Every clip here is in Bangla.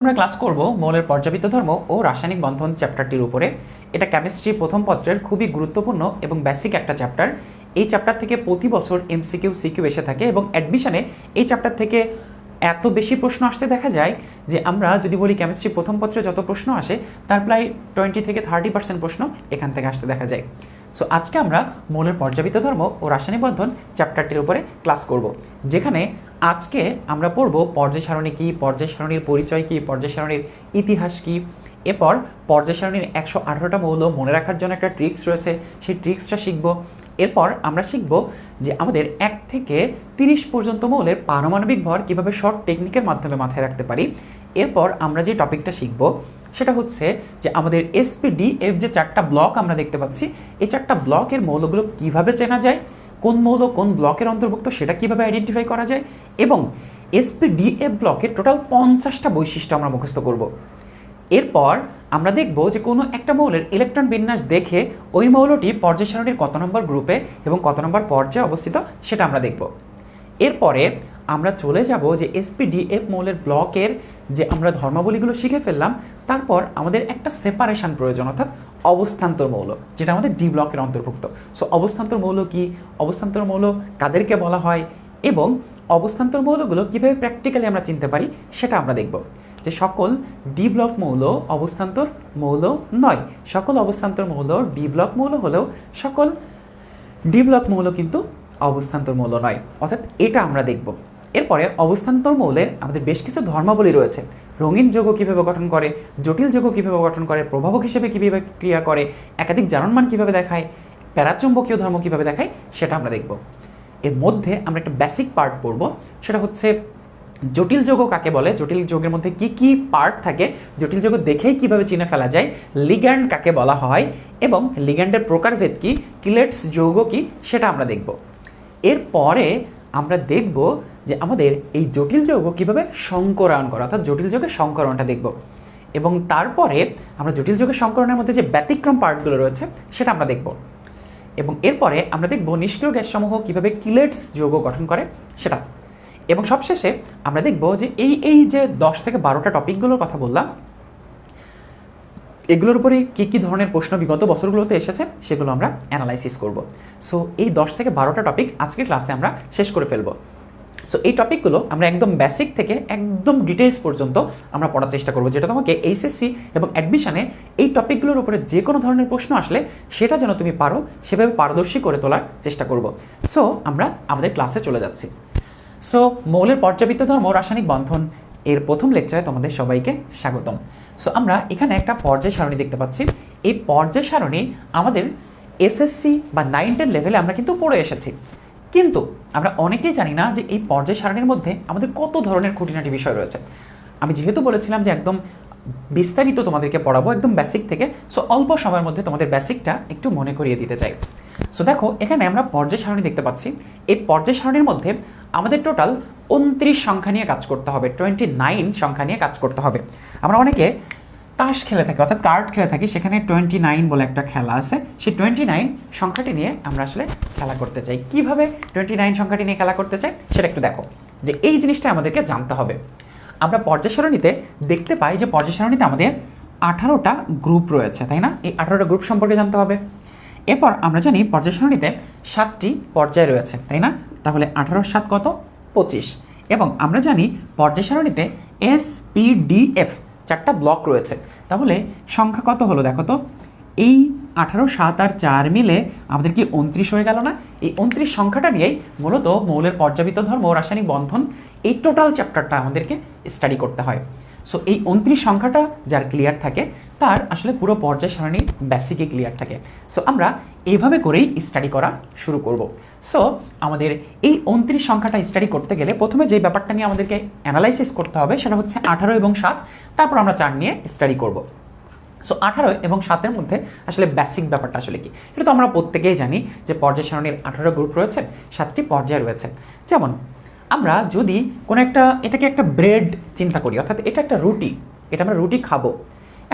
আমরা ক্লাস করব মৌলের পর্যাবৃত্ত ধর্ম ও রাসায়নিক বন্ধন চ্যাপ্টারটির উপরে। এটা কেমিস্ট্রি প্রথম পত্রের খুবই গুরুত্বপূর্ণ এবং বেসিক একটা চ্যাপ্টার। এই চ্যাপ্টার থেকে প্রতি বছর এমসিকিউ সিকিউ এসে থাকে এবং অ্যাডমিশনে এই চ্যাপ্টার থেকে এত বেশি প্রশ্ন আসতে দেখা যায় যে আমরা যদি বলি কেমিস্ট্রি প্রথম পত্রে যত প্রশ্ন আসে তার প্রায় 20 থেকে 30% প্রশ্ন এখান থেকে আসতে দেখা যায়। সো আজকে আমরা মৌলের পর্যাবৃত্ত ধর্ম ও রাসায়নিক বন্ধন চ্যাপ্টারটির উপরে ক্লাস করব, যেখানে আজকে আমরা পড়ব পর্যায় সারণী কী, পর্যায় সারণীর পরিচয় কী, পর্যায় সারণীর ইতিহাস কী। এরপর পর্যায় সারণীর 118টা মৌল মনে রাখার জন্য একটা ট্রিক্স রয়েছে, সেই ট্রিক্সটা শিখব। এরপর আমরা শিখব যে আমাদের 1 থেকে 30 পর্যন্ত মৌলের পারমাণবিক ভর কীভাবে শর্ট টেকনিকের মাধ্যমে মাথায় রাখতে পারি। এরপর আমরা যে টপিকটা শিখব সেটা হচ্ছে যে আমাদের এসপিডিএফ যে 4টা ব্লক আমরা দেখতে পাচ্ছি, এই 4টা ব্লকের মৌলগুলো কিভাবে চেনা যায়, কোন মৌল কোন ব্লকের অন্তর্ভুক্ত সেটা কিভাবে আইডেন্টিফাই করা যায়, এবং এসপিডিএফ ব্লকের টোটাল 50টা বৈশিষ্ট্য আমরা মুখস্থ করব। এরপর আমরা দেখব যে কোনো একটা মৌলের ইলেকট্রন বিন্যাস দেখে ওই মৌলটি পর্যায় সারণীর কত নম্বর গ্রুপে এবং কত নম্বর পর্যায়ে অবস্থিত সেটা আমরা দেখব। এরপরে আমরা চলে যাব যে এসপিডিএফ মৌলের ব্লকের যে আমরা ধর্মাবলীগুলো শিখে ফেললাম, তারপর আমাদের একটা সেপারেশন প্রয়োজন, অর্থাৎ অবস্থান্তর মৌল, যেটা আমাদের ডি ব্লকের অন্তর্ভুক্ত। সো অবস্থান্তর মৌল কি, অবস্থান্তর মৌল কাদেরকে বলা হয়, এবং অবস্থান্তর মৌলগুলো কীভাবে প্র্যাকটিক্যালি আমরা চিনতে পারি সেটা আমরা দেখব। যে সকল ডি ব্লক মৌল অবস্থান্তর মৌল নয়, সকল অবস্থান্তর মৌল ডি ব্লক মৌল হলেও সকল ডি ব্লক মৌল কিন্তু অবস্থান্তর মৌল নয়, অর্থাৎ এটা আমরা দেখব। এরপরে অবস্থান্তর মৌলের আমাদের বেশ কিছু ধর্মাবলী রয়েছে, রঙিন যৌগ কীভাবে গঠন করে, জটিল যৌগ কীভাবে গঠন করে, প্রভাবক হিসেবে কীভাবে ক্রিয়া করে, একাধিক জারণমান কীভাবে দেখায়, প্যারাচুম্বকীয় ধর্ম কীভাবে দেখায় সেটা আমরা দেখব। এর মধ্যে আমরা একটা বেসিক পার্ট পড়ব, সেটা হচ্ছে জটিল যৌগ কাকে বলে, জটিল যৌগের মধ্যে কি কি পার্ট থাকে, জটিল যৌগ দেখেই কিভাবে চিনে ফেলা যায়, লিগ্যান্ড কাকে বলা হয় এবং লিগ্যান্ডের প্রকারভেদ কি, কিলেটস যৌগ কি সেটা আমরা দেখব। এরপরে আমরা দেখব যে আমাদের এই জটিল যৌগ কীভাবে সংকরায়ন করা, অর্থাৎ জটিল যৌগের সংকরণটা দেখব। এবং তারপরে আমরা জটিল যৌগের সংকরণের মধ্যে যে ব্যতিক্রম পার্টগুলো রয়েছে সেটা আমরা দেখব। এবং এরপরে আমরা দেখব নিষ্ক্রিয় গ্যাসসমূহ কীভাবে কিলেটস যৌগ গঠন করে সেটা। এবং সবশেষে আমরা দেখব যে এই যে 10 থেকে 12টা টপিকগুলোর কথা বললাম, এগুলোর উপরে কী কী ধরনের প্রশ্ন বিগত বছরগুলোতে এসেছে সেগুলো আমরা অ্যানালাইসিস করব। সো এই 10 থেকে 12টা টপিক আজকের ক্লাসে আমরা শেষ করে ফেলব। সো এই টপিকগুলো আমরা একদম বেসিক থেকে একদম ডিটেলস পর্যন্ত আমরা পড়ার চেষ্টা করব, যেটা তোমাকে এইচএসসি এবং অ্যাডমিশনে এই টপিকগুলোর উপরে যে কোনো ধরনের প্রশ্ন আসলে সেটা যেন তুমি পারো সেভাবে পারদর্শী করে তোলার চেষ্টা করব। সো আমরা আমাদের ক্লাসে চলে যাচ্ছি। সো মৌলের পর্যাবৃত্ত ধর্ম রাসায়নিক বন্ধন এর প্রথম লেকচারে তোমাদের সবাইকে স্বাগতম। সো আমরা এখানে একটা পর্যায় সারণী দেখতে পাচ্ছি। এই পর্যায় সারণী আমাদের এসএসসি বা 9-10 লেভেলে আমরা কিন্তু পড়ে এসেছি, কিন্তু আমরা অনেকেই জানি না যে এই পর্যায় সারণীর মধ্যে আমাদের কত ধরনের খুঁটিনাটি বিষয় রয়েছে। আমি যেহেতু বলেছিলাম যে একদম বিস্তারিত তোমাদেরকে পড়াবো একদম বেসিক থেকে, সো অল্প সময়ের মধ্যে তোমাদের বেসিকটা একটু মনে করিয়ে দিতে চাই। সো দেখো এখানে আমরা পর্যায় সারণী দেখতে পাচ্ছি। এই পর্যায় সারণীর মধ্যে আমাদের টোটাল 29 সংখ্যা নিয়ে কাজ করতে হবে, 29 সংখ্যা নিয়ে কাজ করতে হবে। আমরা অনেকে তাস খেলে থাকি, অর্থাৎ কার্ড খেলে থাকি, সেখানে 29 বলে একটা খেলা আছে, সেই 29 সংখ্যাটি নিয়ে আমরা আসলে খেলা করতে চাই। কিভাবে 29 সংখ্যাটি নিয়ে খেলা করতে চাই সেটা একটু দেখো, যে এই জিনিসটা আমাদেরকে জানতে হবে। আমরা পর্যায় সারণীতে দেখতে পাই যে পর্যায় সারণীতে আমাদের 18টা গ্রুপ রয়েছে, তাই না? এই 18টা গ্রুপ সম্পর্কে জানতে হবে। এরপর আমরা জানি পর্যায় সারণীতে 7টি পর্যায় রয়েছে, তাই না? তাহলে 18 7 কত? 25। এবং আমরা জানি পর্যায় সারণীতে এসপিডিএফ 4টা ব্লক রয়েছে, তাহলে সংখ্যা কত হলো দেখো তো? এই 18 7 আর 4 মিলে আমাদের কি 29 হয়ে গেল না? এই 29 সংখ্যাটা নিয়েই মূলত মৌলের পর্যাবৃত্ত ধর্ম ও রাসায়নিক বন্ধন এই টোটাল চ্যাপ্টারটা আমাদেরকে স্টাডি করতে হয়। সো এই 29 সংখ্যাটা যার ক্লিয়ার থাকে তার আসলে পুরো পর্যায় সারণী বেসিকই ক্লিয়ার থাকে। সো আমরা এইভাবে করেই স্টাডি করা শুরু করব। সো আমাদের এই 29 সংখ্যাটা স্টাডি করতে গেলে প্রথমে যে ব্যাপারটা নিয়ে আমাদেরকে অ্যানালাইসিস করতে হবে সেটা হচ্ছে 18 এবং 7, তারপর আমরা 4 নিয়ে স্টাডি করব। সো 18 এবং 7-এর মধ্যে আসলে বেসিক ব্যাপারটা আসলে কি, এটা তো আমরা প্রত্যেকেই জানি যে পর্যায় সারণীর 18 গ্রুপ রয়েছে, 7টি পর্যায় রয়েছে। যেমন আমরা যদি কোনো একটা এটাকে একটা ব্রেড চিন্তা করি, অর্থাৎ এটা একটা রুটি, এটা আমরা রুটি খাবো।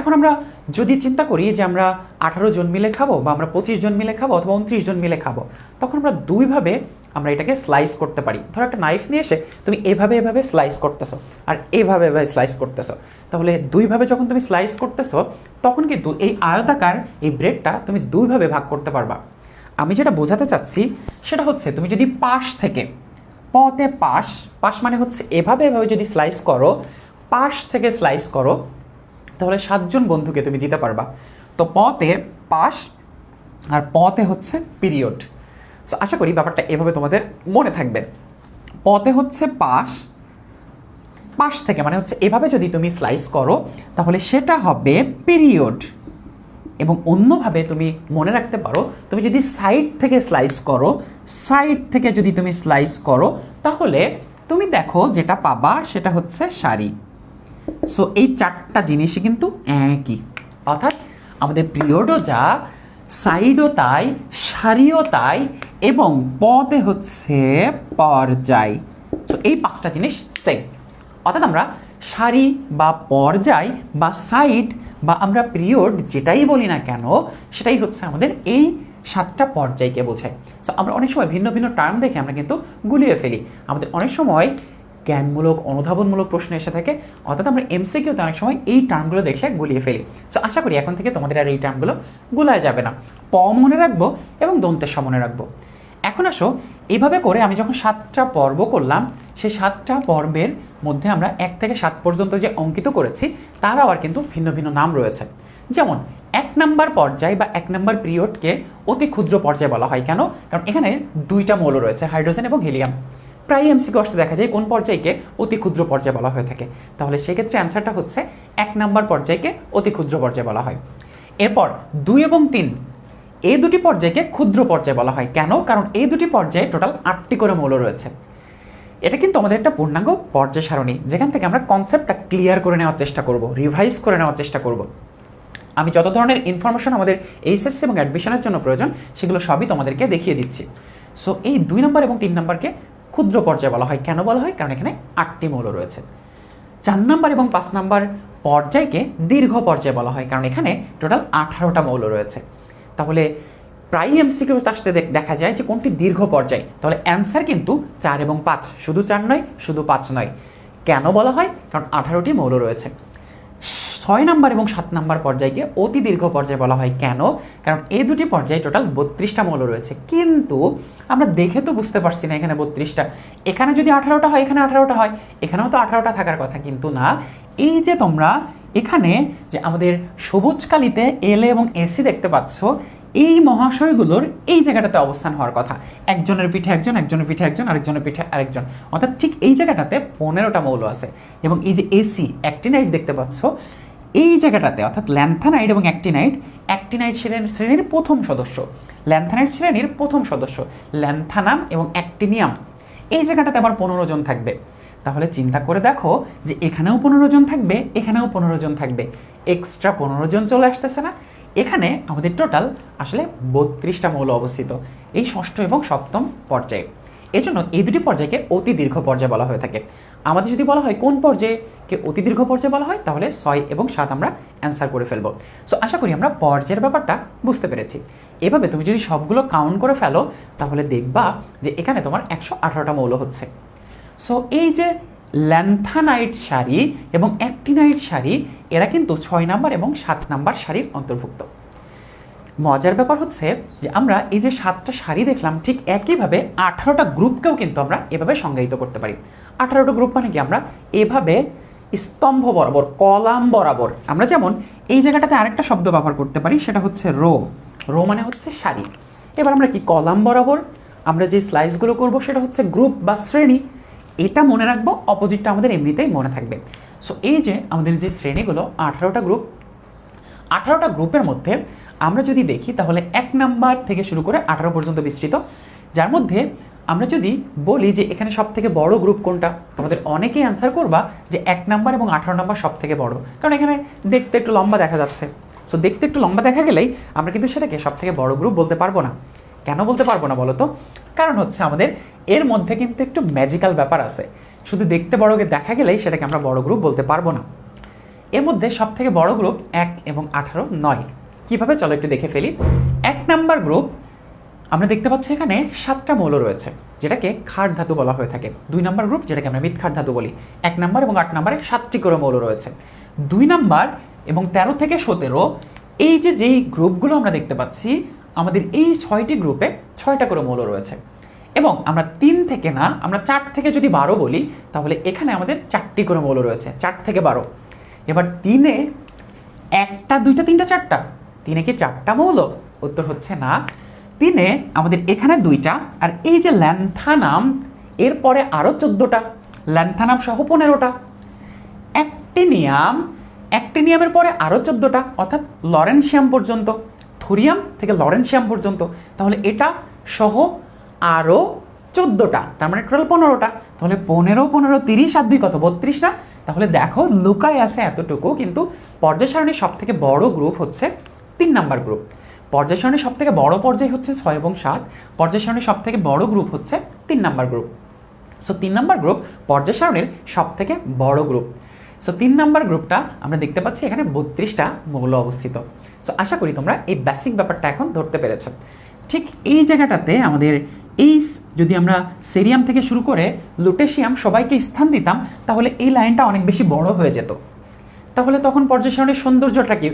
এখন আমরা যদি চিন্তা করি যে আমরা 18 জন মিলে খাবো বা আমরা 25 জন মিলে খাবো অথবা 29 জন মিলে খাবো, তখন আমরা দুইভাবে আমরা এটাকে স্লাইস করতে পারি। ধরো একটা নাইফ নিয়ে এসে তুমি এভাবে এভাবে স্লাইস করতেছো আর এভাবে এভাবে স্লাইস করতেছো, তাহলে দুইভাবে যখন তুমি স্লাইস করতেছো তখন কিন্তু এই আয়তাকার এই ব্রেডটা তুমি দুইভাবে ভাগ করতে পারবা। আমি যেটা বোঝাতে চাচ্ছি সেটা হচ্ছে তুমি যদি পাশ থেকে পতে পাশ, পাশ মানে হচ্ছে এভাবে এভাবে যদি স্লাইস করো, পাশ থেকে স্লাইস করো, তাহলে 7 জন বন্ধুকে তুমি দিতে পারবা। তো পতে পাশ আর পতে হচ্ছে পিরিয়ড। সো আশা করি ব্যাপারটা এভাবে তোমাদের মনে থাকবে। পতে হচ্ছে পাশ, পাশ থেকে মানে হচ্ছে এভাবে যদি তুমি স্লাইস করো তাহলে সেটা হবে পিরিয়ড। এবং অন্যভাবে তুমি মনে রাখতে পারো, তুমি যদি সাইড থেকে স্লাইস করো, সাইড থেকে যদি তুমি স্লাইস করো তাহলে তুমি দেখো যেটা পাবা সেটা হচ্ছে সারি। সো এই 4টা জিনিসই কিন্তু একই, অর্থাৎ আমাদের পিরিয়ডও যা, সাইডও তাই, সারিও তাই, এবং পদে হচ্ছে পর্যায়। সো এই 5টা জিনিস সেম। অর্থাৎ আমরা সারি বা পর্যায় বা সাইড বা আমরা পিরিয়ড যেটাই বলি না কেন সেটাই হচ্ছে আমাদের এই 7টা পর্যায়কে বোঝায়। সো আমরা অনেক সময় ভিন্ন ভিন্ন টার্ম দেখে আমরা কিন্তু গুলিয়ে ফেলি। আমাদের অনেক সময় জ্ঞানমূলক অনুধাবনমূলক প্রশ্ন এসে থাকে, অর্থাৎ আমরা এমসিকিউতে অনেক সময় এই টার্মগুলো দেখে গুলিয়ে ফেলি। সো আশা করি এখন থেকে তোমাদের আর এই টার্মগুলো গুলায় যাবে না। প মনে রাখবো এবং দন্তের স মনে রাখবো। এখন আসো, এইভাবে করে আমি যখন 7টা পর্ব করলাম, সেই 7টা পর্বের মধ্যে আমরা 1 থেকে 7 পর্যন্ত যে অঙ্কিত করেছি তার আবার কিন্তু ভিন্ন ভিন্ন নাম রয়েছে। যেমন 1 নাম্বার পর্যায় বা 1 নাম্বার পিরিয়ডকে অতি ক্ষুদ্র পর্যায় বলা হয়। কেন? কারণ এখানে 2টা মৌল রয়েছে, হাইড্রোজেন এবং হিলিয়াম। প্রায় এমসিকিউ আসতে দেখা যায় কোন পর্যায়কে অতি ক্ষুদ্র পর্যায় বলা হয়ে থাকে। তাহলে সেক্ষেত্রে অ্যান্সারটা হচ্ছে 1 নাম্বার পর্যায়কে অতি ক্ষুদ্র পর্যায় বলা হয়। এরপর 2 এবং 3 এই দুটি পর্যায়কে ক্ষুদ্র পর্যায় বলা হয়। কেন? কারণ এই দুটি পর্যায়ে টোটাল 8টি করে মৌল রয়েছে। এটা কিন্তু আমাদের একটা পূর্ণাঙ্গ পর্যায় সারণী, যেখান থেকে আমরা কনসেপ্টটা ক্লিয়ার করে নেওয়ার চেষ্টা করব, রিভাইজ করে নেওয়ার চেষ্টা করব। আমি যত ধরনের ইনফরমেশন আমাদের এইচএসসি এবং অ্যাডমিশনের জন্য প্রয়োজন সেগুলো সবই তোমাদেরকে দেখিয়ে দিচ্ছি। সো এই 2 নম্বর এবং 3 নম্বরকে ক্ষুদ্র পর্যায় বলা হয়। কেন বলা হয়? কারণ এখানে 8টি মৌল রয়েছে। 4 নম্বর এবং 5 নম্বর পর্যায়কে দীর্ঘ পর্যায় বলা হয়, কারণ এখানে টোটাল 18টা মৌল রয়েছে। তাহলে প্রায় এমসিকিউ আসতে দেখা যায় যে কোনটি দীর্ঘ পর্যায়, তাহলে অ্যান্সার কিন্তু 4 এবং 5, শুধু 4 নয়, শুধু 5 নয়। কেন বলা হয়? কারণ 18টি মৌল রয়েছে। 6 নম্বর এবং 7 নম্বর পর্যায়কে অতি দীর্ঘ পর্যায় বলা হয়। কেন? কারণ এই দুটি পর্যায়ে টোটাল 32টা মৌল রয়েছে, কিন্তু আমরা দেখে তো বুঝতে পারছি না এখানে 32টা। এখানে যদি 18টা হয়, এখানে 18টা হয়, এখানেও তো 18টা থাকার কথা, কিন্তু না। এই যে তোমরা এখানে যে আমাদের সবুজ কালিতে এল এবং এসি দেখতে পাচ্ছ, এই মহাশয়গুলোর এই জায়গাটাতে অবস্থান হওয়ার কথা। একজনের পিঠে একজন, একজনের পিঠে একজন, আরেকজনের পিঠে আরেকজন, অর্থাৎ ঠিক এই জায়গাটাতে 15টা মৌল আছে। এবং এই যে এসি অ্যাক্টিনাইট দেখতে পাচ্ছ, এই জায়গাটাতে অর্থাৎ ল্যান্থানাইড এবং অ্যাক্টিনাইট, অ্যাক্টিনাইট শ্রেণীর প্রথম সদস্য, ল্যান্থানাইট শ্রেণীর প্রথম সদস্য, ল্যান্থানাম এবং অ্যাক্টিনিয়াম, এই জায়গাটাতে আবার 15 জন থাকবে। তাহলে চিন্তা করে দেখো যে এখানেও 15 জন থাকবে, এখানেও 15 জন থাকবে, এক্সট্রা 15 জন চলে আসতেছে না? এখানে আমাদের টোটাল আসলে 32টা মৌল অবস্থিত এই ষষ্ঠ এবং সপ্তম পর্যায়ে। এজন্য এই দুটি পর্যায়কে অতি দীর্ঘ পর্যায় বলা হয়ে থাকে। আমাদের যদি বলা হয় কোন পর্যায়কে অতি দীর্ঘ পর্যায় বলা হয়, তাহলে 6 এবং 7 আমরা অ্যান্সার করে ফেলবো। সো আশা করি আমরা পর্যায়ের ব্যাপারটা বুঝতে পেরেছি। এভাবে তুমি যদি সবগুলো কাউন্ট করে ফেলো তাহলে দেখবা যে এখানে তোমার 118টা মৌল হচ্ছে। সো এই যে ল্যান্থানাইট সারি এবং অ্যাক্টিনাইট সারি, এরা কিন্তু 6 নাম্বার এবং 7 নাম্বার সারির অন্তর্ভুক্ত। মজার ব্যাপার হচ্ছে যে আমরা এই যে 7টা সারি দেখলাম, ঠিক একইভাবে 18টা গ্রুপকেও কিন্তু আমরা এভাবে সংজ্ঞায়িত করতে পারি। 18টা গ্রুপ মানে কি? আমরা এভাবে স্তম্ভ বরাবর, কলাম বরাবর, আমরা যেমন এই জায়গাটাতে আরেকটা শব্দ ব্যবহার করতে পারি, সেটা হচ্ছে রো। রো মানে হচ্ছে সারি। এবার আমরা কি কলাম বরাবর আমরা যে স্লাইসগুলো করব সেটা হচ্ছে গ্রুপ বা শ্রেণী। এটা মনে রাখবো, অপোজিটটা আমাদের এমনিতেই মনে থাকবে। সো এই যে আমাদের যে শ্রেণীগুলো 18টা গ্রুপ, 18টা গ্রুপের মধ্যে আমরা যদি দেখি তাহলে 1 নাম্বার থেকে শুরু করে 18 পর্যন্ত বিস্তৃত। যার মধ্যে আমরা যদি বলি যে এখানে সব থেকে বড় গ্রুপ কোনটা, তোমাদের অনেকেই অ্যান্সার করবা যে 1 নাম্বার এবং 18 নাম্বার সব থেকে বড়, কারণ এখানে দেখতে একটু লম্বা দেখা যাচ্ছে। সো দেখতে একটু লম্বা দেখা গেলেই আমরা কিন্তু সেটাকে সব থেকে বড় গ্রুপ বলতে পারবো না। কেন বলতে পারবো না বলো তো? কারণ হচ্ছে আমাদের এর মধ্যে কিন্তু একটু ম্যাজিক্যাল ব্যাপার আছে। শুধু দেখতে বড়কে দেখা গেলেই সেটাকে আমরা বড় গ্রুপ বলতে পারবো না। এর মধ্যে সব থেকে বড় গ্রুপ 1 এবং 18 নয়। কিভাবে? চলো একটু দেখে ফেলি। 1 নাম্বার গ্রুপ আমরা দেখতে পাচ্ছি এখানে 7টা মৌল রয়েছে। যেটাকে ক্ষার ধাতু বলা হয়ে থাকে। 2 নম্বর গ্রুপ যেটাকে আমরা মৃৎক্ষার ধাতু বলি। 1 নম্বর এবং 8 নম্বরে 7টি করে মৌল রয়েছে। 2 নম্বর এবং 13 থেকে 17 এই যেই গ্রুপগুলো আমরা দেখতে পাচ্ছি, আমাদের এই 6টি গ্রুপে 6টা করে মৌল রয়েছে। এবং আমরা 3 থেকে না, আমরা 4 থেকে যদি 12 বলি, তাহলে এখানে আমাদের 4টি করে মৌল রয়েছে। 4 থেকে 12। এবার 3-এ 1টা 2টা 3টা 4টা, 3-এ কি 4টা মৌল? উত্তর হচ্ছে না। 3-এ আমাদের এখানে 2টা, আর এই যে ল্যান্থানাম এরপরে আরও 14টা, ল্যান্থানাম সহ 15টা। অ্যাক্টিনিয়ামের পরে আরও 14টা, অর্থাৎ লরেনসিয়াম পর্যন্ত, থোরিয়াম থেকে লরেনসিয়াম পর্যন্ত। তাহলে এটা সহ আরও 14টা, তার মানে টোটাল 15টা। তাহলে 15, 15, 30 আর 2 কত? 32 না? তাহলে দেখো লুকায় আছে এতটুকু, কিন্তু পর্যায় সারণীর সব থেকে বড় গ্রুপ হচ্ছে 3 নাম্বার গ্রুপ। পর্যায় সারণীর সব থেকে বড় পর্যায় হচ্ছে 6 এবং 7, পর্যায় সারণীর সব থেকে বড় গ্রুপ হচ্ছে 3 number group. So 3 number group পর্যায় সারণীর সব থেকে বড় গ্রুপ। সো 3 নাম্বার গ্রুপটা আমরা দেখতে পাচ্ছি এখানে 32টা মৌল অবস্থিত। সো আশা করি তোমরা এই বেসিক ব্যাপারটা এখন ধরতে পেরেছো। ঠিক এই জায়গাটাতে আমাদের এই যদি আমরা সেরিয়াম থেকে শুরু করে লুটেশিয়াম সবাইকে স্থান দিতাম, তাহলে এই লাইনটা অনেক বেশি বড় হয়ে যেত। তাহলে তখন পর্যায় সারণীর সৌন্দর্যটা কি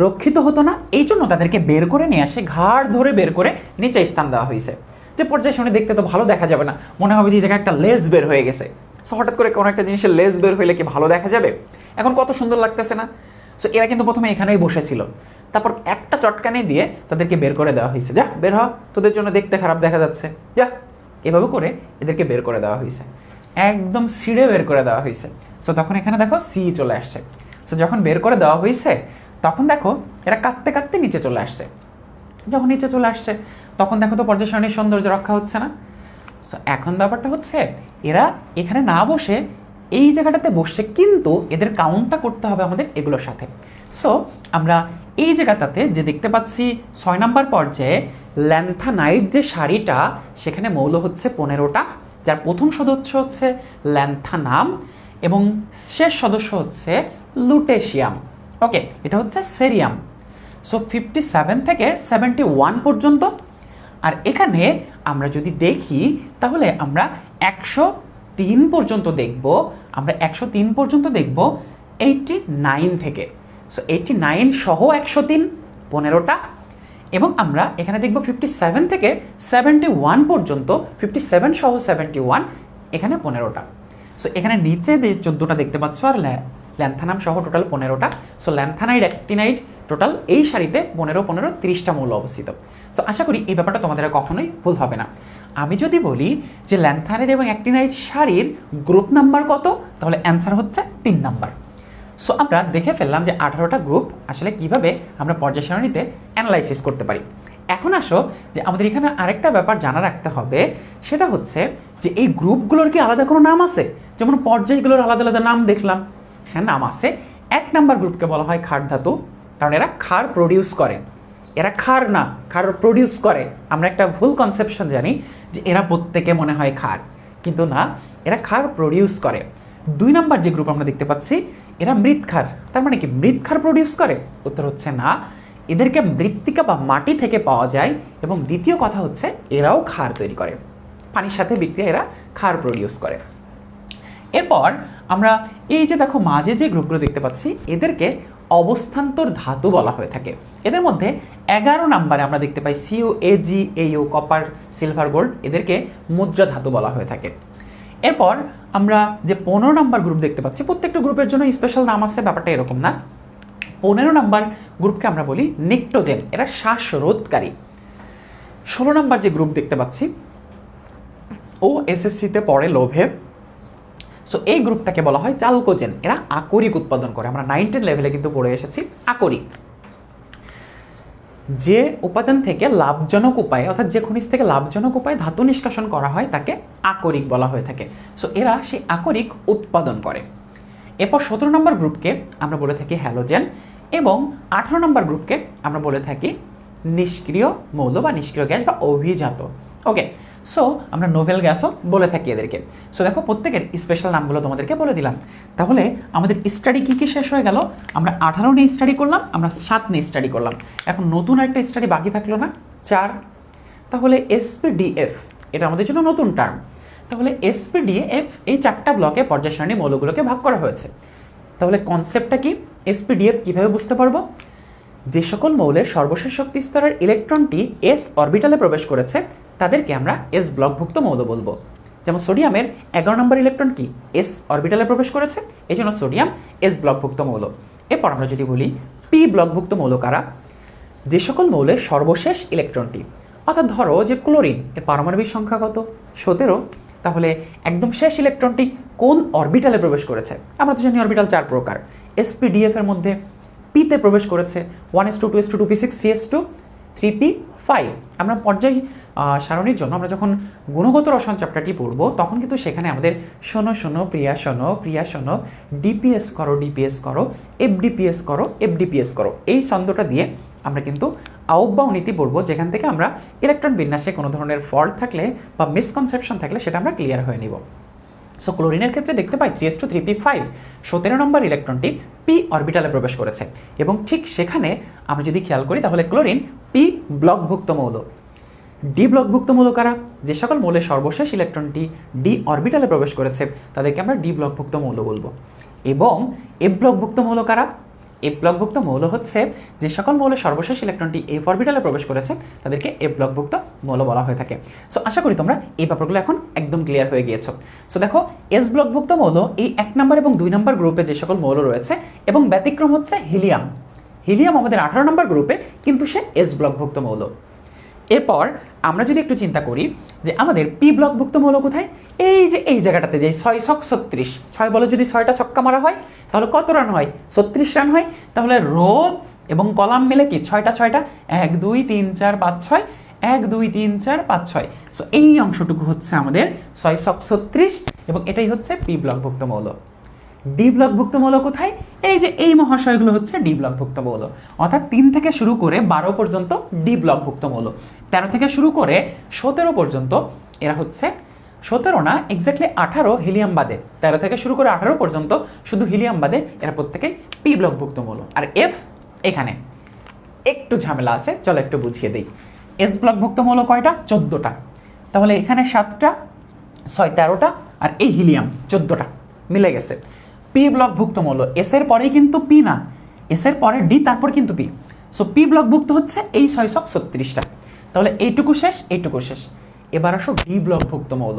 রক্ষিত হতো না। এই জন্য তাদেরকে বের করে নিয়ে আসে, ঘাড় ধরে বের করে নিচে স্থান দেওয়া হয়েছে। যে পর্যায় সারণী দেখতে তো ভালো দেখা যাবে না, মনে হবে যে এই জায়গায় একটা লেজ বের হয়ে গেছে। সো হঠাৎ করে কোনো একটা জিনিসের লেজ বের হইলে কি ভালো দেখা যাবে? এখন কত সুন্দর লাগতেছে না? সো এরা কিন্তু প্রথমে এখানেই বসেছিল, তারপর একটা চটকানি দিয়ে তাদেরকে বের করে দেওয়া হয়েছে। যা বের হ, তোদের জন্য দেখতে খারাপ দেখা যাচ্ছে, যা। এভাবে করে এদেরকে বের করে দেওয়া হয়েছে, একদম ছিঁড়ে বের করে দেওয়া হয়েছে। সো তখন এখানে দেখো সি চলে আসছে। সো যখন বের করে দেওয়া হয়েছে, তখন দেখো এরা কাঁদতে কাঁদতে নিচে চলে আসছে। যখন নিচে চলে আসছে, তখন দেখো তো পর্যায় সারণীর সৌন্দর্য রক্ষা হচ্ছে না। সো এখন ব্যাপারটা হচ্ছে এরা এখানে না বসে এই জায়গাটাতে বসছে, কিন্তু এদের কাউন্টটা করতে হবে আমাদের এগুলোর সাথে। সো আমরা এই জায়গাটাতে যে দেখতে পাচ্ছি 6 নাম্বার পর্যায়ে ল্যান্থানাইড যে সারিটা, সেখানে মৌল হচ্ছে 15টা, যার প্রথম সদস্য হচ্ছে ল্যান্থানাম এবং শেষ সদস্য হচ্ছে লুটেশিয়াম। ওকে, এটা হচ্ছে সেরিয়াম। সো 57 থেকে 71 পর্যন্ত। আর এখানে আমরা যদি দেখি, তাহলে আমরা 103 পর্যন্ত দেখব। আমরা 103 পর্যন্ত দেখব 89 থেকে। সো 89 সহ 103, 15টা। এবং আমরা এখানে দেখব 57 থেকে 71 পর্যন্ত, 57 সহ 71, এখানে 15টা। সো এখানে নিচে যে 14টা দেখতে পাচ্ছ, আর ল্যান্থানাম সহ টোটাল 15টা। সো ল্যান্থানাইড, অ্যাক্টিনাইড টোটাল এই সারিতে 15, 15, 30টা মৌল অবস্থিত। সো আশা করি এই ব্যাপারটা তোমাদের কখনোই ভুল হবে না। আমি যদি বলি যে ল্যান্থানাইড এবং অ্যাক্টিনাইড সারির গ্রুপ নাম্বার কত, তাহলে অ্যান্সার হচ্ছে 3 নাম্বার। সো আমরা দেখে ফেললাম যে 18টা গ্রুপ আসলে কিভাবে আমরা পর্যায় সারণীতে অ্যানালাইসিস করতে পারি। এখন আসো যে আমাদের এখানে আরেকটা ব্যাপার জানা রাখতে হবে, সেটা হচ্ছে যে এই গ্রুপগুলোর কি আলাদা কোনো নাম আছে? যেমন পর্যায়গুলোর আলাদা আলাদা নাম দেখলাম। হ্যাঁ, নাম আছে। 1 নাম্বার গ্রুপকে বলা হয় ক্ষার ধাতু, কারণ এরা ক্ষার প্রডিউস করে। এরা ক্ষার না, ক্ষার প্রডিউস করে। আমরা একটা ভুল কনসেপশন জানি যে এরা প্রত্যেকে মনে হয় ক্ষার, কিন্তু না, এরা ক্ষার প্রডিউস করে। 2 নাম্বার যে গ্রুপ আমরা দেখতে পাচ্ছি, এরা মৃৎক্ষার। তার মানে কি মৃৎক্ষার প্রডিউস করে? উত্তর হচ্ছে না, এদেরকে মৃত্তিকা বা মাটি থেকে পাওয়া যায়। এবং দ্বিতীয় কথা হচ্ছে এরাও ক্ষার তৈরি করে, পানির সাথে বিক্রিয়া এরা ক্ষার প্রডিউস করে। এরপর আমরা এই যে দেখো মাঝে যে গ্রুপগুলো দেখতে পাচ্ছি, এদেরকে অবস্থান্তর ধাতু বলা হয়ে থাকে। এদের মধ্যে 11 নম্বরে আমরা দেখতে পাই CU, AG, AU, copper, silver, gold, এদেরকে মুদ্রা ধাতু বলা হয়ে থাকে। এরপর আমরা যে 15 নম্বর গ্রুপ দেখতে পাচ্ছি, প্রত্যেকটা গ্রুপের জন্য স্পেশাল নাম আছে, ব্যাপারটা এরকম না। 15 নম্বর গ্রুপকে আমরা বলি নিক্টোজেন, এরা শ্বাসরোধকারী। 16 নম্বর যে গ্রুপ দেখতে পাচ্ছি, ও এসএসসিতে পড়ে লোভে। সো এই গ্রুপটাকে বলা হয় চালকোজেন, এরা আকরিক উৎপাদন করে। আমরা 9-10 লেভেলে কিন্তু পড়ে এসেছি আকরিক। যে উপাদান থেকে লাভজনক উপায়ে, অর্থাৎ যে খনিজ থেকে লাভজনক উপায়ে ধাতু নিষ্কাশন করা হয় তাকে আকরিক বলা হয়ে থাকে। সো এরা সেই আকরিক উৎপাদন করে। এরপর 17 নম্বর গ্রুপকে আমরা বলে থাকি হ্যালোজেন, এবং 18 নম্বর গ্রুপকে আমরা বলে থাকি নিষ্ক্রিয় মৌল বা নিষ্ক্রিয় গ্যাস বা অভিজাত। ওকে, সো আমরা নোবেল গ্যাসও বলে থাকি এদেরকে। সো দেখো প্রত্যেকের স্পেশাল নামগুলো তোমাদেরকে বলে দিলাম। তাহলে আমাদের স্টাডি কী কী শেষ হয়ে গেল? আমরা 18 নিয়ে স্টাডি করলাম, আমরা 7 নিয়ে স্টাডি করলাম। এখন নতুন একটা স্টাডি বাকি থাকলো না, 4। তাহলে এসপিডিএফ এটা আমাদের জন্য নতুন টার্ম। তাহলে এসপিডিএফ এই 4টা ব্লকে পর্যায় সারণী মৌলগুলোকে ভাগ করা হয়েছে। তাহলে কনসেপ্টটা কি, এসপিডিএফ কিভাবে বুঝতে পারবো? যে সকল মৌলের সর্বশেষ শক্তি স্তরের ইলেকট্রনটি এস অরবিটালে প্রবেশ করেছে তাদেরকে আমরা এস ব্লকভুক্ত মৌল বলবো। যেমন সোডিয়ামের 11 নম্বর ইলেকট্রন কি এস অরবিটালে প্রবেশ করেছে, এই জন্য সোডিয়াম এস ব্লকভুক্ত মৌল। এরপর আমরা যদি বলি পি ব্লকভুক্ত মৌল কারা? যে সকল মৌলের সর্বশেষ ইলেকট্রনটি, অর্থাৎ ধরো যে ক্লোরিন এর পারমাণবিক সংখ্যা কত 17, তাহলে একদম শেষ ইলেকট্রনটি কোন অরবিটালে প্রবেশ করেছে? আমরা তো জানি অরবিটাল 4 প্রকার। এসপিডিএফ এর মধ্যে পিতে প্রবেশ করেছে 1s2 2s2 2p6 3s2 3p5। আমরা পর্যায় সারণীর জন্য আমরা যখন গুণগত রসায়ন চ্যাপ্টারটি পড়ব তখন কিন্তু সেখানে আমাদের শোনো শোনো প্রিয়া শোনো প্রিয়া শোনো ডিপিএস করো ডিপিএস করো এফডিপিএস করো এফডিপিএস করো, এই ছন্দটা দিয়ে আমরা কিন্তু আহ্বান নীতি পড়বো, যেখান থেকে আমরা ইলেকট্রন বিন্যাসে কোনো ধরনের ফল্ট থাকলে বা মিসকনসেপশন থাকলে সেটা আমরা ক্লিয়ার হয়ে নিব। সো ক্লোরিনের ক্ষেত্রে দেখতে পাই 3s2 3p5 17 নম্বর ইলেকট্রনটি পি অরবিটালে প্রবেশ করেছে এবং ঠিক সেখানে আমরা যদি খেয়াল করি তাহলে ক্লোরিন পি ব্লকভুক্ত মৌল। ডি ব্লকভুক্ত মৌল কারা? যে সকল মৌলের সর্বশেষ ইলেকট্রনটি ডি অরবিটালে প্রবেশ করেছে তাদেরকে আমরা ডি ব্লকভুক্ত মৌল বলবো। এবং এফ ব্লকভুক্ত মৌল কারা? এফ ব্লকভুক্ত মৌল হচ্ছে যে সকল মৌলের সর্বশেষ ইলেকট্রনটি এফ অরবিটালে প্রবেশ করেছে তাদেরকে এফ ব্লকভুক্ত মৌল বলা হয়ে থাকে। সো আশা করি তোমরা এই ব্যাপারগুলো এখন একদম ক্লিয়ার হয়ে গিয়েছো। সো দেখো এস ব্লকভুক্ত মৌল এই 1 নম্বর এবং 2 নম্বর গ্রুপে যে সকল মৌল রয়েছে এবং ব্যতিক্রম হচ্ছে হিলিয়াম। হিলিয়াম আমাদের 18 নম্বর গ্রুপে, কিন্তু সে এস ব্লকভুক্ত মৌল। এরপর আমরা যদি একটু চিন্তা করি যে আমাদের পি ব্লকভুক্ত মৌল কোথায়, এই যে এই জায়গাটাতে যে 6 ছক 36, 6 বলে যদি 6টা ছক্কা মারা হয় তাহলে কত রান হয়? 36 রান হয়। তাহলে রো এবং কলাম মিলে কি 6টা 1 2 3 4 5 6 1 2 3 4 5 6। সো এই অংশটুকু হচ্ছে আমাদের 6 ছক 36 এবং এটাই হচ্ছে পি ব্লকভুক্ত মৌল। ডি ব্লকভুক্ত মৌল কোথায়? এই যে এই মহাশয়গুলো হচ্ছে ডি ব্লকভুক্ত মৌল, অর্থাৎ 3 থেকে শুরু করে 12 পর্যন্ত ডি ব্লকভুক্ত মৌল। 13 থেকে শুরু করে 17 পর্যন্ত এরা হচ্ছে 17 না এক্স্যাক্টলি 18 হিলিয়াম বাদে, 13 থেকে শুরু করে 18 পর্যন্ত শুধু হিলিয়াম বাদে এরা প্রত্যেকেই পি ব্লকভুক্ত মৌল। আর এফ এখানে একটু ঝামেলা আছে, চলো একটু বুঝিয়ে দিই। এস ব্লকভুক্ত মৌল কয়টা? 14টা। তাহলে এখানে 7টা 6 13টা আর এই হিলিয়াম 14টা মিলে গেছে। পি ব্লকভুক্ত মৌল এস এর পরেই কিন্তু পি না, এস এর পরে ডি তারপর কিন্তু পি। সো পি ব্লকভুক্ত হচ্ছে এই 6 ছক 36টা। তাহলে এইটুকু শেষ এইটুকু শেষ। এবার আসো ডি ব্লকভুক্ত মৌল।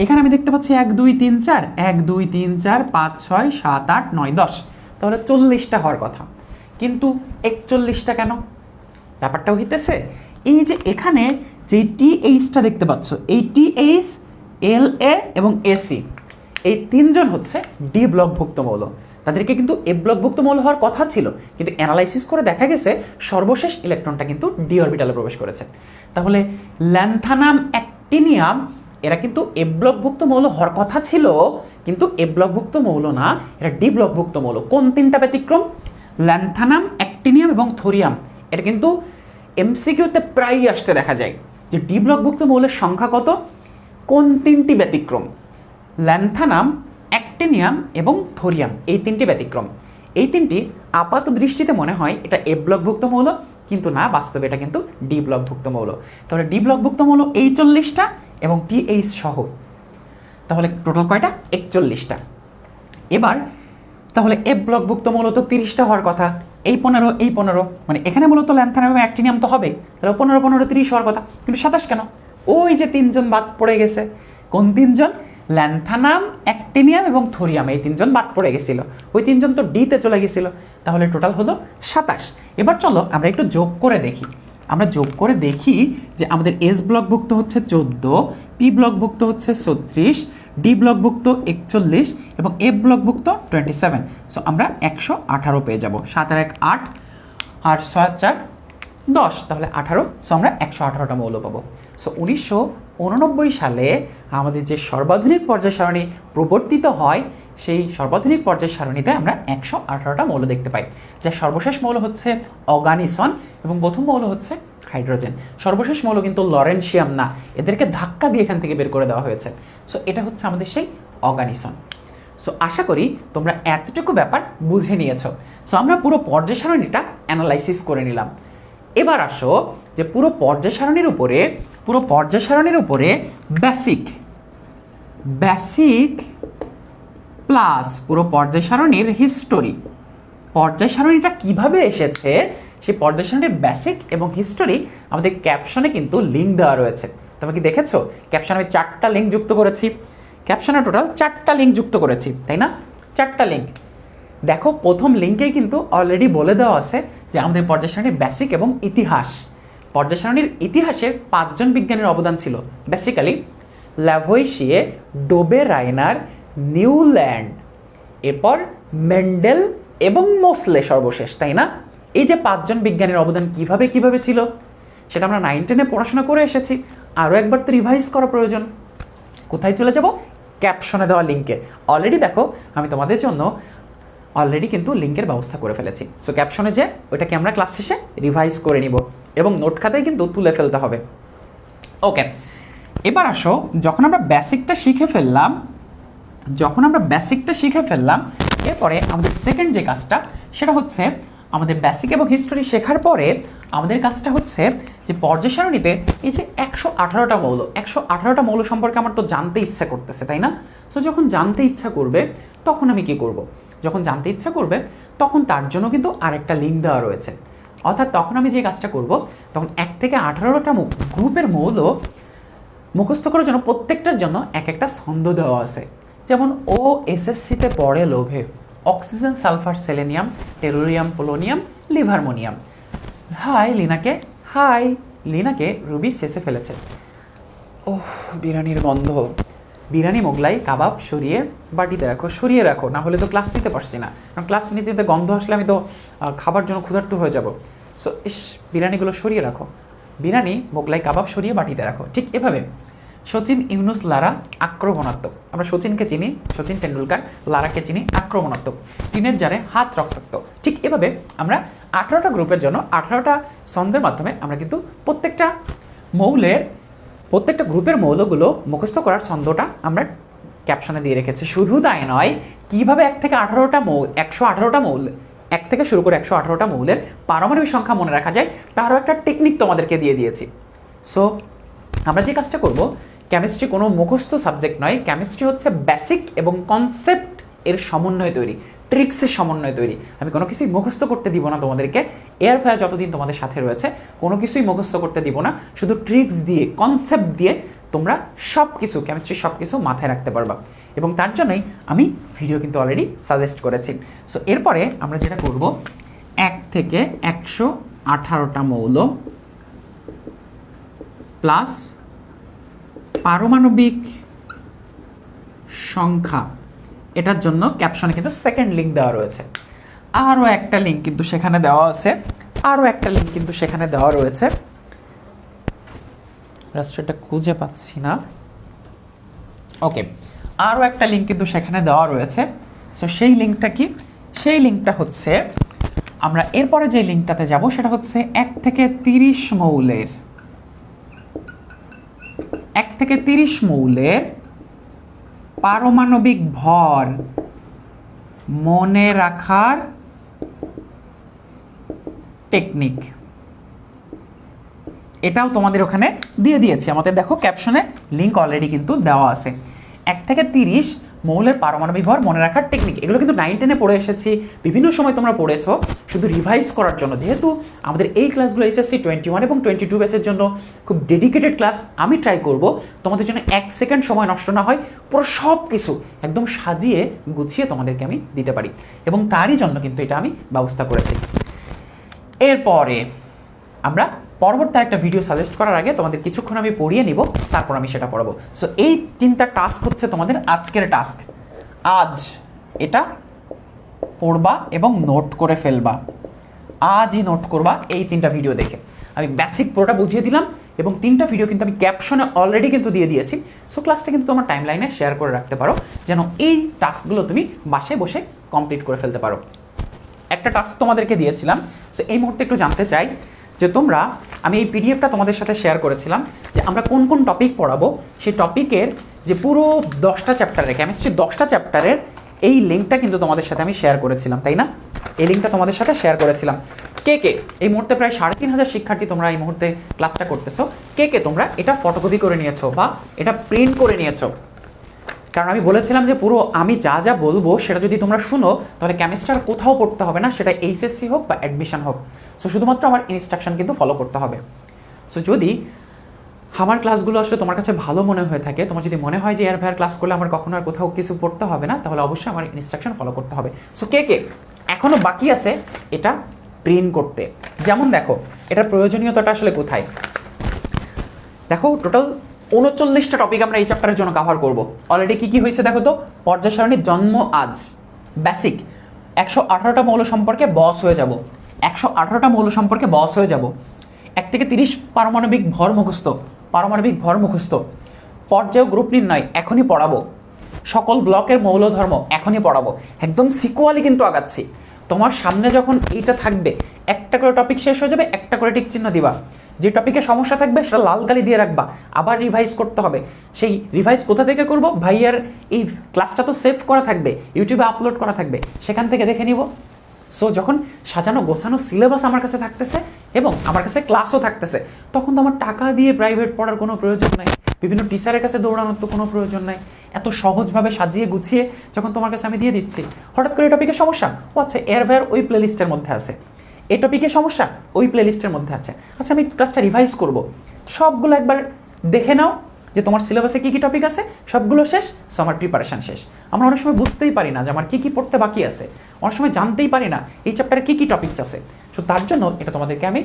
এখানে আমি দেখতে পাচ্ছি 1 2 3 4 1 2 3 4 5 6 7 8 9 10, তাহলে 40টা হওয়ার কথা, কিন্তু 41টা কেন? ব্যাপারটাও হইতেছে এই যে এখানে যে টিএইচটা দেখতে পাচ্ছ, এই টিএইচ এল এ এবং এসি এই 3জন হচ্ছে ডি ব্লকভুক্ত মৌল। তাদেরকে কিন্তু এফ ব্লকভুক্ত মৌল হওয়ার কথা ছিল, কিন্তু অ্যানালাইসিস করে দেখা গেছে সর্বশেষ ইলেকট্রনটা কিন্তু ডি অরবিটালে প্রবেশ করেছে। তাহলে ল্যান্থানাম অ্যাক্টিনিয়াম এরা কিন্তু এফ ব্লকভুক্ত মৌল হওয়ার কথা ছিল, কিন্তু এফ ব্লকভুক্ত মৌল না, এরা ডি ব্লকভুক্ত মৌল। কোন 3টা ব্যতিক্রম? ল্যান্থানাম, অ্যাক্টিনিয়াম এবং থোরিয়াম। এটা কিন্তু এমসিকিউতে প্রায়ই আসতে দেখা যায় যে ডি ব্লকভুক্ত মৌলের সংখ্যা কত, কোন 3টি ব্যতিক্রম? ল্যান্থানাম, অ্যাক্টিনিয়াম এবং থোরিয়াম, এই 3টি ব্যতিক্রম। এই 3টি আপাত দৃষ্টিতে মনে হয় এটা এফ ব্লকভুক্ত মৌল, কিন্তু না, বাস্তবে এটা কিন্তু ডি ব্লকভুক্ত মৌল। তাহলে ডি ব্লকভুক্ত মৌল এই 40টা এবং টিএইচ সহ, তাহলে টোটাল কয়টা? 41টা। এবার তাহলে এফ ব্লকভুক্ত মৌল তো 30টা হওয়ার কথা, এই 15 এই 15, মানে এখানে মূলত ল্যান্থানাম এবং অ্যাক্টিনিয়াম তো হবে, তাহলে 15 15 30 হওয়ার কথা, কিন্তু 27 কেন? ওই যে 3জন বাদ পড়ে গেছে। কোন 3জন? ল্যান্থানাম, অ্যাক্টিনিয়াম এবং থোরিয়াম, এই 3জন বাদ পড়ে গেছিল, ওই 3জন তো ডিতে চলে গেছিল, তাহলে টোটাল হলো 27। এবার চলো আমরা একটু যোগ করে দেখি। আমরা যোগ করে দেখি যে আমাদের এস ব্লকভুক্ত হচ্ছে 14, পি ব্লকভুক্ত হচ্ছে 36, ডি ব্লকভুক্ত 41 এবং এফ ব্লকভুক্ত 27। সো আমরা 118 পেয়ে যাব। 7 আর 1 8 আর 6 আর 4 10, তাহলে 18। সো আমরা 118টা মৌল পাবো। সো 1989 সালে আমাদের যে সর্বাধুনিক পর্যায় সারণী প্রবর্তিত হয়, সেই সর্বাধুনিক পর্যায় সারণীতে আমরা 118টা মৌল দেখতে পাই, যার সর্বশেষ মৌল হচ্ছে অর্গানিসন এবং প্রথম মৌল হচ্ছে হাইড্রোজেন। সর্বশেষ মৌল কিন্তু লরেনশিয়াম না, এদেরকে ধাক্কা দিয়ে এখান থেকে বের করে দেওয়া হয়েছে। সো এটা হচ্ছে আমাদের সেই অর্গানিসন। সো আশা করি তোমরা এতটুকু ব্যাপার বুঝে নিয়েছো। সো আমরা পুরো পর্যায় সারণীটা অ্যানালাইসিস করে নিলাম। এবার আসো যে পুরো পর্যায় সারণীর উপরে পুরো পর্যায় সারণীর উপরে বেসিক বেসিক প্লাস পুরো পর্যায় সারণীর হিস্টোরি। পর্যায় সারণীটা কিভাবে এসেছে সেই পর্যায় সারণীর বেসিক এবং হিস্টোরি আমাদের ক্যাপশনে কিন্তু লিঙ্ক দেওয়া রয়েছে। তোমরা কি দেখেছো? ক্যাপশনে আমি 4টা লিঙ্ক যুক্ত করেছি, ক্যাপশনে টোটাল 4টা লিঙ্ক যুক্ত করেছি, তাই না? 4টা লিঙ্ক। দেখো প্রথম লিঙ্কেই কিন্তু অলরেডি বলে দেওয়া আছে যে আমাদের পর্যায় সারণীর বেসিক এবং ইতিহাস। পর্যায় সারণীর ইতিহাসে 5 জন বিজ্ঞানীর অবদান ছিল, বেসিক্যালি ল্যাভোইশিয়ে, ডোবে রাইনার, নিউল্যান্ড, এরপর মেন্ডেল এবং মোসলে সর্বশেষ, তাই না? এই যে 5 জন বিজ্ঞানীর অবদান কিভাবে কিভাবে ছিল সেটা আমরা 9-10-এ পড়াশোনা করে এসেছি, আরও একবার তো রিভাইজ করা প্রয়োজন। কোথায় চলে যাব? ক্যাপশনে দেওয়া লিঙ্কে। অলরেডি দেখো আমি তোমাদের জন্য অলরেডি কিন্তু লিঙ্কের ব্যবস্থা করে ফেলেছি। সো ক্যাপশনে যে ওইটাকে আমরা ক্লাস শেষে রিভাইজ করে নিব এবং নোট খাতায় কিন্তু তুলে ফেলতে হবে। ওকে, এবার আসো, যখন আমরা বেসিকটা শিখে ফেললাম এরপরে আমাদের সেকেন্ড যে কাজটা সেটা হচ্ছে আমাদের বেসিক এবং হিস্টোরি শেখার পরে আমাদের কাজটা হচ্ছে যে পর্যায় সারণীতে এই যে 118টা মৌল, 118টা মৌল সম্পর্কে আমার তো জানতে ইচ্ছা করতেছে, তাই না? সো যখন জানতে ইচ্ছা করবে তখন আমি কি করব? যখন জানতে ইচ্ছা করবে তখন তার জন্য কিন্তু আরেকটা লিঙ্ক দেওয়া রয়েছে। অর্থাৎ তখন আমি যে কাজটা করব, তখন 1 থেকে 18টা গ্রুপের মৌল মুখস্থ করার জন্য প্রত্যেকটার জন্য এক একটা ছন্দ দেওয়া আছে। যেমন ও এসএসসিতে পড়ে লোভে, oxygen, sulphur, selenium, tellurium, polonium, livermorium. হাই লিনাকে রুবি শেষে ফেলেছে। ওহ, বিরিয়ানির গন্ধ। বিরিয়ানি, মোগলাই, কাবাব সরিয়ে বাটিতে রাখো, সরিয়ে রাখো, না হলে তো ক্লাস নিতে পারছি না। কারণ ক্লাস নিতে নিতে গন্ধ আসলে আমি তো খাবার জন্য ক্ষুধার্ত হয়ে যাব। সো বিরিয়ানিগুলো সরিয়ে রাখো, বিরিয়ানি, মোগলাই, কাবাব সরিয়ে বাটিতে রাখো। ঠিক এভাবে সচিন, ইউনুস, লারা আক্রমণাত্মক। আমরা সচিনকে চিনি, সচিন টেন্ডুলকার, লারাকে চিনি আক্রমণাত্মক। টিনের জারে হাত রক্তাক্ত। ঠিক এভাবে আমরা 18টা গ্রুপের জন্য 18টা ছন্দের মাধ্যমে আমরা কিন্তু প্রত্যেকটা গ্রুপের মৌলগুলো মুখস্থ করার ছন্দটা আমরা ক্যাপশনে দিয়ে রেখেছি। শুধু তাই নয়, কিভাবে 1 থেকে 118টা মৌল 1 থেকে শুরু করে 118টা মৌলের পারমাণবিক সংখ্যা মনে রাখা যায় তারও একটা টেকনিক তোমাদেরকে দিয়ে দিয়েছি। সো আমরা যে কাজটা করব, কেমিস্ট্রি কোনো মুখস্থ সাবজেক্ট নয়, কেমিস্ট্রি হচ্ছে বেসিক এবং কনসেপ্ট এর সমন্বয় তৈরি, ট্রিক্সের সমন্বয় তৈরি। আমি কোনো কিছুই মুখস্থ করতে দিব না তোমাদেরকে। এয়ার ফায়ার যতদিন তোমাদের সাথে রয়েছে কোনো কিছুই মুখস্থ করতে দিব না, শুধু ট্রিক্স দিয়ে, কনসেপ্ট দিয়ে তোমরা সব কিছু, কেমিস্ট্রি সব কিছু মাথায় রাখতে পারবা। এবং তার জন্যই আমি ভিডিও কিন্তু অলরেডি সাজেস্ট করেছি। সো এরপরে আমরা যেটা করব, 1 থেকে 118টা মৌল প্লাস পারমাণবিক সংখ্যা, এটার জন্য ক্যাপশনে কিন্তু সেকেন্ড লিঙ্ক দেওয়া রয়েছে। আরও একটা লিঙ্ক কিন্তু সেখানে দেওয়া রয়েছে, রাস্ট্রটা খুঁজে পাচ্ছি না। ওকে, আরও একটা লিঙ্ক কিন্তু সেখানে দেওয়া রয়েছে। সো সেই লিঙ্কটা কি? সেই লিঙ্কটা হচ্ছে, আমরা এরপরে যে লিঙ্কটাতে যাব সেটা হচ্ছে 1 থেকে 30 মৌলের পারমাণবিক ভর মনে রাখার টেকনিক। এটাও তোমাদের ওখানে দিয়ে দিয়েছি। আমাদের দেখো ক্যাপশনে লিঙ্ক অলরেডি কিন্তু দেওয়া আছে। 1 থেকে 30 মৌলের পারমাণবিক ভর মনে রাখার টেকনিক, এগুলো কিন্তু 9-10-এ পড়ে এসেছি, বিভিন্ন সময় তোমরা পড়েছো। শুধু রিভাইজ করার জন্য, যেহেতু আমাদের এই ক্লাসগুলো এসএসসি 21 এবং 22 ব্যাচের জন্য খুব ডেডিকেটেড ক্লাস, আমি ট্রাই করব তোমাদের জন্য 1 সেকেন্ড সময় নষ্ট না হয়, পুরো সব কিছু একদম সাজিয়ে গুছিয়ে তোমাদেরকে আমি দিতে পারি, এবং তারই জন্য কিন্তু এটা আমি ব্যবস্থা করেছি। এরপরে আমরা পরবর্তী একটা ভিডিও সাজেস্ট করার আগে তোমাদের কিছুক্ষণ আমি পড়িয়ে নিব, তারপর আমি সেটা পড়াবো। সো এই 3টা টাস্ক হচ্ছে তোমাদের আজকের টাস্ক। আজ এটা পড়বা এবং নোট করে ফেলবা, আজই নোট করবা এই 3টা ভিডিও দেখে। আমি বেসিক পুরোটা বুঝিয়ে দিলাম এবং 3টা ভিডিও কিন্তু আমি ক্যাপশনে অলরেডি কিন্তু দিয়ে দিয়েছি। সো ক্লাসটা কিন্তু তোমার টাইমলাইনে শেয়ার করে রাখতে পারো, যেন এই টাস্কগুলো তুমি বাসায় বসে কমপ্লিট করে ফেলতে পারো। একটা টাস্ক তোমাদেরকে দিয়েছিলাম, সো এই মুহূর্তে একটু জানতে চাই যে তোমরা, আমি এই পিডিএফটা তোমাদের সাথে শেয়ার করেছিলাম যে আমরা কোন কোন টপিক পড়াবো, সেই টপিকের যে পুরো 10টা চ্যাপ্টারের, কেমিস্ট্রি 10টা চ্যাপ্টারের এই লিঙ্কটা কিন্তু তোমাদের সাথে আমি শেয়ার করেছিলাম, তাই না? এই লিঙ্কটা তোমাদের সাথে শেয়ার করেছিলাম। কে কে এই মুহূর্তে প্রায় ৩,৫০০ শিক্ষার্থী তোমরা এই মুহূর্তে ক্লাসটা করতেছো, কে কে তোমরা এটা ফটোকপি করে নিয়েছো বা এটা প্রিন্ট করে নিয়েছো? কারণ আমি বলেছিলাম যে পুরো আমি যা যা বলবো সেটা যদি তোমরা শুনো তাহলে কেমিস্ট্রি আর কোথাও পড়তে হবে না, সেটা এইচএসসি হোক বা অ্যাডমিশন হোক। সো শুধুমাত্র আমার ইনস্ট্রাকশন কিন্তু ফলো করতে হবে। সো যদি আমার ক্লাসগুলো আসলে তোমার কাছে ভালো মনে হয়ে থাকে, তোমার যদি মনে হয় যে এর ভাইয়ের ক্লাস করলে আমার কখনো আর কোথাও কিছু পড়তে হবে না, তাহলে অবশ্যই আমার ইনস্ট্রাকশন ফলো করতে হবে। সো কে কে এখনও বাকি আছে এটা প্রিন্ট করতে? যেমন দেখো এটার প্রয়োজনীয়তাটা আসলে কোথায়, দেখো টোটাল ৩৯টা টপিক আমরা এই চ্যাপ্টারের জন্য কভার করব। অলরেডি কি কি হয়েছে দেখো তো, পর্যায় সারণীর জন্ম আজ, বেসিক ১১৮টা মৌল সম্পর্কে বস হয়ে যাব, ১18টা মৌল সম্পর্কে বস হয়ে যাব, ১ থেকে ৩০ পারমাণবিক ভর মুখস্থ, পারমাণবিক ভর মুখস্থ, পর্যায় গ্রুপ নির্ণয় এখনই পড়াবো, সকল ব্লকের মৌল ধর্ম এখনই পড়াবো, একদম সিকুয়ালি কিন্তু আগাচ্ছি। তোমার সামনে যখন এইটা থাকবে একটা করে টপিক শেষ হয়ে যাবে, একটা করে টিক চিহ্ন দিবা, যে টপিকে সমস্যা থাকবে সেটা লাল কালি দিয়ে রাখবা, আবার রিভাইজ করতে হবে। সেই রিভাইজ কোথা থেকে করব? ভাইয়ার এই ক্লাসটা তো সেভ করা থাকবে, ইউটিউবে আপলোড করা থাকবে, সেখান থেকে দেখে নিব। সো যখন সাজানো গোছানো সিলেবাস আমার কাছে থাকতেছে এবং আমার কাছে ক্লাসও থাকতেছে, তখন তো আমার টাকা দিয়ে প্রাইভেট পড়ার কোনো প্রয়োজন নাই, বিভিন্ন টিচারের কাছে দৌড়ানোর তো কোনো প্রয়োজন নাই। এত সহজভাবে সাজিয়ে গুছিয়ে যখন তোমার কাছে আমি দিয়ে দিচ্ছি, হঠাৎ করে টপিকের সমস্যা, ও আচ্ছা এর ভাইয়ার ওই প্লেলিস্টের মধ্যে আছে, এই টপিকের সমস্যা ওই প্লেলিস্টের মধ্যে আছে, আচ্ছা আমি ক্লাসটা রিভাইজ করব, সবগুলো একবার দেখে নাও যে তোমার সিলেবাসে কী কী টপিক আছে, সবগুলো শেষ। সো আমার প্রিপারেশান শেষ। আমরা অনেক সময় বুঝতেই পারি না যে আমার কী কী পড়তে বাকি আছে, অনেক সময় জানতেই পারি না এই চ্যাপ্টারে কী কী টপিকস আছে। সো তার জন্য এটা তোমাদেরকে আমি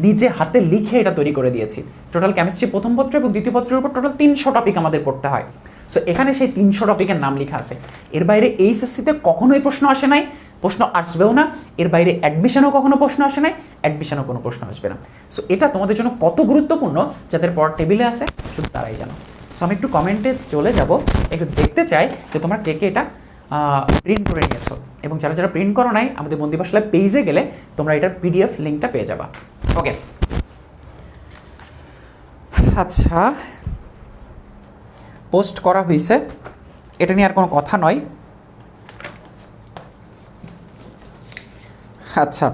নিজে হাতে লিখে এটা তৈরি করে দিয়েছি। টোটাল কেমিস্ট্রি প্রথম পত্র এবং দ্বিতীয় পত্রের উপর টোটাল ৩০০ টপিক আমাদের পড়তে হয়। সো এখানে সেই ৩০০ টপিকের নাম লেখা আছে। এর বাইরে এইচএসসিতে কখনোই প্রশ্ন আসে নাই, প্রশ্ন আসবেও না, এর বাইরে অ্যাডমিশনেও কখনো প্রশ্ন আসে নাই, অ্যাডমিশনেও কোনো প্রশ্ন আসবে না। সো এটা তোমাদের জন্য কত গুরুত্বপূর্ণ যাদের পড়ার টেবিলে আছে শুধু তারাই জানো। সো আমি একটু কমেন্টে চলে যাব, একটু দেখতে চাই যে তোমরা কে কে এটা প্রিন্ট করে নিয়েছো, এবং যারা যারা প্রিন্ট করো নাই আমাদের বন্দি পাঠশালা পেজে গেলে তোমরা এটার পিডিএফ লিঙ্কটা পেয়ে যাবা। ওকে, আচ্ছা পোস্ট করা হয়েছে, এটা নিয়ে আর কোনো কথা নয়। আচ্ছা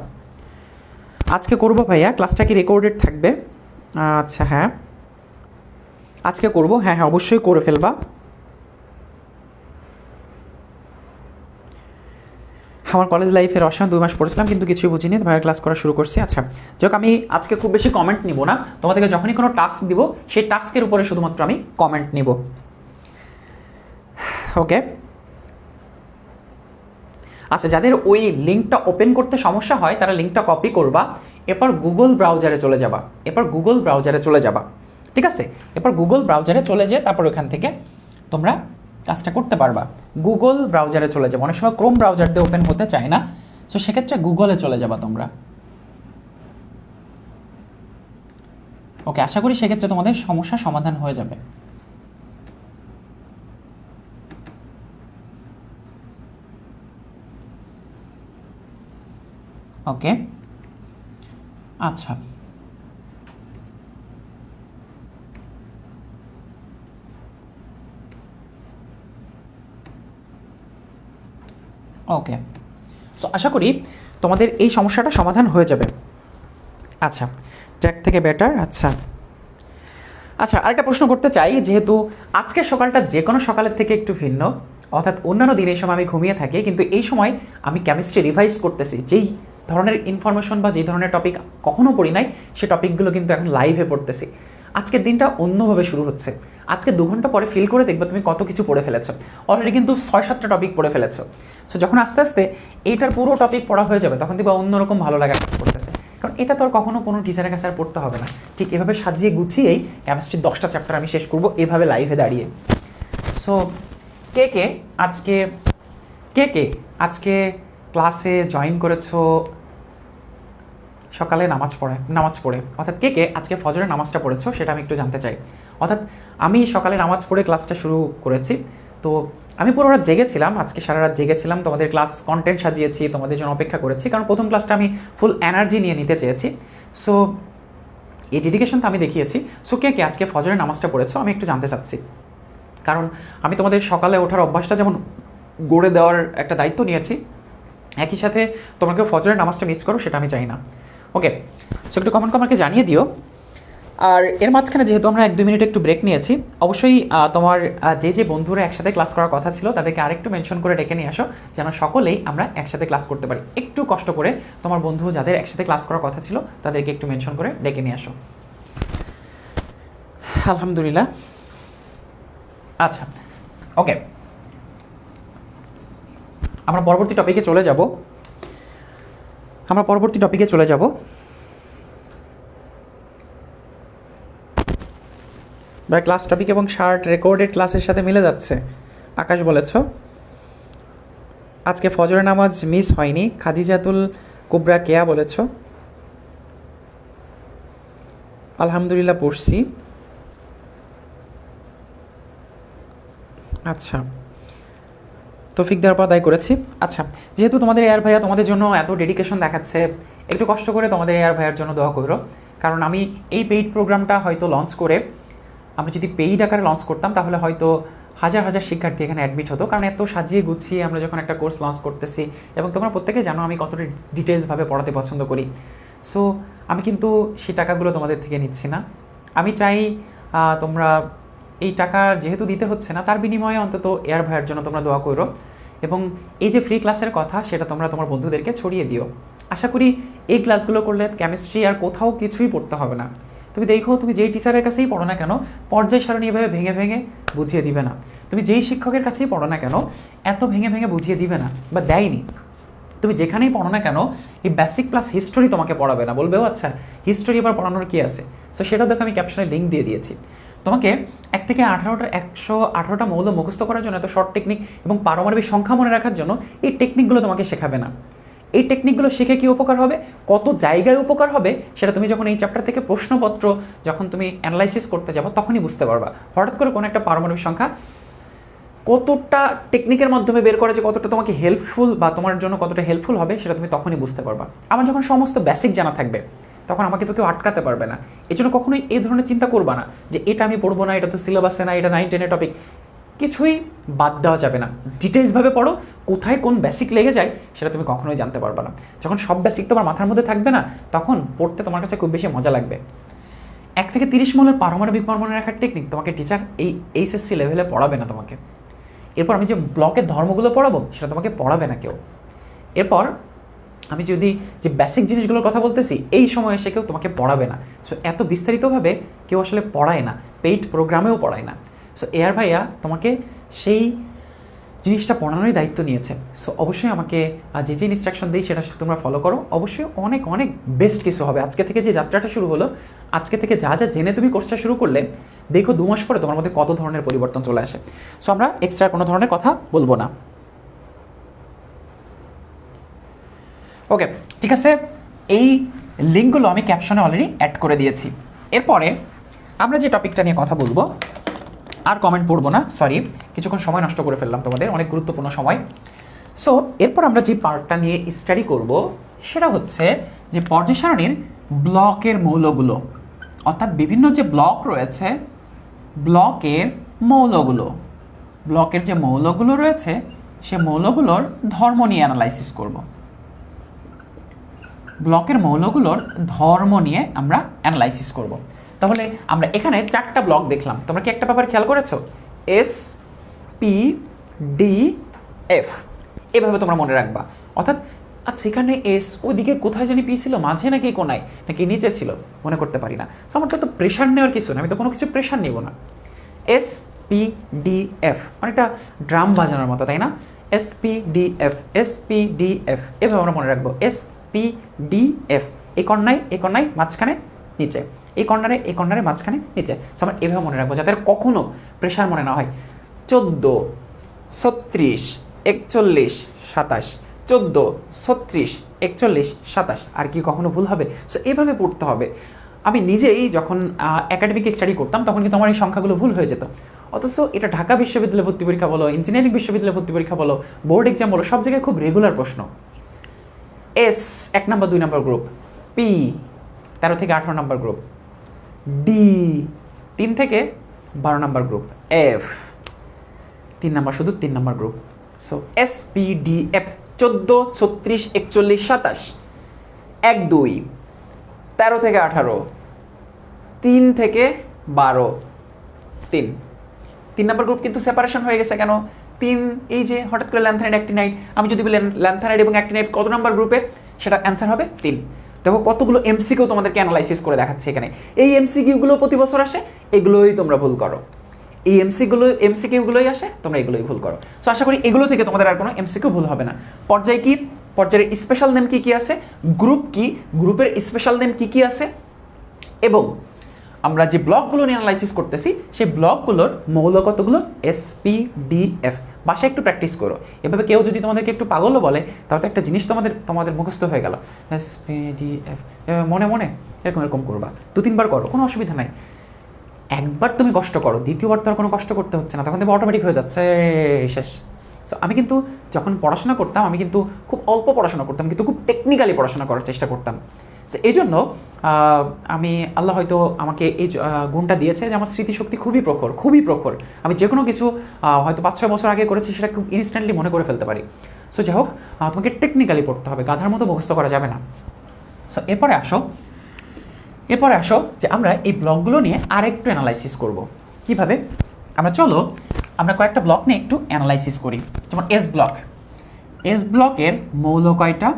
আজকে করবো ভাইয়া, ক্লাসটা কি রেকর্ডেড থাকবে? আচ্ছা হ্যাঁ আজকে করবো, হ্যাঁ হ্যাঁ অবশ্যই করে ফেলবা। আমার কলেজ লাইফে রসায়ন 2 মাস পড়েছিলাম কিন্তু কিছুই বুঝিনি, ভাইয়ের ক্লাস করা শুরু করছি। আচ্ছা যাক, আমি আজকে খুব বেশি কমেন্ট নিব না, তোমাদেরকে যখনই কোনো টাস্ক দিব সেই টাস্কের উপরে শুধুমাত্র আমি কমেন্ট নিব। ওকে, আচ্ছা যাদের ওই লিঙ্কটা ওপেন করতে সমস্যা হয় তারা লিঙ্কটা কপি করবা, এরপর গুগল ব্রাউজারে চলে যাবা, ঠিক আছে? এরপর গুগল ব্রাউজারে চলে যেয়ে তারপর ওখান থেকে তোমরা কাজটা করতে পারবা। গুগল ব্রাউজারে চলে যাবো, অনেক সময় ক্রোম ব্রাউজার দিয়ে ওপেন হতে চায় না, সো সেক্ষেত্রে গুগলে চলে যাবা তোমরা। ওকে, আশা করি সেক্ষেত্রে তোমাদের সমস্যার সমাধান হয়ে যাবে। ওকে আচ্ছা ওকে, সো আশা করি তোমাদের এই সমস্যাটা সমাধান হয়ে যাবে। আচ্ছা ট্র্যাক থেকে বেটার। আচ্ছা আচ্ছা আরেকটা প্রশ্ন করতে চাই, যেহেতু আজকের সকালটা যে কোনো সকালের থেকে একটু ভিন্ন, অর্থাৎ অন্যান্য দিন এই সময় আমি ঘুমিয়ে থাকি, কিন্তু এই সময় আমি কেমিস্ট্রি রিভাইজ করতেছি, যেই ধরনের ইনফরমেশন বা যেই ধরনের টপিক কখনো পড়ি নাই সে টপিকগুলো কিন্তু এখন লাইভে পড়তেছি। আজকের দিনটা অন্যভাবে শুরু হচ্ছে। আজকে 2 ঘন্টা পরে ফিল করে দেখবে তুমি কত কিছু পড়ে ফেলেছো, অলরেডি কিন্তু 6-7টা টপিক পড়ে ফেলেছো। সো যখন আস্তে আস্তে এইটার পুরো টপিক পড়া হয়ে যাবে তখন দেখবে অন্যরকম ভালো লাগা পড়তেছে, কারণ এটা তো আর কখনো কোনো টিচারের কাছে আর পড়তে হবে না। ঠিক এভাবে সাজিয়ে গুছিয়েই কেমিস্ট্রির 10টা চ্যাপ্টার আমি শেষ করবো এভাবে লাইভে দাঁড়িয়ে। সো কে কে আজকে ক্লাসে জয়েন করেছো সকালে নামাজ পড়ে, অর্থাৎ কে কে আজকে ফজরের নামাজটা পড়েছো সেটা আমি একটু জানতে চাই। অর্থাৎ আমি সকালে নামাজ পড়ে ক্লাসটা শুরু করেছি, তো আমি পুরো রাত জেগেছিলাম, আজকে সারা রাত জেগেছিলাম, তোমাদের ক্লাস কন্টেন্ট সাজিয়েছি, তোমাদের জন্য অপেক্ষা করেছি, কারণ প্রথম ক্লাসটা আমি ফুল এনার্জি নিয়ে নিতে চেয়েছি। সো এই ডেডিকেশনটা আমি দেখিয়েছি। সো কে কে আজকে ফজরের নামাজটা পড়েছো আমি একটু জানতে চাচ্ছি, কারণ আমি তোমাদের সকালে ওঠার অভ্যাসটা যেমন গড়ে দেওয়ার একটা দায়িত্ব নিয়েছি, একই সাথে তোমাকে ফজরের নামাজটা মিস করো, সেটা আমি চাই না। ওকে, সো একটু কমেন্ট আমাকে জানিয়ে দিও। আর এর মাঝখানে যেহেতু আমরা 1-2 মিনিট একটু ব্রেক নিয়েছি, অবশ্যই তোমার যে বন্ধুরা একসাথে ক্লাস করার কথা ছিল তাদেরকে আরেকটু মেনশন করে ডেকে নিয়ে আসো, যেন সকলেই আমরা একসাথে ক্লাস করতে পারি। একটু কষ্ট করে তোমার বন্ধু যাদের একসাথে ক্লাস করার কথা ছিল তাদেরকে একটু মেনশন করে ডেকে নিয়ে আসো। আলহামদুলিল্লাহ। আচ্ছা, ওকে, আমরা পরবর্তী টপিকে চলে যাব। ভাই ক্লাস টপিক এবং শার্ট রেকর্ডেড ক্লাসের সাথে মিলে যাচ্ছে। আকাশ বলেছ আজকে ফজরের নামাজ মিস হয়নি। খাদিজাতুল কুবরা কেয়া বলেছ আলহামদুলিল্লাহ পড়ছি। আচ্ছা, তৌফিক দেওয়ার পর আদায় করেছি। আচ্ছা, যেহেতু তোমাদের এয়ার ভাইয়া তোমাদের জন্য এত ডেডিকেশন দেখাচ্ছে, একটু কষ্ট করে তোমাদের এয়ার ভাইয়ার জন্য দোয়া করো। কারণ আমি এই পেইড প্রোগ্রামটা হয়তো লঞ্চ করে, আমরা যদি পেইড আকারে লঞ্চ করতাম তাহলে হয়তো হাজার হাজার শিক্ষার্থী এখানে অ্যাডমিট হতো। কারণ এত সাজিয়ে গুছিয়ে আমরা যখন একটা কোর্স লঞ্চ করতেছি, এবং তোমরা প্রত্যেকে জানো আমি কতটা ডিটেলসভাবে পড়াতে পছন্দ করি। সো আমি কিন্তু সেই টাকাগুলো তোমাদের থেকে নিচ্ছি না। আমি চাই তোমরা এই টাকা যেহেতু দিতে হচ্ছে না, তার বিনিময়ে অন্তত এয়ার ভাইয়ের জন্য তোমরা দোয়া করো, এবং এই যে ফ্রি ক্লাসের কথা সেটা তোমরা তোমার বন্ধুদেরকে ছড়িয়ে দিও। আশা করি এই ক্লাসগুলো করলে কেমিস্ট্রি আর কোথাও কিছুই পড়তে হবে না। তুমি দেখো, তুমি যেই টিচারের কাছেই পড়ো না কেন, পর্যায় সারণী এভাবে ভেঙে ভেঙে বুঝিয়ে দিবে না। তুমি যেই শিক্ষকের কাছেই পড়ো না কেন, এত ভেঙে ভেঙে বুঝিয়ে দিবে না বা দেয়নি। তুমি যেখানেই পড়ো না কেন, এই বেসিক প্লাস হিস্টোরি তোমাকে পড়াবে না, বলবেও আচ্ছা হিস্টোরি আবার পড়ানোর কি আছে। সো সেটাও দেখো আমি ক্যাপশনে লিঙ্ক দিয়ে দিয়েছি। তোমাকে 1 থেকে 118টা মৌল মুখস্থ করার জন্য, এত শর্ট টেকনিক এবং পারমাণবিক সংখ্যা মনে রাখার জন্য এই টেকনিকগুলো তোমাকে শেখাবে না। এই টেকনিকগুলো শিখে কি উপকার হবে, কত জায়গায় উপকার হবে, সেটা তুমি যখন এই চ্যাপ্টার থেকে প্রশ্নপত্র যখন তুমি অ্যানালাইসিস করতে যাবো তখনই বুঝতে পারবা। হঠাৎ করে কোনো একটা পারমাণবিক সংখ্যা কতটা টেকনিকের মাধ্যমে বের করে যে কতটা তোমাকে হেল্পফুল বা তোমার জন্য কতটা হেল্পফুল হবে, সেটা তুমি তখনই বুঝতে পারবা। আমার যখন সমস্ত বেসিক জানা থাকবে তখন আমাকে তো কেউ আটকাতে পারবে না। এই জন্য কখনোই এই ধরনের চিন্তা করবা না যে এটা আমি পড়বো না, এটা তো সিলেবাসে না, এটা 9-10 টপিক, কিছুই বাদ দেওয়া যাবে না। ডিটেলসভাবে পড়ো, কোথায় কোন বেসিক লেগে যায় সেটা তুমি কখনোই জানতে পারবে না। যখন সব বেসিক তোমার মাথার মধ্যে থাকবে না, তখন পড়তে তোমার কাছে খুব বেশি মজা লাগবে। 1 থেকে 30 মোলের পারমাণবিক মনে রাখার টেকনিক তোমাকে টিচার এই এইচএসসি লেভেলে পড়াবে না তোমাকে। এরপর আমি যে ব্লকের ধর্মগুলো পড়াবো সেটা তোমাকে পড়াবে না কেউ। এরপর আমি যদি যে বেসিক জিনিসগুলোর কথা বলতেছি, এই সময় এসে কেউ তোমাকে পড়াবে না। সো এত বিস্তারিতভাবে কেউ আসলে পড়ায় না, পেইড প্রোগ্রামেও পড়ায় না। সো এয়ার ভাইয়া তোমাকে সেই জিনিসটা পড়ানোরই দায়িত্ব নিয়েছে। সো অবশ্যই আমাকে যে ইনস্ট্রাকশন দিই সেটা তোমরা ফলো করো। অবশ্যই অনেক অনেক বেস্ট কিছু হবে। আজকে থেকে যে যাত্রাটা শুরু হলো, আজকে থেকে যা যা জেনে তুমি কোর্সটা শুরু করলে, দেখো 2 মাস পরে তোমার মধ্যে কত ধরনের পরিবর্তন চলে আসে। সো আমরা এক্সট্রা কোনো ধরনের কথা বলবো না। ওকে, ঠিক আছে, এই লিঙ্কগুলো আমি ক্যাপশনে অলরেডি অ্যাড করে দিয়েছি। এরপরে আমরা যে টপিকটা নিয়ে কথা বলবো, আর কমেন্ট পড়বো না, সরি, কিছুক্ষণ সময় নষ্ট করে ফেললাম তোমাদের, অনেক গুরুত্বপূর্ণ সময়। সো এরপর আমরা যে পার্টটা নিয়ে স্টাডি করব সেটা হচ্ছে যে পর্যায় সারণীর ব্লকের মৌলগুলো, অর্থাৎ বিভিন্ন যে ব্লক রয়েছে, ব্লকের মৌলগুলো, ব্লকের যে মৌলগুলো রয়েছে সে মৌলগুলোর ধর্ম নিয়ে অ্যানালাইসিস করব। ব্লকের মৌলগুলোর ধর্ম নিয়ে আমরা অ্যানালাইসিস করব। তাহলে আমরা এখানে 4টা ব্লক দেখলাম। তোমরা কি একটা ব্যাপার খেয়াল করেছো? এস, পি, ডি, এফ, এভাবে তোমরা মনে রাখবা। অর্থাৎ আচ্ছা এখানে এস, ওইদিকে কোথায় জানি পি ছিল, মাঝে নাকি কোনায় নাকি নিচে ছিল, মনে করতে পারি না। সো আমার তো প্রেশার নেওয়ার কিছু না, আমি তো কোনো কিছু প্রেশার নেব না। এস, পি, ডি, এফ, অনেকটা ড্রাম বাজানোর মতো, তাই না? S, P, D, F, S, P, D, F, এভাবে আমরা মনে রাখবো। এস, পি, ডি, এফ, এই কর্নায় মাঝখানে নিচে, এই কর্নারে মাঝখানে নিচে। সো আমরা এভাবে মনে রাখবো যাতে কখনো প্রেশার মনে না হয়। 14, 36, 41, 27, 14, 36, 41, 27, আর কি কখনো ভুল হবে? সো এভাবে পড়তে হবে। আমি নিজেই যখন একাডেমিক স্টাডি করতাম তখন কিন্তু আমার এই সংখ্যাগুলো ভুল হয়ে যেত। অথচ এটা ঢাকা বিশ্ববিদ্যালয় ভর্তি পরীক্ষা বলো, ইঞ্জিনিয়ারিং বিশ্ববিদ্যালয় ভর্তি পরীক্ষা বলো, বোর্ড এক্সাম বলো, সব জায়গায় খুব রেগুলার প্রশ্ন। এস 1 নম্বর 2 নম্বর গ্রুপ, পি 13 থেকে 18 নম্বর গ্রুপ, ডি 3 থেকে 12 নম্বর গ্রুপ, এফ 3 নম্বর, শুধু 3 নম্বর group. So S, P, D, F 14, 36, 41, 27, 1, 2, 13 থেকে 18, 3 থেকে 12, 3 নাম্বার গ্রুপ কিন্তু সেপারেশন হয়ে গেছে কেন? 3 এই যে হঠাৎ করে ল্যান্থানাইড অ্যাক্টিনাইড, আমি যদি বলি ল্যান্থানাইড এবং অ্যাক্টিনাইড কত নাম্বার গ্রুপে, সেটা অ্যান্সার হবে 3। দেখো কতগুলো এমসিকিউ তোমাদেরকে অ্যানালাইসিস করে দেখাচ্ছে এখানে। এই এমসিকিউগুলো প্রতি বছর আসে, এগুলোই তোমরা ভুল করো। এই এমসিকিউগুলোই আসে, তোমরা এগুলোই ভুল করো। সো আশা করি এগুলো থেকে তোমাদের আর কোনো এমসিকিউ ভুল হবে না। পর্যায় কি? পর্যায়ের স্পেশাল নেম কি কি আছে, গ্রুপ কি, গ্রুপের স্পেশাল নেম কি কি আছে, এবং আমরা যে ব্লকগুলো নিয়ে অ্যানালাইসিস করতেছি সেই ব্লকগুলোর মৌল কতগুলো, SPDF। বাসায় একটু প্র্যাকটিস করো। এভাবে কেউ যদি তোমাদেরকে একটু পাগলও বলে, তাহলে একটা জিনিস তোমাদের মুখস্থ হয়ে গেল, SPDF, মনে মনে এরকম করবা, 2-3 বার করো, কোনো অসুবিধা নাই। একবার তুমি কষ্ট করো, দ্বিতীয়বার তো আর কোনো কষ্ট করতে হচ্ছে না, তখন তুমি অটোমেটিক হয়ে যাচ্ছে, শেষ। সো আমি কিন্তু যখন পড়াশোনা করতাম, আমি কিন্তু খুব অল্প পড়াশোনা করতাম, কিন্তু খুব টেকনিক্যালি পড়াশোনা করার চেষ্টা করতাম। সো এই জন্য আমি, আল্লাহ হয়তো আমাকে এই গুণটা দিয়েছে যে আমার স্মৃতিশক্তি খুবই প্রখর। আমি যে কোনো কিছু হয়তো 5-6 বছর আগে করেছি, সেটা খুব ইনস্ট্যান্টলি মনে করে ফেলতে পারি। সো যাই হোক, তোমাকে টেকনিক্যালি পড়তে হবে, গাধার মতো মুখস্থ করা যাবে না। সো এরপরে আসো যে আমরা এই ব্লকগুলো নিয়ে আরেকটু অ্যানালাইসিস করব। কিভাবে? আমরা কয়েকটা ব্লক নিয়ে একটু অ্যানালাইসিস করি। যেমন এস ব্লকের মৌল কয়টা?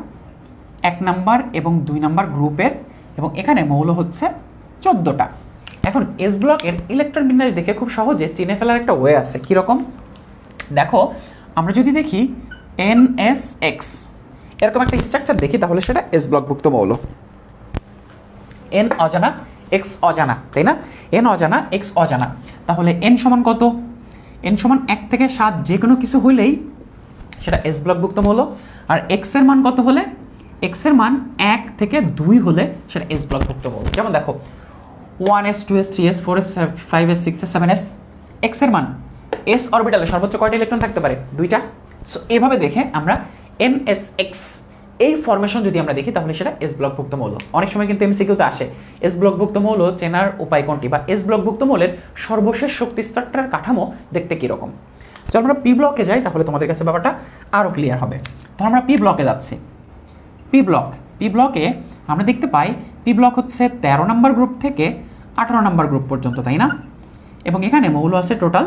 1 নাম্বার এবং 2 নাম্বার গ্রুপের, এবং এখানে মৌল হচ্ছে 14টা। এখন এস ব্লকের ইলেকট্রন বিন্যাস দেখে খুব সহজে চিনে ফেলার একটা ওয়ে আছে। কীরকম? দেখো, আমরা যদি দেখি NSX এরকম একটা স্ট্রাকচার দেখি, তাহলে সেটা এস ব্লকভুক্ত মৌল। N অজানা, X অজানা, তাই না? N অজানা, X অজানা, তাহলে N সমান কত? N সমান 1 থেকে 7, যে কোনো কিছু হইলেই সেটা এস ব্লকভুক্ত মৌল। আর X এর মান কত হলে? X এর মান 1 থেকে 2 হলে সেটা এস ব্লকভুক্ত মৌল। যেমন দেখো 1s, 2s, 3s, 4s, 5s, 6s, 7s, X এর মান, s অরবিটালে সর্বোচ্চ কয়টা ইলেকট্রন থাকতে পারে? 2টা। সো এভাবে দেখে আমরা NSX এই ফরমেশন যদি আমরা দেখি, তাহলে সেটা এস ব্লকভুক্ত মৌল। অনেক সময় কিন্তু এমসিকিউতে আসে এস ব্লকভুক্ত মৌল চেনার উপায় কোনটি, বা এস ব্লকভুক্ত মৌলের সর্বশেষ শক্তি স্তরটার কাঠামো দেখতে কীরকম। চল আমরা পি ব্লকে যাই, তাহলে তোমাদের কাছে ব্যাপারটা আরও ক্লিয়ার হবে। তো আমরা পি ব্লকে যাচ্ছি। পি ব্লকে আমরা দেখতে পাই পি ব্লক হচ্ছে 13 নম্বর গ্রুপ থেকে 18 নম্বর গ্রুপ পর্যন্ত, তাই না? এবং এখানে মৌল আছে টোটাল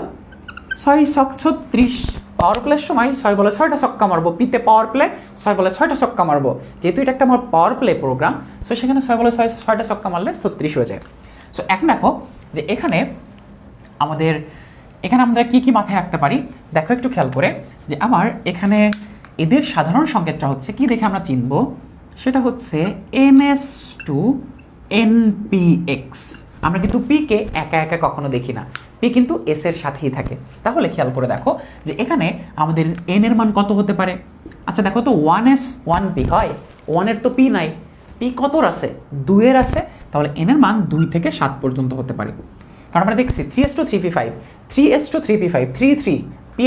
636। পাওয়ার প্লের সময় 6 বলে 6টা ছক্কা মারবো, পিতে পাওয়ার প্লে 6 বলে 6টা ছক্কা মারবো। যেহেতু এটা একটা আমার পাওয়ার প্লে প্রোগ্রাম, সো সেখানে 6 বলে 6টা ছক্কা মারলে 36 হয়ে যায়। সো এখন দেখো যে এখানে আমরা কি মাথায় রাখতে পারি, দেখো একটু খেয়াল করে, যে আমার এখানে এদের সাধারণ সংকেতটা হচ্ছে কি দেখে আমরা চিনব, সেটা হচ্ছে NS2NPX। আমরা কিন্তু পিকে একা একা কখনো দেখি না, পি কিন্তু এস এর সাথেই থাকে। তাহলে খেয়াল করে দেখো যে এখানে আমাদের এন এর মান কত হতে পারে। আচ্ছা দেখো তো 1s 1p হয়, 1 এর তো পি নাই, পি কতর আছে? 2 এর আছে, তাহলে এন এর মান 2 থেকে 7 পর্যন্ত হতে পারে। কারণ আমরা দেখছি 3s2 3p5, 3s2 3p5, 3 P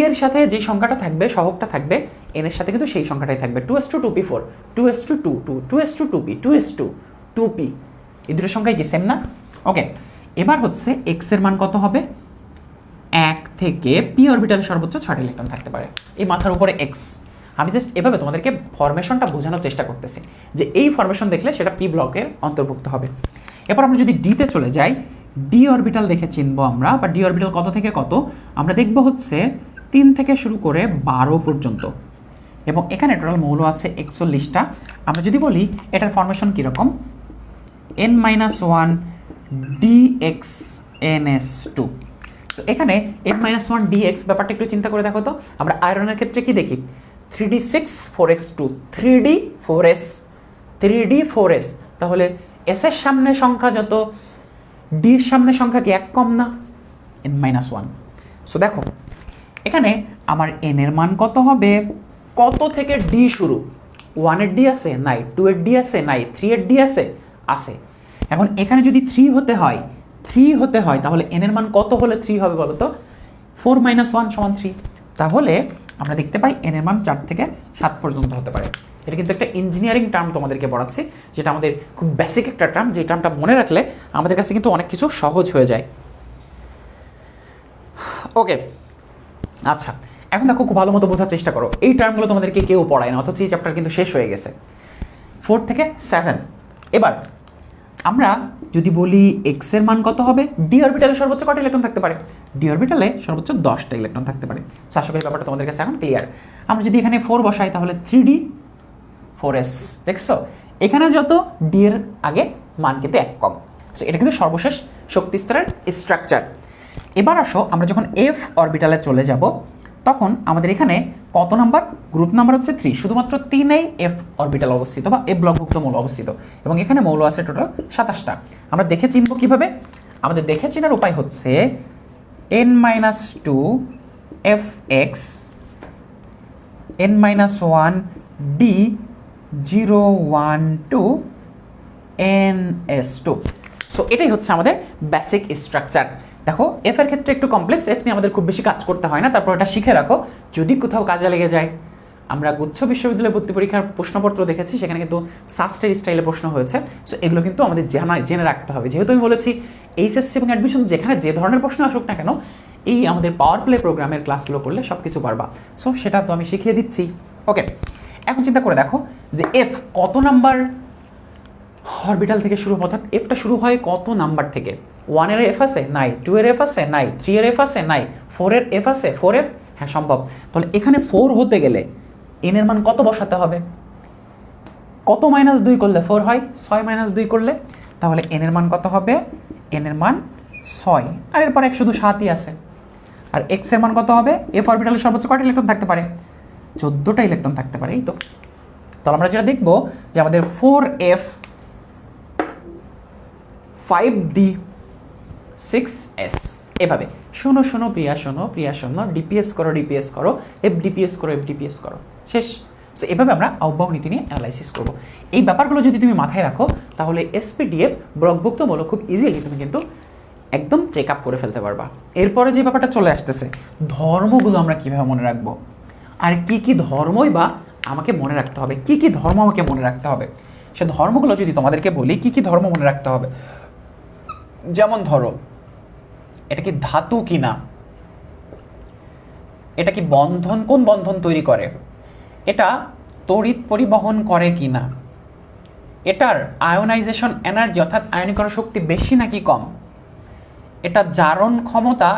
এর সাথে যে সংখ্যাটা থাকবে, সহগটা থাকবে, এন এর সাথে কিন্তু সেই সংখ্যাটাই থাকবে। 2s2 2p4, 2s2 2s2 2s2 2p, এই দুটোর সংখ্যাই কি সেম না? ওকে, এবার হচ্ছে এক্স এর মান কত হবে? 1 থেকে পি অরবিটালে সর্বোচ্চ 6টা ইলেকট্রন থাকতে পারে। এই মাথার উপরে এক্স। আমি জাস্ট এভাবে তোমাদেরকে ফরমেশনটা বোঝানোর চেষ্টা করতেছি, যে এই ফরমেশন দেখলে সেটা পি ব্লকের অন্তর্ভুক্ত হবে। এরপর আমরা যদি ডিতে চলে যাই, ডি অরবিটাল দেখে চিনবো আমরা, বা ডি অরবিটাল কত থেকে কত আমরা দেখব হচ্ছে 3 থেকে শুরু করে 12 পর্যন্ত, এবং এখানে টোটাল মৌল আছে 41টা। আমরা যদি বলি এটার ফরমেশন কীরকম, n-1 dxns2। সো এখানে n-1 dx ব্যাপারটা একটু চিন্তা করে দেখো তো, আমরা আয়রনের ক্ষেত্রে কি দেখি, 3d6 4x2, 3d4s, তাহলে এস এর সামনে সংখ্যা যত, ডির সামনে সংখ্যা কি 1 কম না? n-1। সো দেখো এখানে আমার n এর মান কত হবে, কত থেকে ডি শুরু? 1 এর ডি আছে নাই, 2 এর ডি আছে নাই, 3 এর ডি আছে আছে। এখন এখানে যদি 3 হতে হয় তাহলে n এর মান কত হলে 3 হবে বলো তো? 4 - 1 = 3। তাহলে আমরা দেখতে পাই n এর মান 4 থেকে 7 পর্যন্ত হতে পারে। এটা কিন্তু একটা ইঞ্জিনিয়ারিং টার্ম তোমাদেরকে পড়াচ্ছি, যেটা আমাদের খুব বেসিক একটা টার্ম, যে টার্মটা মনে রাখলে আমাদের কাছে কিন্তু অনেক কিছু সহজ হয়ে যায়। ওকে, আচ্ছা এখন দেখো খুব ভালো মতো বোঝার চেষ্টা করো, এই টার্মগুলো তোমাদেরকে কেউ পড়ায় না, অথচ এই চ্যাপ্টার কিন্তু শেষ হয়ে গেছে। 4 থেকে 7। এবার আমরা যদি বলি এক্স এর মান কত হবে, ডি অরবিটালে সর্বোচ্চ কয়টা ইলেকট্রন থাকতে পারে, ডি অরবিটালে সর্বোচ্চ 10টা ইলেকট্রন থাকতে পারে। আশা করি ব্যাপারটা তোমাদের কাছে এখন ক্লিয়ার। আমরা যদি এখানে 4 বসাই তাহলে 3d 4s, দেখছো এখানে যত ডি এর আগে মান কিন্তু 1 কম। সো এটা কিন্তু সর্বশেষ শক্তি স্তরের স্ট্রাকচার। এবার আসো আমরা যখন এফ অরবিটালে চলে যাব তখন আমাদের এখানে কত নাম্বার, গ্রুপ নাম্বার হচ্ছে 3, শুধুমাত্র 3এই এফ অরবিটাল অবস্থিত বা এফ ব্লকভুক্ত মৌল অবস্থিত, এবং এখানে মৌল আছে টোটাল 27টা। আমরা দেখে চিনব কিভাবে, আমাদের দেখে চেনার উপায় হচ্ছে n-2 fx n-1 d 012 ns2। So এটাই হচ্ছে আমাদের বেসিক স্ট্রাকচার। দেখো এফ এর ক্ষেত্রে একটু কমপ্লেক্স, এফ নিয়ে আমাদের খুব বেশি কাজ করতে হয় না, তারপর এটা শিখে রাখো যদি কোথাও কাজে লেগে যায়। আমরা গুচ্ছ বিশ্ববিদ্যালয় ভর্তি পরীক্ষার প্রশ্নপত্র দেখেছি, সেখানে কিন্তু সাস্টের স্টাইলে প্রশ্ন হয়েছে। সো এগুলো কিন্তু আমাদের জেনে রাখতে হবে। যেহেতু আমি বলেছি এইচএসসি এবং অ্যাডমিশন যেখানে যে ধরনের প্রশ্ন আসুক না কেন, এই আমাদের পাওয়ার প্লে প্রোগ্রামের ক্লাসগুলো করলে সব কিছু পারবা। সো সেটা তো আমি শিখিয়ে দিচ্ছি। ওকে, এখন চিন্তা করে দেখো যে এফ কত নাম্বার অরবিটাল থেকে শুরু, অর্থাৎ এফটা শুরু হয় কত নাম্বার থেকে। 1 এর এফ আছে নাই, 2 এর এফ আছে নাই, 3 এর এফ আছে নাই, 4 এর এফ আছে, 4 এফ হ্যাঁ সম্ভব। তাহলে এখানে 4 হতে গেলে এন এর মান কত বসাতে হবে, কত -2 করলে 4 হয়, 6 - 2 করলে, তাহলে এন এর মান কত হবে, এন এর মান 6, আর এরপর এক শুধু 7ই আছে। আর এক্স এর মান কত হবে, এফ অরবিটালে সর্বোচ্চ কয়টা ইলেকট্রন থাকতে পারে, 14টা ইলেকট্রন থাকতে পারে। এই তো, তাহলে আমরা যেটা দেখবো যে আমাদের 4f 5d 6s এভাবে। শোনো শোনো প্রিয়া শোনো, প্রিয়া শোনো, ডিপিএস করো ডিপিএস করো, এফডিপিএস করো এফডিপিএস করো, শেষ। সো এভাবে আমরা আহ্বায়ক নীতি নিয়ে অ্যানালাইসিস করবো। এই ব্যাপারগুলো যদি তুমি মাথায় রাখো তাহলে এসপিডিএফ ব্লকভুক্ত বলো খুব ইজিলি তুমি কিন্তু একদম চেক আপ করে ফেলতে পারবা। এরপরে যে ব্যাপারটা চলে আসতেছে, ধর্মগুলো আমরা কীভাবে মনে রাখবো, আর কি কি ধর্মই বা আমাকে মনে রাখতে হবে, কি কি ধর্ম আমাকে মনে রাখতে হবে। সে ধর্মগুলো যদি তোমাদেরকে বলি কি কি ধর্ম মনে রাখতে হবে, যেমন ধরো এটা কি ধাতু কিনা, এটা কি বন্ধন, কোন বন্ধন তৈরি করে, এটা তড়িৎ পরিবহন করে কিনা, এটার আয়োনাইজেশন এনার্জি অর্থাৎ আয়নীকরণ শক্তি বেশি নাকি কম, এটা জারণ ক্ষমতা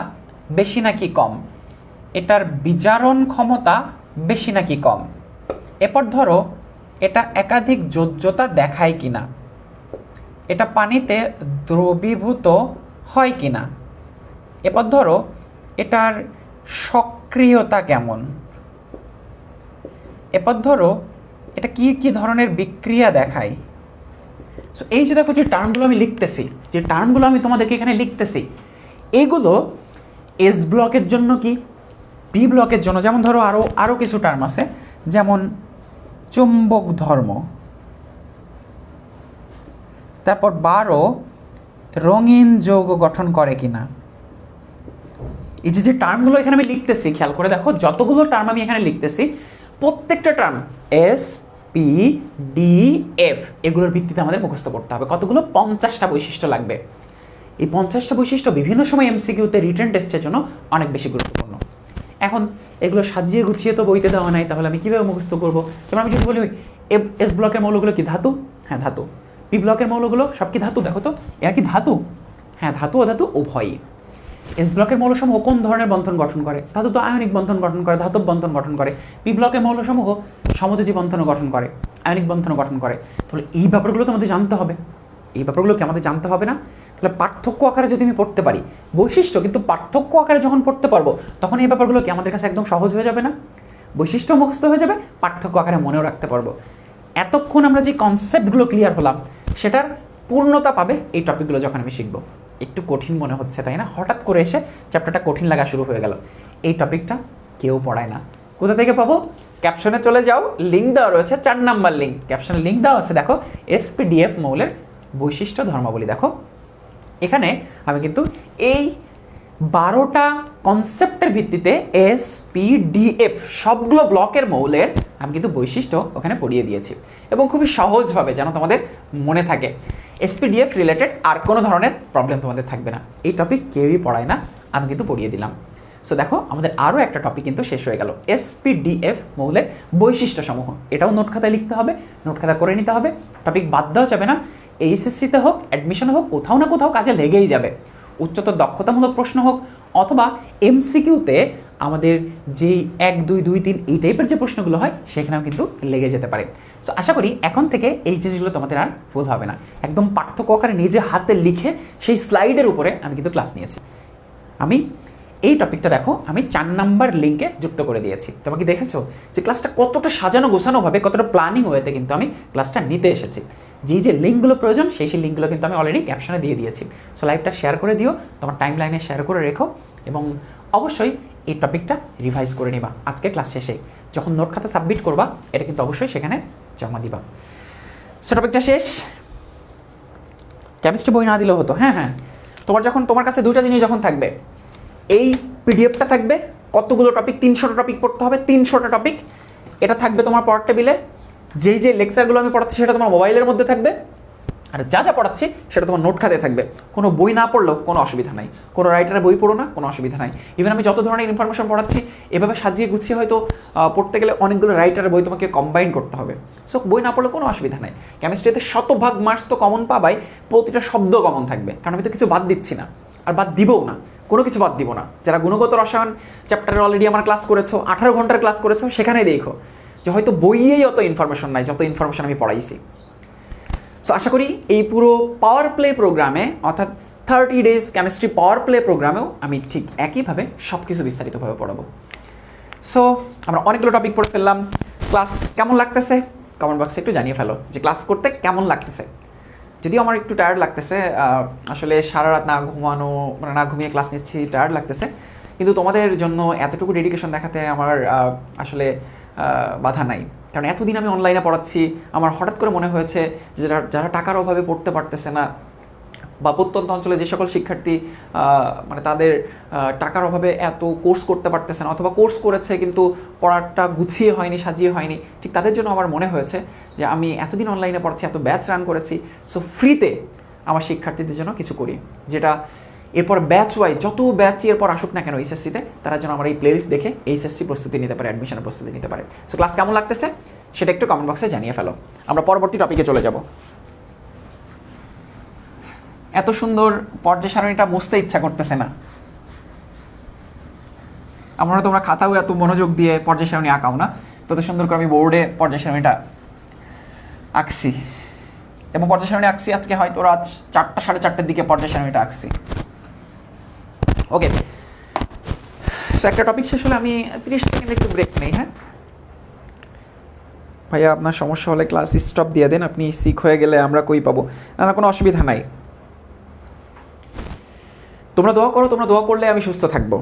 বেশি নাকি কম, এটার বিজারণ ক্ষমতা বেশি নাকি কম, এরপর ধরো এটা একাধিক যোজ্যতা দেখায় কিনা, এটা পানিতে দ্রবীভূত হয় কিনা, এরপর ধরো এটার সক্রিয়তা কেমন, এরপর ধরো এটা কি কি ধরনের বিক্রিয়া দেখায়। সো এই যে দেখো যে টার্মগুলো আমি লিখতেছি, যে টার্মগুলো আমি তোমাদেরকে এখানে লিখতেছি, এগুলো এস ব্লকের জন্য কি, পি ব্লকের জন্য, যেমন ধরো আরও কিছু টার্ম আছে, যেমন চুম্বক ধর্ম, তারপর 12 রঙিন যৌগ গঠন করে কিনা। এই যে টার্মগুলো এখানে আমি লিখতেছি, খেয়াল করে দেখো যতগুলো টার্ম আমি এখানে লিখতেছি প্রত্যেকটা term S P D F এগুলোর ভিত্তিতে আমাদের মুখস্থ করতে হবে। কতগুলো, 50টা বৈশিষ্ট্য লাগবে। এই 50টা বৈশিষ্ট্য বিভিন্ন সময় এমসিকিউতে রিটেন টেস্টের জন্য অনেক বেশি গুরুত্বপূর্ণ। এখন এগুলো সাজিয়ে গুছিয়ে তো বইতে দেওয়া নাই, তাহলে আমি কীভাবে মুখস্থ করবো। যেমন আমি যদি বলি এস ব্লকের মৌলগুলো কি ধাতু, হ্যাঁ ধাতু। পি ব্লকের মৌলগুলো সব কি ধাতু, দেখো তো এরা কি ধাতু, হ্যাঁ ধাতু অধাতু উভয়ই। এস ব্লকের মৌলসমূহ কোন ধরনের বন্ধন গঠন করে, ধাতু তো আয়নিক বন্ধন গঠন করে, ধাতব বন্ধন গঠন করে। পি ব্লকের মৌলসমূহ সমযোজী বন্ধন গঠন করে, আয়নিক বন্ধন গঠন করে। তাহলে এই ব্যাপারগুলো তো আমাদের জানতে হবে, এই ব্যাপারগুলো কি আমাদের জানতে হবে না? তাহলে পার্থক্য আকারে যদি আমি পড়তে পারি বৈশিষ্ট্য, কিন্তু পার্থক্য আকারে যখন পড়তে পারবো তখন এই ব্যাপারগুলো কি আমাদের কাছে একদম সহজ হয়ে যাবে না? বৈশিষ্ট্য মুখস্থ হয়ে যাবে, পার্থক্য আকারে মনেও রাখতে পারবো। এতক্ষণ আমরা যে কনসেপ্টগুলো ক্লিয়ার হলাম সেটার পূর্ণতা পাবে এই টপিকগুলো যখন আমি শিখবো। একটু কঠিন মনে হচ্ছে তাই না? হঠাৎ করে এসে চ্যাপ্টারটা কঠিন লাগা শুরু হয়ে গেল। এই টপিকটা কেউ পড়ায় না। কোথা থেকে পাবো? ক্যাপশনে চলে যাও, লিঙ্ক দেওয়া রয়েছে, 4 নাম্বার লিঙ্ক, ক্যাপশনে লিঙ্ক দেওয়া আছে, দেখো এসপিডিএফ মৌলের বৈশিষ্ট্য ধর্মাবলী। দেখো এখানে আমি কিন্তু এই 12টা কনসেপ্টের ভিত্তিতে এসপিডিএফ সবগুলো ব্লকের মৌলের আমি কিন্তু বৈশিষ্ট্য ওখানে পড়িয়ে দিয়েছি, এবং খুবই সহজভাবে যেন তোমাদের মনে থাকে। এসপিডিএফ রিলেটেড আর কোনো ধরনের প্রবলেম তোমাদের থাকবে না। এই টপিক কেউই পড়ায় না, আমি কিন্তু পড়িয়ে দিলাম। সো দেখো আমাদের আরও একটা টপিক কিন্তু শেষ হয়ে গেল, SPDF মৌলের বৈশিষ্ট্যসমূহ। এটাও নোট খাতায় লিখতে হবে, নোট খাতা করে নিতে হবে, টপিক বাদ দেওয়া যাবে না। এইচএসসিতে হোক, অ্যাডমিশনে হোক, কোথাও না কোথাও কাজে লেগেই যাবে। উচ্চতর দক্ষতামূলক প্রশ্ন হোক অথবা MCQতে আমাদের যেই 1, 2, 2, 3 এই টাইপের যে প্রশ্নগুলো হয় সেখানেও কিন্তু লেগে যেতে পারে। সো আশা করি এখন থেকে এই জিনিসগুলো তোমাদের আর ভুল হবে না। একদম পার্থক্য আকারে নিজে হাতে লিখে সেই স্লাইডের উপরে আমি কিন্তু ক্লাস নিয়েছি। আমি এই টপিকটা দেখো আমি 4 নাম্বার লিঙ্কে যুক্ত করে দিয়েছি। তোমাকে দেখেছো যে ক্লাসটা কতটা সাজানো গোছানোভাবে, কতটা প্ল্যানিং ওয়েতে কিন্তু আমি ক্লাসটা নিতে এসেছি। যে লিঙ্কগুলো প্রয়োজন সেই লিঙ্কগুলো কিন্তু আমি অলরেডি ক্যাপশনে দিয়ে দিয়েছি। সো লাইভটা শেয়ার করে দিও, তোমার টাইম লাইনে শেয়ার করে রেখো এবং অবশ্যই এই টপিকটা রিভাইজ করে নিবা। আজকে ক্লাস শেষে যখন নোট খাতা সাবমিট করবা এটা কিন্তু অবশ্যই সেখানে জমা দিবা। সো টপিকটা শেষ। কেমিস্ট্রি বই না দিলেও হতো। হ্যাঁ, তোমার কাছে দুটো জিনিস যখন থাকবে, এই পিডিএফটা থাকবে, কতগুলো টপিক, 300টা টপিক পড়তে হবে, 300টা টপিক, এটা থাকবে তোমার পড়ার টেবিলে। যে লেকচারগুলো আমি পড়াচ্ছি সেটা তোমার মোবাইলের মধ্যে থাকবে, আর যা পড়াচ্ছি সেটা তোমার নোট খাতায় থাকবে। কোনো বই না পড়লেও কোনো অসুবিধা নাই, কোনো রাইটারের বই পড়ো না, কোনো অসুবিধা নাই। ইভেন আমি যত ধরনের ইনফরমেশন পড়াচ্ছি এভাবে সাজিয়ে গুছিয়ে হয়তো পড়তে গেলে অনেকগুলো রাইটারের বই তোমাকে কম্বাইন করতে হবে। সো বই না পড়লে কোনো অসুবিধা নাই। কেমিস্ট্রিতে 100% মার্কস তো কমন পাবাই, প্রতিটা শব্দ কমন থাকবে, কারণ আমি তো কিছু বাদ দিচ্ছি না আর বাদ দিবও না, কোনো কিছু বাদ দিব না। যারা গুণগত রসায়ন চ্যাপ্টারে অলরেডি আমার ক্লাস করেছো, 18 ঘন্টার ক্লাস করেছো, সেখানেই দেখো যে হয়তো বইয়েই অত ইনফরমেশন নাই যত ইনফরমেশন আমি পড়াইছি। সো আশা করি এই পুরো পাওয়ার প্লে প্রোগ্রামে অর্থাৎ 30 ডেজ কেমিস্ট্রি পাওয়ার প্লে প্রোগ্রামেও আমি ঠিক একইভাবে সব কিছু বিস্তারিতভাবে পড়াবো। সো আমরা অনেকগুলো টপিক পড়ে ফেললাম। ক্লাস কেমন লাগতেছে কমেন্ট বক্সে একটু জানিয়ে ফেলো যে ক্লাস করতে কেমন লাগতেছে। যদিও আমার একটু টায়ার্ড লাগতেছে, আসলে সারা রাত না ঘুমিয়ে ক্লাস নিচ্ছি, টায়ার্ড লাগতেছে, কিন্তু তোমাদের জন্য এতটুকু ডেডিকেশন দেখাতে আমার আসলে বাধা নাই। কারণ এতদিন আমি অনলাইনে পড়াচ্ছি, আমার হঠাৎ করে মনে হয়েছে যে যারা টাকার অভাবে পড়তে পারতেছে না বা প্রত্যন্ত অঞ্চলে যে সকল শিক্ষার্থী মানে তাদের টাকার অভাবে এত কোর্স করতে পারতেছে না অথবা কোর্স করেছে কিন্তু পড়াটা গুছিয়ে হয়নি, সাজিয়ে হয়নি, ঠিক তাদের জন্য আমার মনে হয়েছে যে আমি এতদিন অনলাইনে পড়াচ্ছি, এত ব্যাচ রান করেছি, সো ফ্রিতে আমার শিক্ষার্থীদের জন্য কিছু করি, যেটা এরপর ব্যাচ ওয়াইজ যত ব্যাচ এরপর আসুক না কেন এইচএসসিতে, তারা যেন আমার এই প্লেলিস্ট দেখে এইচএসসি প্রস্তুতি নিতে পারে, অ্যাডমিশনের প্রস্তুতি নিতে পারে। সো ক্লাস কেমন লাগতেছে সেটা একটু কমেন্ট বক্সে জানিয়ে ফেলো। আমরা পরবর্তী টপিকে চলে যাব। এত সুন্দর পর্যায় সারণীটা মুছতে ইচ্ছা করতেছে না। আমরা তোমরা খাতাও এত মনোযোগ দিয়ে পর্যায় সারণী আঁকাও না, তত সুন্দর করে আমি বোর্ডে পর্যায় সারণীটা আঁকছি এবং পর্যায় সারণী আঁকছি আজকে হয়তো রাত 4টা 4:30টার দিকে পর্যায় সারণীটা আঁকছি। ওকে, সো একটা টপিক শেষ হলে আমি 30 সেকেন্ড একটু ব্রেক নেই। হ্যাঁ ভাইয়া, আপনার সমস্যা হলে ক্লাস স্টপ দিয়ে দেন, আপনি সিক হয়ে গেলে আমরা কই পাবো? না, কোনো অসুবিধা নাই, তোমরা দোয়া করো, তোমরা দোয়া করলে আমি সুস্থ থাকবো।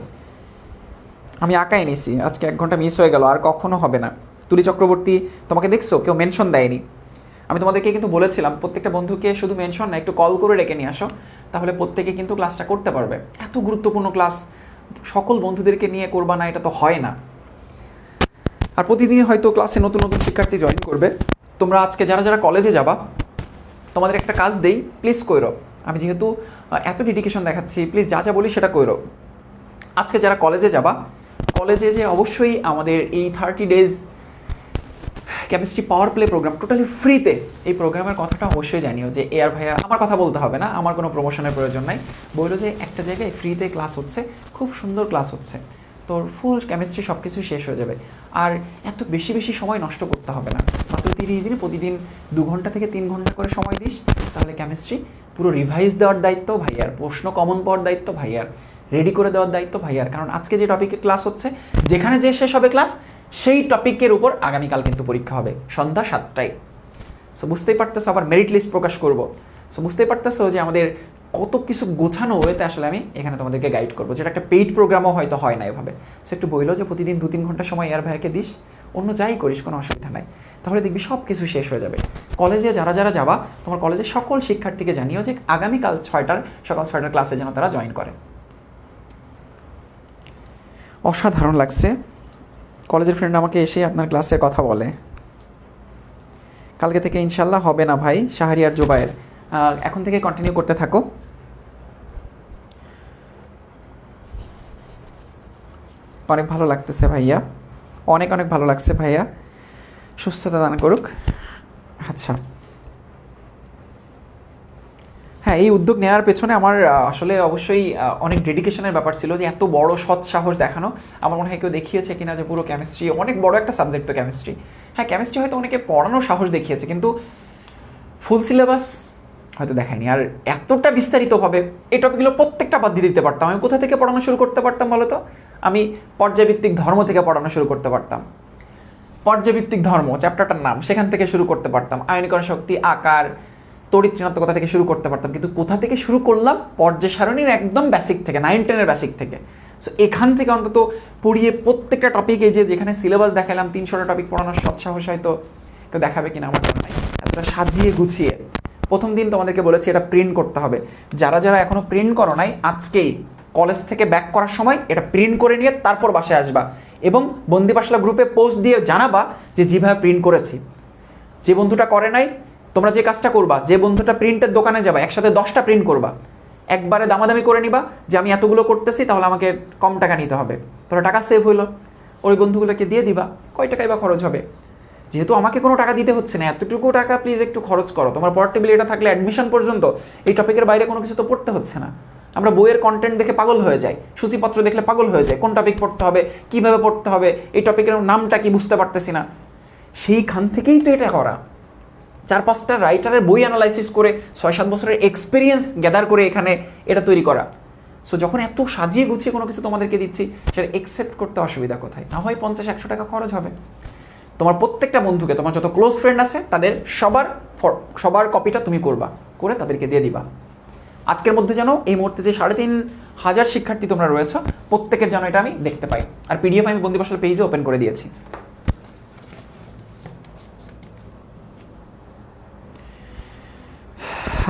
আমি আঁকাই নিছি, আজকে 1 ঘন্টা মিস হয়ে গেল, আর কখনো হবে না। তুলি চক্রবর্তী তোমাকে দেখছো, কেউ মেনশন দেয়নি। আমি তোমাদেরকে কিন্তু বলেছিলাম প্রত্যেকটা বন্ধুকে শুধু মেনশন না, একটু কল করে ডেকে নিয়ে আসো, তাহলে প্রত্যেকে কিন্তু ক্লাসটা করতে পারবে। এত গুরুত্বপূর্ণ ক্লাস সকল বন্ধুদেরকে নিয়ে করবা না, এটা তো হয় না। আর প্রতিদিনই হয়তো ক্লাসে নতুন নতুন শিক্ষার্থী জয়েন করবে। তোমরা আজকে যারা কলেজে যাবা, তোমাদের একটা কাজ দেই, প্লিজ কইরো। আমি যেহেতু এত ডেডিকেশন দেখাচ্ছি, প্লিজ যা বলি সেটা কইরো। আজকে যারা কলেজে যাবা, কলেজে যে অবশ্যই আমাদের এই 30 days chemistry power play program totally ফ্রিতে, এই প্রোগ্রামের কথাটা অবশ্যই জানিও যে এআর ভাইয়া, আমার কথা বলতে হবে না, আমার কোনো প্রমোশনের প্রয়োজন নাই, বললো যে একটা জায়গায় ফ্রিতে ক্লাস হচ্ছে, খুব সুন্দর ক্লাস হচ্ছে, তোর ফুল কেমিস্ট্রি সব কিছু শেষ হয়ে যাবে, আর এত বেশি সময় নষ্ট করতে হবে না। মাত্র 30 দিনে প্রতিদিন 2 ঘন্টা থেকে 3 ঘন্টা করে সময় দিস, তাহলে কেমিস্ট্রি পুরো রিভাইজ দেওয়ার দায়িত্ব ভাইয়ার, প্রশ্ন কমন পাওয়ার দায়িত্ব ভাইয়ার, রেডি করে দেওয়ার দায়িত্ব ভাইয়ার। কারণ আজকে যে টপিকের ক্লাস হচ্ছে, যেখানে যে শেষ হবে ক্লাস, সেই টপিকের উপর আগামীকাল কিন্তু পরীক্ষা হবে সন্ধ্যা 7টায়। সো বুঝতেই পারতেছো, আবার মেরিট লিস্ট প্রকাশ করব। সো বুঝতেই পারতেছো যে আমাদের কত কিছু গোছানো হয়েতে আসলে আমি এখানে তোমাদেরকে গাইড করবো, যেটা একটা পেইড প্রোগ্রামও হয়তো হয় না এভাবে। সো একটু বইলো যে প্রতিদিন 2-3 ঘন্টা সময় এআর ভাইয়াকে দিস, অন্য যাই করিস কোনো অসুবিধা নাই, তাহলে দেখবি সব কিছু শেষ হয়ে যাবে। কলেজে যারা যাবা, তোমার কলেজের সকল শিক্ষার্থীকে জানিও যে আগামীকাল সকাল 6টার ক্লাসে যেন তারা জয়েন করে। অসাধারণ লাগছে, কলেজের ফ্রেন্ড আমাকে এসে আপনার ক্লাসের কথা বলে। কালকে থেকে ইনশাল্লাহ হবে না ভাই, শাহরিয়ার জুবায়ের, এখন থেকে কন্টিনিউ করতে থাকো। অনেক ভালো লাগতেছে ভাইয়া, অনেক অনেক ভালো লাগছে ভাইয়া, সুস্থতা দান করুক। আচ্ছা, হ্যাঁ, এই উদ্যোগ নেওয়ার পেছনে আমার আসলে অবশ্যই অনেক ডেডিকেশনের ব্যাপার ছিল, যে এত বড় সৎ সাহস দেখানো। আমার মনে হয় কেউ দেখিয়েছে কিনা যে পুরো কেমিস্ট্রি, অনেক বড় একটা সাবজেক্ট তো কেমিস্ট্রি। হ্যাঁ, কেমিস্ট্রি হয়তো অনেকে পড়ানোর সাহস দেখিয়েছে, কিন্তু ফুল সিলেবাস হয়তো দেখায়নি। আর এতটা বিস্তারিতভাবে এই টপিকগুলো প্রত্যেকটা বাদ দিয়ে দিতে পারতাম। আমি কোথা থেকে পড়ানো শুরু করতে পারতাম বলো তো? আমি পর্যায়ভিত্তিক ধর্ম থেকে পড়ানো শুরু করতে পারতাম। পর্যায়ভিত্তিক ধর্ম চ্যাপ্টারটার নাম, সেখান থেকে শুরু করতে পারতাম। আয়নীকরণ শক্তি, আকার, তড়িৎ ঋণাত্মকতা থেকে শুরু করতে পারতাম। কিন্তু কোথা থেকে শুরু করলাম? পর্যায় সারণীর একদম বেসিক থেকে, 9-10-এর বেসিক থেকে। সো এখান থেকে অন্তত পড়িয়ে প্রত্যেকটা টপিকে, যেখানে সিলেবাস দেখালাম 300টা টপিক পড়ানোর সৎসাহস হয়তো কেউ দেখাবে কিনা আমার জানা নাই। এতটা সাজিয়ে গুছিয়ে প্রথম দিন তোমাদেরকে বলেছি এটা প্রিন্ট করতে হবে। যারা যারা এখনো প্রিন্ট করো নাই, আজকেই কলেজ থেকে ব্যাক করার সময় এটা প্রিন্ট করে নিয়ে তারপর বাসায় আসবা, এবং বন্দি পাঠশালা গ্রুপে পোস্ট দিয়ে জানাবা যে যেভাবে প্রিন্ট করেছি। যে বন্ধুটা করে নাই, তোমরা যে কাজটা করবা, যে বন্ধুটা প্রিন্টের দোকানে যাবা, একসাথে 10টা প্রিন্ট করবা, একবারে দামাদামি করে নিবা যে আমি এতগুলো করতেছি, তাহলে আমাকে কম টাকা নিতে হবে। তাহলে টাকা সেভ হইলো, ওই বন্ধুগুলোকে দিয়ে দিবা। কয় টাকাই বা খরচ হবে? যেহেতু আমাকে কোনো টাকা দিতে হচ্ছে না, এতটুকু টাকা প্লিজ একটু খরচ করো। তোমার পোর্টেবল এটা থাকলে অ্যাডমিশন পর্যন্ত এই টপিকের বাইরে কোনো কিছু তো পড়তে হচ্ছে না। আমরা বইয়ের কন্টেন্ট দেখে পাগল হয়ে যাই, সূচিপত্র দেখলে পাগল হয়ে যায়, কোন টপিক পড়তে হবে, কীভাবে পড়তে হবে, এই টপিকের নামটা কি বুঝতে পারতেছি না। সেইখান থেকেই তো এটা করা। 4-5টা রাইটারের বই অ্যানালাইসিস করে 6-7 বছরের এক্সপিরিয়েন্স গ্যাদার করে এখানে এটা তৈরি করা। সো যখন এত সাজিয়ে গুছিয়ে কোনো কিছু তোমাদেরকে দিচ্ছি, সেটা একসেপ্ট করতে অসুবিধা কোথায়? না হয় 50-100 টাকা খরচ হবে। তোমার প্রত্যেকটা বন্ধুকে, তোমার যত ক্লোজ ফ্রেন্ড আছে তাদের সবার কপিটা তুমি করবা, করে তাদেরকে দিয়ে দিবা। আজকের মধ্যে যেন এই মুহূর্তে যে 3500 শিক্ষার্থী তোমরা রয়েছে, প্রত্যেকের যেন এটা আমি দেখতে পাই। আর পিডিএফ আমি বন্দি পাঠশালা পেজে ওপেন করে দিয়েছি।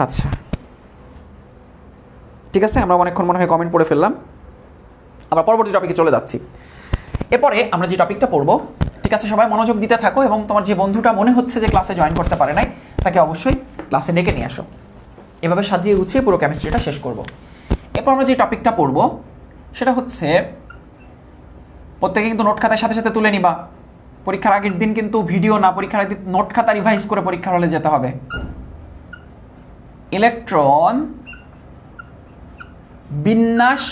আচ্ছা, ঠিক আছে, আমরা অনেকক্ষণ মনে হয় কমেন্ট পড়ে ফেললাম। আমরা পরবর্তী টপিকে চলে যাচ্ছি। এরপরে আমরা যে টপিকটা পড়বো, ঠিক আছে, সবাই মনোযোগ দিতে থাকো, এবং তোমার যে বন্ধুটা মনে হচ্ছে যে ক্লাসে জয়েন করতে পারে নাই, তাকে অবশ্যই ক্লাসে ডেকে নিয়ে আসো। এভাবে সাজিয়ে গুছিয়ে পুরো কেমিস্ট্রিটা শেষ করব। এরপর আমরা যে টপিকটা পড়বো সেটা হচ্ছে, প্রত্যেকে কিন্তু নোট খাতার সাথে সাথে তুলে নিবা। পরীক্ষার আগের দিন কিন্তু ভিডিও না, পরীক্ষার আগের দিন নোট খাতা রিভাইজ করে পরীক্ষার হলে যেতে হবে। ইলেকট্রন বিন্যাস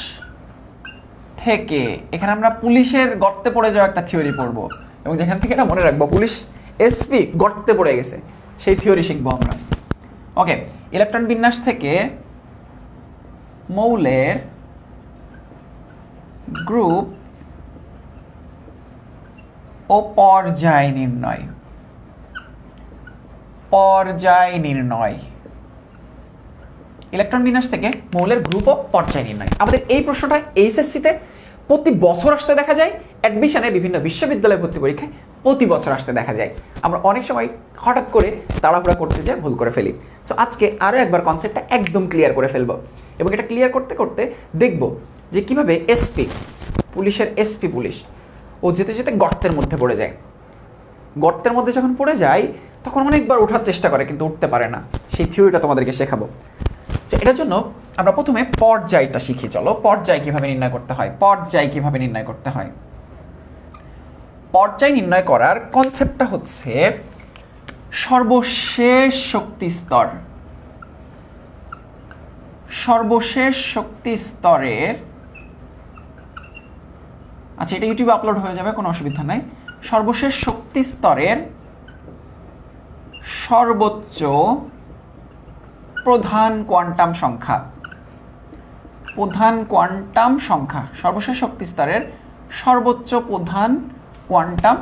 থেকে এখানে আমরা পুলিশের গর্তে পড়ে যাওয়া একটা থিওরি পড়বো, এবং যেখান থেকে এটা মনে রাখবো, পুলিশ এসপি গর্তে পড়ে গেছে, সেই থিওরি শিখবো আমরা। ওকে, ইলেকট্রন বিন্যাস থেকে মৌলের গ্রুপ ও পর্যায় নির্ণয়। ইলেকট্রন বিন্যাস থেকে মৌলের গ্রুপ ও পর্যায় নির্ণয়। আমাদের এই প্রশ্নটা এইচএসসিতে প্রতি বছর আসতে দেখা যায়, অ্যাডমিশনে বিভিন্ন বিশ্ববিদ্যালয় ভর্তি পরীক্ষায় প্রতি বছর আসতে দেখা যায়। আমরা অনেক সময় হঠাৎ করে তাড়াহুড়া করতে যেয়ে ভুল করে ফেলি। সো আজকে আরও একবার কনসেপ্টটা একদম ক্লিয়ার করে ফেলবো, এবং এটা ক্লিয়ার করতে করতে দেখব যে কিভাবে এসপি, পুলিশের এসপি পুলিশ, ও যেতে যেতে গর্তের মধ্যে পড়ে যায়। গর্তের মধ্যে যখন পড়ে যায় তখন অনেকবার ওঠার চেষ্টা করে, কিন্তু উঠতে পারে না। সেই থিওরিটা তোমাদেরকে শেখাবো। তো এটার জন্য আমরা প্রথমে পর্যায়টা শিখি। চলো, পর্যায় কিভাবে নির্ণয় করতে হয়। পর্যায় নির্ণয় করার কনসেপ্টটা হচ্ছে সর্বশেষ শক্তি স্তরের, আচ্ছা এটা ইউটিউবে আপলোড হয়ে যাবে, কোনো অসুবিধা নাই। সর্বশেষ শক্তি স্তরের সর্বোচ্চ প্রধান কোয়ান্টাম সংখ্যা, সর্বশেষ শক্তি স্তরের সর্বোচ্চ প্রধান কোয়ান্টাম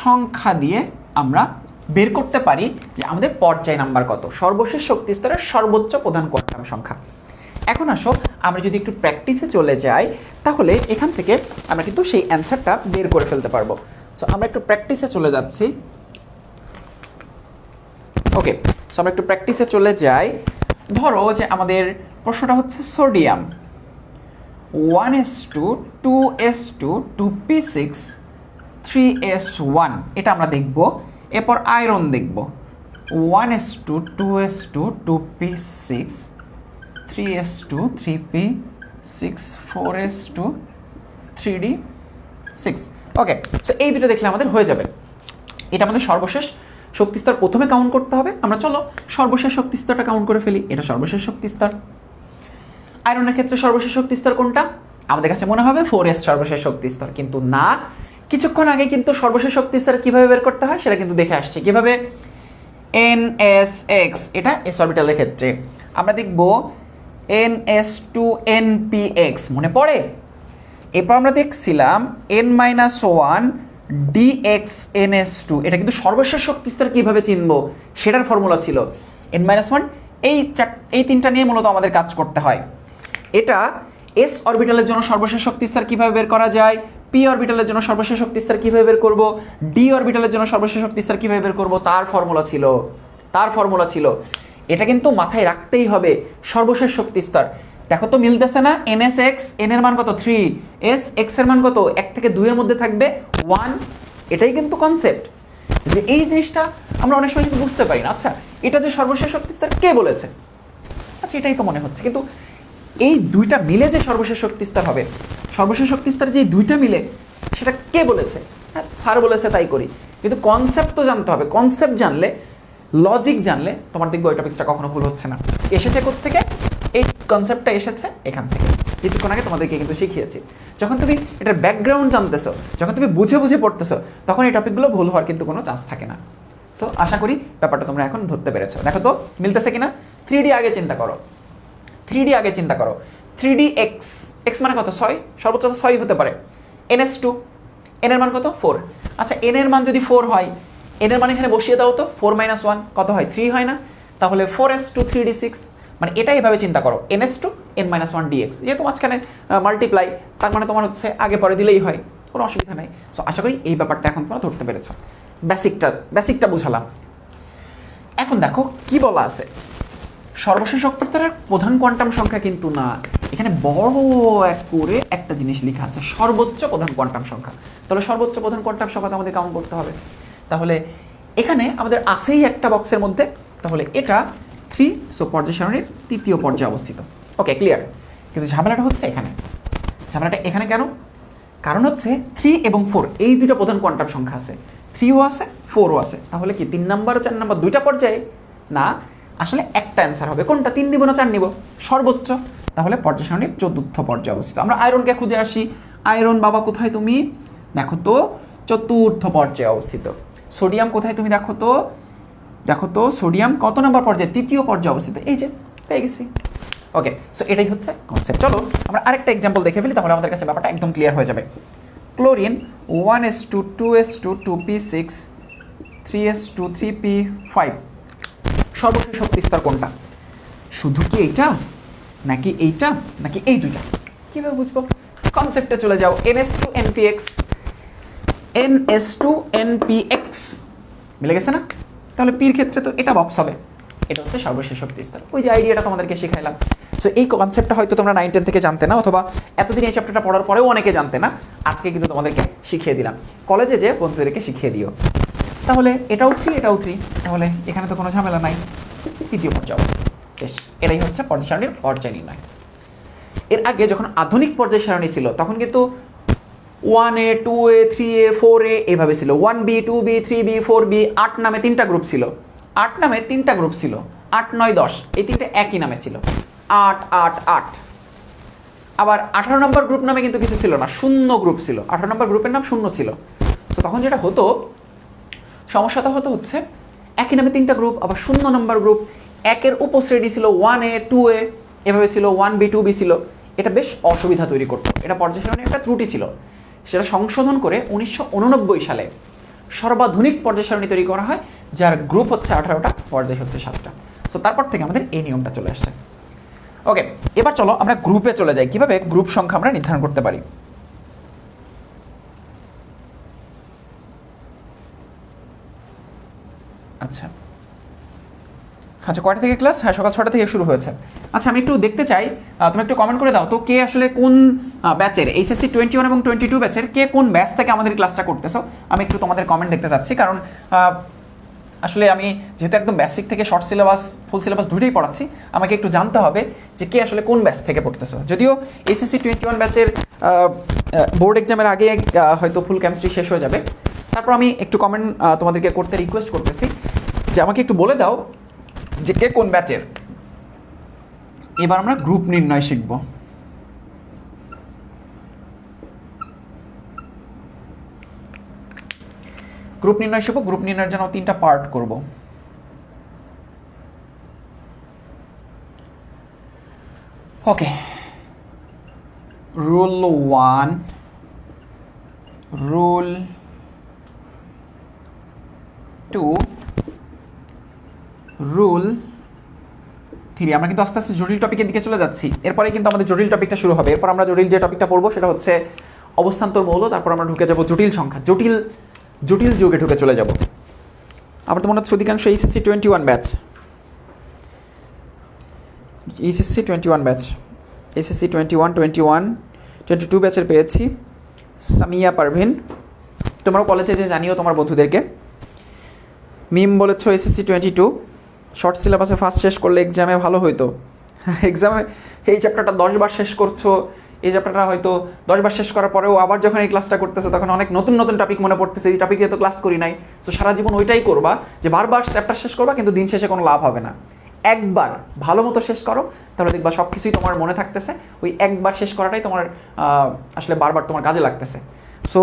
সংখ্যা দিয়ে আমরা বের করতে পারি যে আমাদের পর্যায় নাম্বার কত, সর্বশেষ শক্তি স্তরের সর্বোচ্চ প্রধান কোয়ান্টাম সংখ্যা। এখন আসো, আমরা যদি একটু প্র্যাকটিসে চলে যাই, তাহলে এখান থেকে আমরা কিন্তু সেই অ্যান্সারটা বের করে ফেলতে পারবো। সো আমরা একটু প্র্যাকটিসে চলে যাচ্ছি। ওকে, সো আমরা একটু প্র্যাকটিসে চলে যাই। ধরো যে আমাদের প্রশ্নটা হচ্ছে sodium 1s2 2s2 2p6 3s1, এটা আমরা দেখব। এরপর আয়রন দেখব 1s2 2s2 2p6 3s2 3p6 4s2 3d6। ওকে, সো এই দুটো দেখলে আমাদের হয়ে যাবে। এটা আমাদের সর্বশেষ শক্তিস্তর প্রথমে কাউন্ট করতে হবে। আমরা চলো সর্বশেষ শক্তিস্তরটা কাউন্ট করে ফেলি। এটা সর্বশেষ শক্তিস্তর। আয়রনের ক্ষেত্রে সর্বশেষ শক্তিস্তর কোনটা? আমাদের কাছে মনে হবে 4s সর্বশেষ শক্তিস্তর, কিন্তু না, কিছুক্ষণ আগে কিন্তু সর্বশেষ শক্তিস্তর কিভাবে বের করতে হয় সেটা কিন্তু দেখে আসছি। কিভাবে? nsx, এটা s অরবিটালের ক্ষেত্রে আমরা দেখব ns2npx, মনে পড়ে? এরপর আমরা দেখছিলাম n-1 dx ns2, এটা কিন্তু সর্বশেষ শক্তিস্তর কিভাবে চিনব সেটার ফর্মুলা ছিল n-1। এই তিনটা নিয়ে মূলত আমাদের কাজ করতে হয়। এটা s অরবিটালের জন্য সর্বশেষ শক্তিস্তর কিভাবে বের করা যায়, p অরবিটালের জন্য সর্বশেষ শক্তিস্তর কিভাবে বের করব, d অরবিটালের জন্য সর্বশেষ শক্তিস্তর কিভাবে বের করব, তার ফর্মুলা ছিল। এটা কিন্তু মাথায় রাখতেই হবে। সর্বশেষ শক্তিস্তর দেখো তো মিলতেছে না? nsx, n এর মান কত 3, s x এর মান কত 1 থেকে 2 এর মধ্যে থাকবে 1। এটাই কিন্তু কনসেপ্ট, যে এই জিনিসটা আমরা অনেক সময় কিন্তু বুঝতে পারি না। আচ্ছা, এটা যে সর্বশেষ শক্তিস্তর কে বলেছে? আচ্ছা, এটাই তো মনে হচ্ছে, কিন্তু এই দুইটা মিলে যে সর্বশেষ শক্তিস্তর হবে, সর্বশেষ শক্তিস্তর যে দুইটা মিলে সেটা কে বলেছে? হ্যাঁ, স্যার বলেছে তাই করি, কিন্তু কনসেপ্ট তো জানতে হবে। কনসেপ্ট জানলে, লজিক জানলে তোমার দেখবো ওই টপিকসটা কখনো ভুল হচ্ছে না। এসেছে কোত্থেকে? এই কনসেপ্টটা এসেছে এখান থেকে। কিছুক্ষণ আগে তোমাদেরকে কিন্তু শিখিয়েছি। যখন তুমি এটার ব্যাকগ্রাউন্ড জানতেছো, যখন তুমি বুঝে পড়তেছো, তখন এই টপিকগুলো ভুল হওয়ার কিন্তু কোনো চান্স থাকে না। সো আশা করি ব্যাপারটা তোমরা এখন ধরতে পেরেছো। দেখো তো মিলতেছে কিনা? 3D আগে চিন্তা করো, 3dx, x মানে কত 6, সর্বোচ্চ 6 হতে পারে। ns2, n এর মান কত 4। আচ্ছা, n এর মান যদি 4 হয়, n এর মান এখানে বসিয়ে দাও তো, 4 - 1 কত হয়? 3 হয় না? তাহলে 4s2 3d6, মানে এটা এভাবে চিন্তা করো, ns2 n-1 dx, যেহেতু মাঝখানে মাল্টিপ্লাই, তার মানে তোমার হচ্ছে আগে পরে দিলেই হয়, কোনো অসুবিধা নাই। সো আশা করি এই ব্যাপারটা এখন তোমরা ধরতে পেরেছো। বেসিকটা বুঝালাম। এখন দেখো কি বলা আছে, সর্বশেষ শক্তিস্তরের প্রধান কোয়ান্টাম সংখ্যা কিন্তু না, এখানে বড় এক করে একটা জিনিস লেখা আছে, সর্বোচ্চ প্রধান কোয়ান্টাম সংখ্যা। তাহলে সর্বোচ্চ প্রধান কোয়ান্টাম সংখ্যা তো আমাদের কাউন্ট করতে হবে। তাহলে এখানে আমাদের আছেই একটা বক্সের মধ্যে, তাহলে এটা 3, সো পর্যায় সারণীর তৃতীয় পর্যায়ে অবস্থিত। ওকে, ক্লিয়ার। কিন্তু ঝামেলাটা হচ্ছে এখানে কেন? কারণ হচ্ছে 3 এবং 4 এই দুইটা প্রধান কোয়ান্টাম সংখ্যা আছে, 3ও আছে 4ও আছে। তাহলে কি 3 নাম্বার ও 4 নাম্বার দুইটা পর্যায়ে? না, আসলে একটা অ্যান্সার হবে। কোনটা, 3 নিব না 4 নিব? সর্বোচ্চ। তাহলে পর্যায় সারণীর চতুর্থ পর্যায়ে অবস্থিত। আমরা আয়রনকে খুঁজে আসি। আয়রন বাবা কোথায় তুমি? দেখো তো চতুর্থ পর্যায়ে অবস্থিত। সোডিয়াম কোথায় তুমি? দেখো তো সোডিয়াম কত নম্বর পর্যায়ে? তৃতীয় পর্যায়ে অবস্থিত। এই যে পেয়ে গেছি। ওকে, সো এটাই হচ্ছে কনসেপ্ট। চলো আমরা আরেকটা এক্সাম্পল দেখে ফেলি, তাহলে আমাদের কাছে ব্যাপারটা একদম ক্লিয়ার হয়ে যাবে। Chlorine 1s2 2s2 2p6 3s2 3p5, সর্বশেষ শক্তিস্তর কোনটা? শুধু কি এইটা, নাকি এইটা, নাকি এই দুইটা? কিভাবে বুঝবো? কনসেপ্টে চলে যাও। ns2npx, মিলে গেছে না? তাহলে পির ক্ষেত্রে তো এটা বক্স হবে, এটা হচ্ছে সর্বশেষ শক্তিস্তর। ওই যে আইডিয়াটা তোমাদেরকে শিখাইলাম। সো এই কনসেপ্টটা হয়তো তোমরা 9-10 থেকে জানতে না, অথবা এতদিন এই চ্যাপ্টারটা পড়ার পরেও অনেকে জানতে না। আজকে কিন্তু তোমাদেরকে শিখিয়ে দিলাম। কলেজে যে বন্ধুদেরকে শিখিয়ে দিও। তাহলে এটাও 3, এটাও 3, তাহলে এখানে তো কোনো ঝামেলা নাই। তৃতীয় পর্যায় শেষ। এটাই হচ্ছে পর্যায় সারণীর পর্যায় নির্ণয়। এর আগে যখন আধুনিক পর্যায় সারণী ছিল, তখন কিন্তু 1a 2a 3a 4a এভাবে ছিল। 1b 2b 3b 4b, 8 নামে 3টা গ্রুপ ছিল। 8 নামে 3টা গ্রুপ ছিল, 8 9 10, এই 3টে একই নামে ছিল, 8 8 8। আবার 18 নম্বর গ্রুপ নামে কিন্তু কিছু ছিল না, শূন্য গ্রুপ ছিল। 18 নম্বর গ্রুপের নাম শূন্য ছিল। তো তখন যেটা হতো, সমস্যাটা হচ্ছে একই নামে 3টা গ্রুপ, আবার শূন্য নম্বর গ্রুপ, একের উপশ্রেণী ছিল 1a 2a, এভাবে ছিল 1b 2b ছিল। এটা বেশ অসুবিধা তৈরি করতো। এটা পর্যায় সারণীর একটা ত্রুটি ছিল। সেটা সংশোধন করে 1989 সালে সর্বাধুনিক পর্যায় সারণী তৈরি করা হয়, যার গ্রুপ হচ্ছে 18টা, পর্যায় হচ্ছে 7টা। সো তারপর থেকে আমাদের এই নিয়মটা চলে আসছে। ওকে, এবার চলো আমরা গ্রুপে চলে যাই। কিভাবে গ্রুপ সংখ্যা আমরা নির্ধারণ করতে পারি। আচ্ছা, কয়টা থেকে ক্লাস? হ্যাঁ, সকাল 6টা থেকে শুরু হয়েছে। আচ্ছা, আমি একটু দেখতে চাই, তুমি একটু কমেন্ট করে দাও তো, কে আসলে কোন ব্যাচের, এইচএসসি 21 এবং 22 ব্যাচের কে কোন ব্যাচ থেকে আমাদের ক্লাসটা করতেছো। আমি একটু তোমাদের কমেন্ট দেখতে চাচ্ছি, কারণ আসলে আমি যেহেতু একদম বেসিক থেকে শর্ট সিলেবাস, ফুল সিলেবাস দুটোই পড়াচ্ছি, আমাকে একটু জানতে হবে যে কে আসলে কোন ব্যাচ থেকে পড়তেছো। যদিও এইচএসসি 21 ব্যাচের বোর্ড এক্সামের আগে হয়তো ফুল কেমিস্ট্রি শেষ হয়ে যাবে। তারপর আমি একটু কমেন্ট তোমাদেরকে করতে রিকোয়েস্ট করতেছি যে আমাকে একটু বলে দাও যে কে কোন ব্যাচের। এবার আমরা গ্রুপ নির্ণয় শিখব। গ্রুপ নির্ণয় শিখব। গ্রুপ নির্ণয়ের জন্য 3টা পার্ট করব। ওকে, রুল 1, রুল 2, রুল 3। আমরা কিন্তু আস্তে আস্তে জটিল টপিকের দিকে চলে যাচ্ছি। এরপরে কিন্তু আমাদের জটিল টপিকটা শুরু হবে। এরপর আমরা জটিল যে টপিকটা পড়বো সেটা হচ্ছে অবস্থান্তর মৌল। তারপর আমরা ঢুকে যাব জটিল সংখ্যা, জটিল যুগে ঢুকে চলে যাব। আমার তো মনে হচ্ছে অধিকাংশ HSC 21 batch, HSC 21 batch, SSC 21, 21, 22 ব্যাচের পেয়েছি। সামিয়া পারভিন, তোমরাও কলেজে যে জানিও তোমার বন্ধুদেরকে। মিম বলেছো এসএসসি 22 শর্ট সিলেবাসে ফার্স্ট শেষ করলে এক্সামে ভালো হইতো। এক্সামে এই চ্যাপ্টারটা 10 বার শেষ করছো, এই চ্যাপ্টারটা হয়তো 10 বার শেষ করার পরেও আবার যখন এই ক্লাসটা করতেছে তখন অনেক নতুন নতুন টপিক মনে পড়তেছে, এই টপিক দিয়ে তো ক্লাস করি নাই। সো সারা জীবন ওইটাই করবা যে বারবার চ্যাপ্টার শেষ করবা, কিন্তু দিন শেষে কোনো লাভ হবে না। একবার ভালো মতো শেষ করো, তাহলে দেখবা সব কিছুই তোমার মনে থাকতেছে। ওই একবার শেষ করাটাই তোমার আসলে বারবার তোমার কাজে লাগতেছে। সো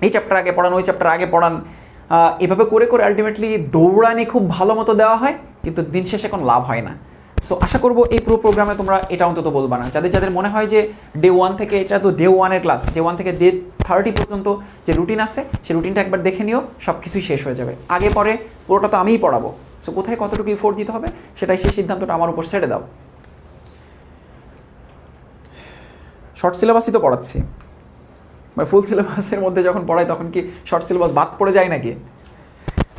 এই চ্যাপ্টার আগে পড়ান, ওই চ্যাপ্টার আগে পড়ান, এভাবে করে করে আলটিমেটলি দৌড়ানি খুব ভালো মতো দেওয়া হয়, কিন্তু দিন শেষে কোনো লাভ হয় না। সো আশা করবো এই পুরো প্রোগ্রামে তোমরা এটা অন্তত বলবা না। যাদের মনে হয় যে ডে 1 থেকে, এটা তো ডে 1-এর ক্লাস, ডে 1 থেকে ডে 30 পর্যন্ত যে রুটিন আছে সেই রুটিনটা একবার দেখে নিও, সব কিছুই শেষ হয়ে যাবে। আগে পরে পুরোটা তো আমিই পড়াবো। সো কোথায় কতটুকু এফোর্ট দিতে হবে সেটাই, সেই সিদ্ধান্তটা আমার উপর ছেড়ে দাও। শর্ট সিলেবাসই তো পড়াচ্ছি, ফুল সিলেবাসের মধ্যে যখন পড়াই তখন কি শর্ট সিলেবাস বাদ পড়ে যায় নাকি?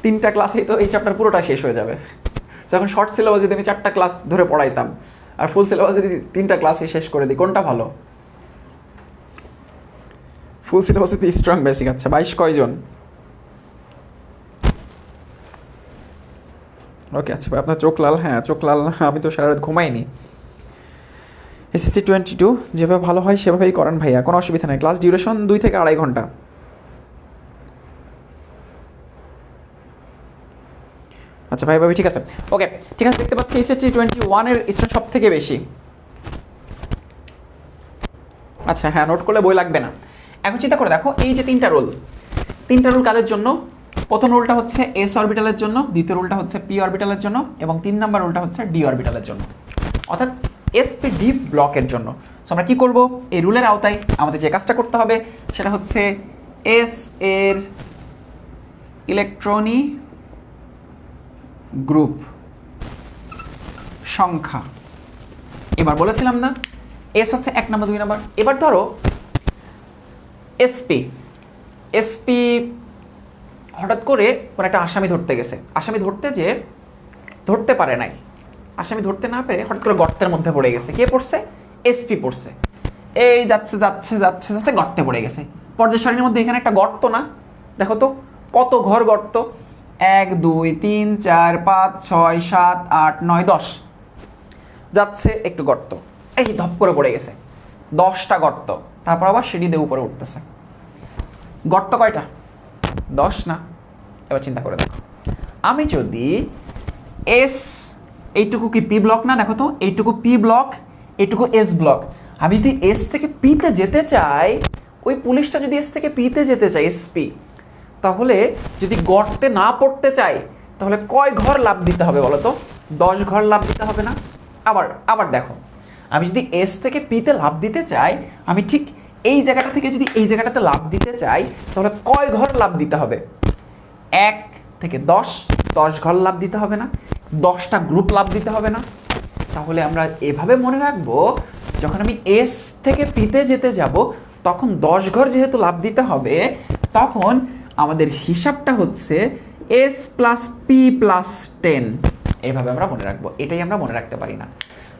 3টা ক্লাসেই তো এই চ্যাপ্টার পুরোটা শেষ হয়ে যাবে। যখন শর্ট সিলেবাস যদি আমি 4টা ক্লাস ধরে পড়াইতাম আর ফুল সিলেবাস যদি 3টা ক্লাসে শেষ করে দিই, কোনটা ভালো? ফুল সিলেবাসে তো স্ট্রং বেসিক। আচ্ছা 22 কয়জন? ওকে, আচ্ছা ভাই আপনার চোখ লাল। হ্যাঁ চোখ লাল, আমি তো সারা রাত ঘুমাইনি। এসএসসি 22 যেভাবে ভালো হয় সেভাবেই করেন ভাইয়া, কোনো অসুবিধা নেই। ক্লাস ডিউরেশন 2 থেকে 2.5 ঘন্টা। আচ্ছা ভাই ঠিক আছে, ওকে ঠিক আছে। দেখতে পাচ্ছি এইচএসসি 21-এর স্টুডেন্ট সব থেকে বেশি। আচ্ছা হ্যাঁ, নোট করলে বই লাগবে না। এখন চিন্তা করে দেখো, এই যে 3টা রুল কাদের জন্য? প্রথম রুলটা হচ্ছে এস অরবিটালের জন্য, দ্বিতীয় রুলটা হচ্ছে পি অরবিটালের জন্য, এবং 3 নাম্বার রুলটা হচ্ছে ডি অরবিটালের জন্য, অর্থাৎ এসপি ডি ব্লকের জন্য। সো আমরা কি করব? এই রুলের আওতায় আমাদের যে কাজটা করতে হবে সেটা হচ্ছে এস এর ইলেকট্রনি গ্রুপ সংখ্যা। এবার বলেছিলাম না এস হচ্ছে 1 নাম্বার 2 নাম্বার। এবার ধরো এসপি হঠাৎ করে কোনো একটা আসামি ধরতে গেছে, আসামি ধরতে পারে নাই, আসামি ধরতে না পেরে হঠাৎ করে গর্তের মধ্যে পড়ে গেছে। কে পড়ছে? এসপি পড়ছে। এই যাচ্ছে গর্তে পড়ে গেছে। পর্যায় সারণীর মধ্যে এখানে একটা গর্ত না? দেখো তো কত ঘর গর্ত, 1 2 3 4 5 6 7 8 9 10। যাচ্ছে একটু গর্ত, এই ধপ করে পড়ে গেছে। 10টা গর্ত, তারপর আবার সিঁড়ি দিয়ে উপরে উঠতেছে। গর্ত কয়টা? 10 না? এবার চিন্তা করে দেখো, আমি যদি এস, এইটুকু কি পি ব্লক না? দেখো তো এইটুকু পি ব্লক, এইটুকু এস ব্লক। আমি যদি এস থেকে পিতে যেতে চাই, ওই পুলিশটা যদি এস থেকে পিতে যেতে চাই, এসপি, তাহলে যদি গর্তে না পড়তে চাই তাহলে কয় ঘর লাভ দিতে হবে বলো তো? 10 ঘর লাভ দিতে হবে না? আবার দেখো, আমি যদি এস থেকে পিতে লাভ দিতে চাই, আমি ঠিক এই জায়গাটা থেকে যদি এই জায়গাটাতে লাভ দিতে চাই, তাহলে কয় ঘর লাভ দিতে হবে? 1 থেকে 10 ঘর লাভ দিতে হবে না? 10টা গ্রুপ লাভ দিতে হবে না? তাহলে আমরা এভাবে মনে রাখবো, যখন আমি এস থেকে পিতে যেতে যাব তখন 10 ঘর যেহেতু লাভ দিতে হবে, তখন আমাদের হিসাবটা হচ্ছে এস প্লাস পি প্লাস 10। এইভাবে আমরা মনে রাখবো। এটাই আমরা মনে রাখতে পারি না।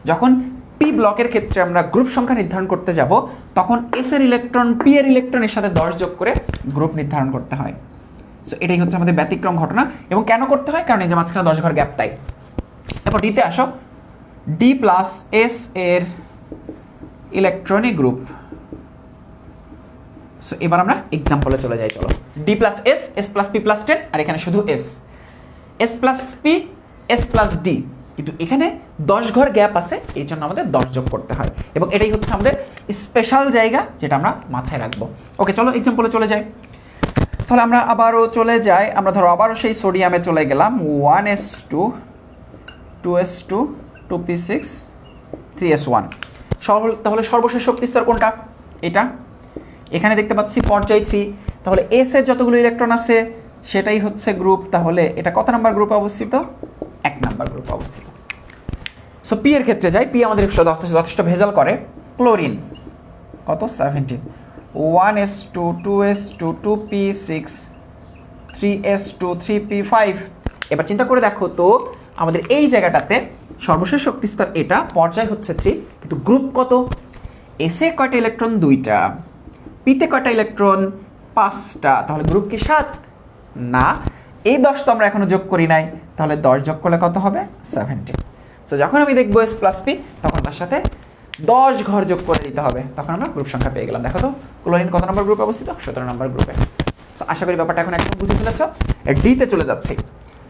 যখন পি ব্লকের ক্ষেত্রে আমরা গ্রুপ সংখ্যা নির্ধারণ করতে যাব, তখন এস এর ইলেকট্রন পি এর ইলেকট্রনের সাথে 10 যোগ করে গ্রুপ নির্ধারণ করতে হয়। সো এটাই হচ্ছে আমাদের ব্যতিক্রম ঘটনা। এবং কেন করতে হয়? কারণ এই যে মাঝখানে 10 ঘর গ্যাপ, তাই। তারপর ডিতে আসো, ডি প্লাস এস এর ইলেকট্রনিক গ্রুপ সো এবার আমরা এক্সাম্পলে চলে যাই, চলো। D plus S, S plus P plus 10, আর এখানে শুধু S, S plus P, S plus D, কিন্তু এখানে 10 ঘর গ্যাপ আছে, এই জন্য আমাদের 10 যোগ করতে হয়, এবং এটাই হচ্ছে আমাদের স্পেশাল জায়গা যেটা আমরা মাথায় রাখবো। ওকে, চলো এক্সাম্পলে চলে যাই। তাহলে আমরা আবারও চলে যাই, আমরা ধরো আবারও সেই সোডিয়ামে চলে গেলাম, 1s2, 2s2, 2p6, 3s1। তাহলে সর্বশেষ শক্তি স্তর কোনটা? এটা। এখানে দেখতে পাচ্ছি পর্যায় 3, তাহলে এস এর যতগুলো ইলেকট্রন আছে সেটাই হচ্ছে গ্রুপ, তাহলে এটা কত নাম্বার গ্রুপে অবস্থিত? 1 নাম্বার গ্রুপে অবস্থিত। সো পি এর ক্ষেত্রে যাই, পি আমাদের যথেষ্ট ভেজাল করে। ক্লোরিন কত? 17, 1s2, 2s2, 2p6, 3s2, 3p5। এবার চিন্তা করে দেখো তো, আমাদের এই জায়গাটাতে সর্বশেষ শক্তি স্তর এটা, পর্যায় হচ্ছে 3, কিন্তু গ্রুপ কত? এসে কয়টা ইলেকট্রন? 2টা, পিতে কয়টা ইলেকট্রন? 5টা, তাহলে গ্রুপ কি 7? না, এই 10 তো আমরা এখনো যোগ করি নাই, তাহলে 10 যোগ করলে কত হবে? 17। সো যখন আমি দেখবো এস প্লাস পি, তখন তার সাথে 10 ঘর যোগ করে দিতে হবে, তখন আমরা গ্রুপ সংখ্যা পেয়ে গেলাম। দেখো তো ক্লোরিন কত নম্বর গ্রুপে অবস্থিত? 17 নম্বর গ্রুপে। সো আশা করি ব্যাপারটা এখন একদম বুঝে ফেলেছ। ডিতে চলে যাচ্ছি।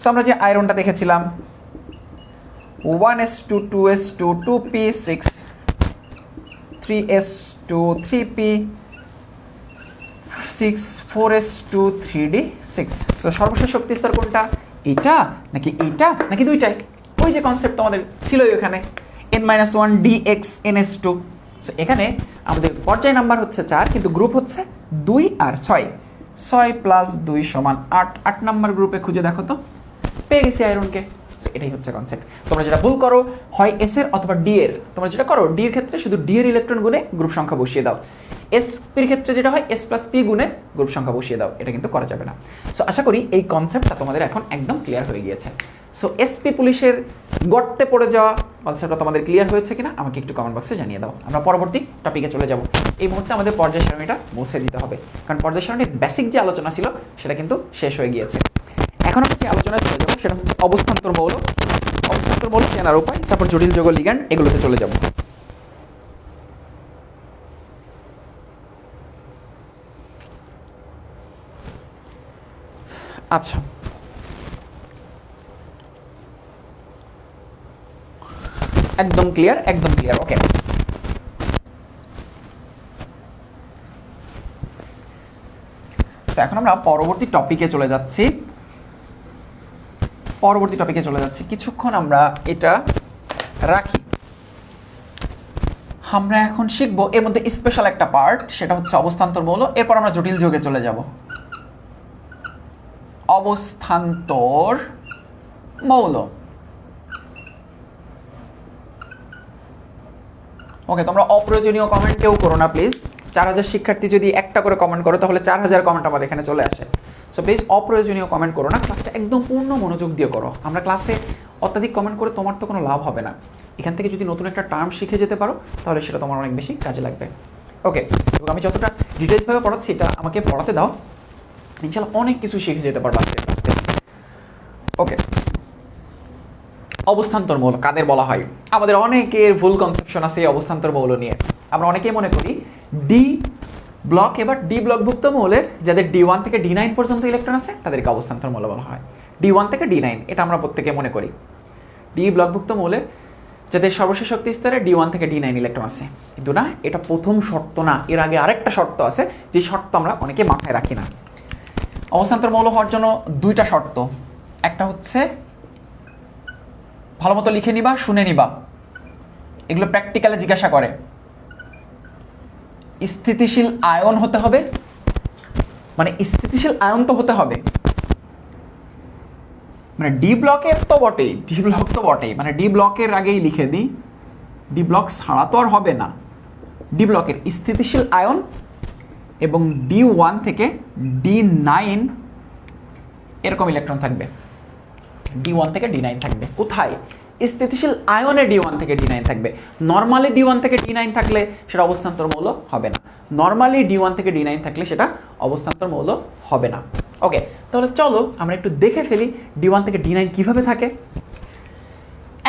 সো আমরা যে আয়রনটা দেখেছিলাম, 1s2, 2s2, 2p6, 3s2, 3p6, 4s2, 3d6। So সর্বশেষ শক্তি স্তর কোনটা? এটা নাকি এইটা নাকি দুইটাই? ওই যে কনসেপ্ট তোমাদের ছিলই ওখানে, n-1 dx ns2। সো এখানে আমাদের পর্যায় নাম্বার হচ্ছে 4, কিন্তু গ্রুপ হচ্ছে 2 আর 6। 6 প্লাস 2 সমান 8, 8 নাম্বার গ্রুপে খুঁজে দেখো তো, পেয়ে গেছি আয়রনকে। সো এটাই হচ্ছে কনসেপ্ট। তোমরা যেটা ভুল করো, হয় এস এর অথবা ডি এর, তোমরা যেটা করো ডি এর ক্ষেত্রে শুধু ডি এর ইলেকট্রন গুণে গ্রুপ সংখ্যা বসিয়ে দাও, এস পির ক্ষেত্রে যেটা হয় এস প্লাস পি গুণে গ্রুপ সংখ্যা বসিয়ে দাও, এটা কিন্তু করা যাবে না। সো আশা করি এই কনসেপ্টটা তোমাদের এখন একদম ক্লিয়ার হয়ে গিয়েছে। সো এসপি পুলিশের গর্তে পড়ে যাওয়া কনসেপ্টটা তোমাদের ক্লিয়ার হয়েছে কিনা আমাকে একটু কমেন্ট বক্সে জানিয়ে দাও। আমরা পরবর্তী টপিকে চলে যাব। এই মুহূর্তে আমাদের পর্যায় সারণীটা মুছে দিতে হবে, কারণ পর্যায় সারণীর বেসিক যে আলোচনা ছিল সেটা কিন্তু শেষ হয়ে গিয়েছে। এখন আমরা যে আলোচনায় চলে যাবো সেটা হচ্ছে অবস্থান্তর মৌল। অবস্থান্তর মৌল চেনার উপায়, তারপর জটিল যৌগ লিগ্যান্ড, এগুলোতে চলে যাব। আচ্ছা, একদম ক্লিয়ার, একদম ক্লিয়ার। ওকে, এখন আমরা পরবর্তী টপিকে চলে যাচ্ছি। কিছুক্ষণ আমরা এটা রাখি। আমরা এখন শিখবো এর মধ্যে স্পেশাল একটা পার্ট, সেটা হচ্ছে অবস্থান্তর মৌল। এরপর আমরা জটিল যৌগে চলে যাব। অবস্থান্তর মৌল। ওকে, তোমরা অপ্রয়োজনীয় কমেন্ট কেউ করো না প্লিজ। 4000 শিক্ষার্থী যদি একটা করে কমেন্ট করো তাহলে 4000 কমেন্ট আমাদের এখানে চলে আসে। সো প্লিজ অপ্রয়োজনীয় কমেন্ট করো না, ক্লাসটা একদম পূর্ণ মনোযোগ দিয়ে করো। আমরা ক্লাসে অত্যাধিক কমেন্ট করে তোমার তো কোনো লাভ হবে না। এখান থেকে যদি নতুন একটা টার্ম শিখে যেতে পারো তাহলে সেটা তোমার অনেক বেশি কাজে লাগবে। ওকে, এবং আমি যতটা ডিটেলসভাবে পড়াচ্ছি এটা আমাকে পড়াতে দাও, ইনশাআল্লাহ অনেক কিছু শিখে যেতে পারবো আজকের ক্লাস থেকে। ওকে, অবস্থান্তর মৌল কাদের বলা হয়? আমাদের অনেকের ভুল কনসেপশন আছে এই অবস্থান্তর মৌল নিয়ে। আমরা অনেকেই মনে করি ডি ব্লক এবার ডি ব্লকভুক্ত মৌলের যাদের D1 থেকে D9 পর্যন্ত ইলেকট্রন আছে তাদেরকে অবস্থান্তর মৌল বলা হয়। D1 থেকে D9 এটা আমরা প্রত্যেকে মনে করি। ডি ব্লকভুক্ত মৌলের যাদের সর্বশেষ শক্তি স্তরে D1 থেকে D9 ইলেকট্রন আছে, কিন্তু না, এটা প্রথম শর্ত না, এর আগে আরেকটা শর্ত আছে, যে শর্ত আমরা অনেকে মাথায় রাখি না। অবস্থান্তর মৌল হওয়ার জন্য 2টা শর্ত। একটা হচ্ছে, ভালো মতো লিখে নিবা, শুনে নিবা, এগুলো প্র্যাকটিক্যালে জিজ্ঞাসা করে। স্থিতিশীল আয়ন হতে হবে, মানে স্থিতিশীল আয়ন তো হতে হবে, মানে ডি ব্লকের তো বটেই, ডি ব্লক তো বটেই, মানে ডি ব্লকের আগেই লিখে দিই, ডি ব্লক ছাড়া তো আর হবে না। ডি ব্লকের স্থিতিশীল আয়ন এবং D1 থেকে D9 এরকম ইলেকট্রন থাকবে। D1 থেকে D9 থাকবে কোথায়? স্থিতিশীল আয়নে D1 থেকে D9 থাকবে। নর্মালি D1 থেকে D9 থাকলে সেটা অবস্থান্তর মৌল হবে না। নর্মালি D1 থেকে D9 থাকলে সেটা অবস্থান্তর মৌল হবে না। ওকে, তাহলে চলো আমরা একটু দেখে ফেলি D1 থেকে D9 কিভাবে থাকে।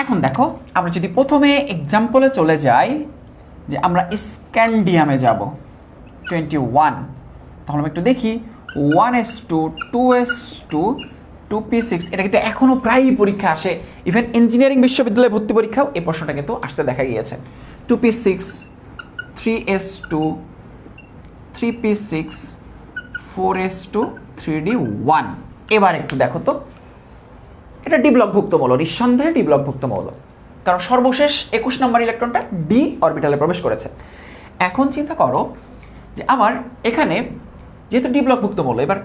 এখন দেখো, আমরা যদি প্রথমে এক্সাম্পলে চলে যাই, যে আমরা স্ক্যান্ডিয়ামে যাব 21, তাহলে আমরা একটু দেখি 1s2 2s2 2p6, এটা কিন্তু এখনও প্রায়ই পরীক্ষা আসে। ইভেন ইঞ্জিনিয়ারিং বিশ্ববিদ্যালয়ে ভর্তি পরীক্ষাও এই প্রশ্নটা কিন্তু আসতে দেখা গিয়েছে। 2p6 3s2 3p6 4s2 3d1। এবার একটু দেখো তো, এটা ডি ব্লকভুক্ত মৌল, নিঃসন্দেহে ডি ব্লকভুক্ত মৌল, কারণ সর্বশেষ 21 নম্বর ইলেকট্রনটা ডি অরবিটালে প্রবেশ করেছে। এখন চিন্তা করো যে আমার এখানে যেহেতু ডি ব্লকভুক্ত মৌল, এবার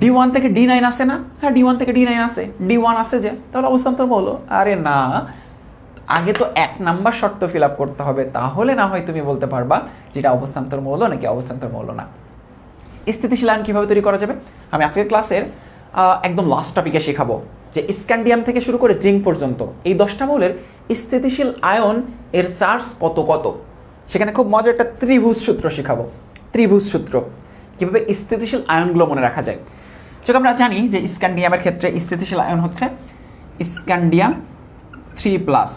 D1 থেকে D9 আসে না? হ্যাঁ, D1 থেকে D9 আসে, D1 আসে যে, তাহলে অবস্থান্তর মৌল। আরে না, আগে তো 1 নাম্বার শর্ত ফিল আপ করতে হবে, তাহলে না হয় তুমি বলতে পারবা যেটা অবস্থান্তর মৌল নাকি অবস্থান্তর মৌল না। স্থিতিশীল আয়ন কীভাবে তৈরি করা যাবে আমি আজকের ক্লাসের একদম লাস্ট টপিকে শেখাবো, যে স্ক্যান্ডিয়াম থেকে শুরু করে জিঙ্ক পর্যন্ত এই 10টা মৌলের স্থিতিশীল আয়ন এর চার্জ কত কত, সেখানে খুব মজার একটা ত্রিভুজ সূত্র শেখাবো। ত্রিভুজ সূত্র কীভাবে স্থিতিশীল আয়নগুলো মনে রাখা যায়। সেটা আমরা জানি যে স্ক্যান্ডিয়ামের ক্ষেত্রে স্থিতিশীল আয়ন হচ্ছে স্ক্যান্ডিয়াম 3+।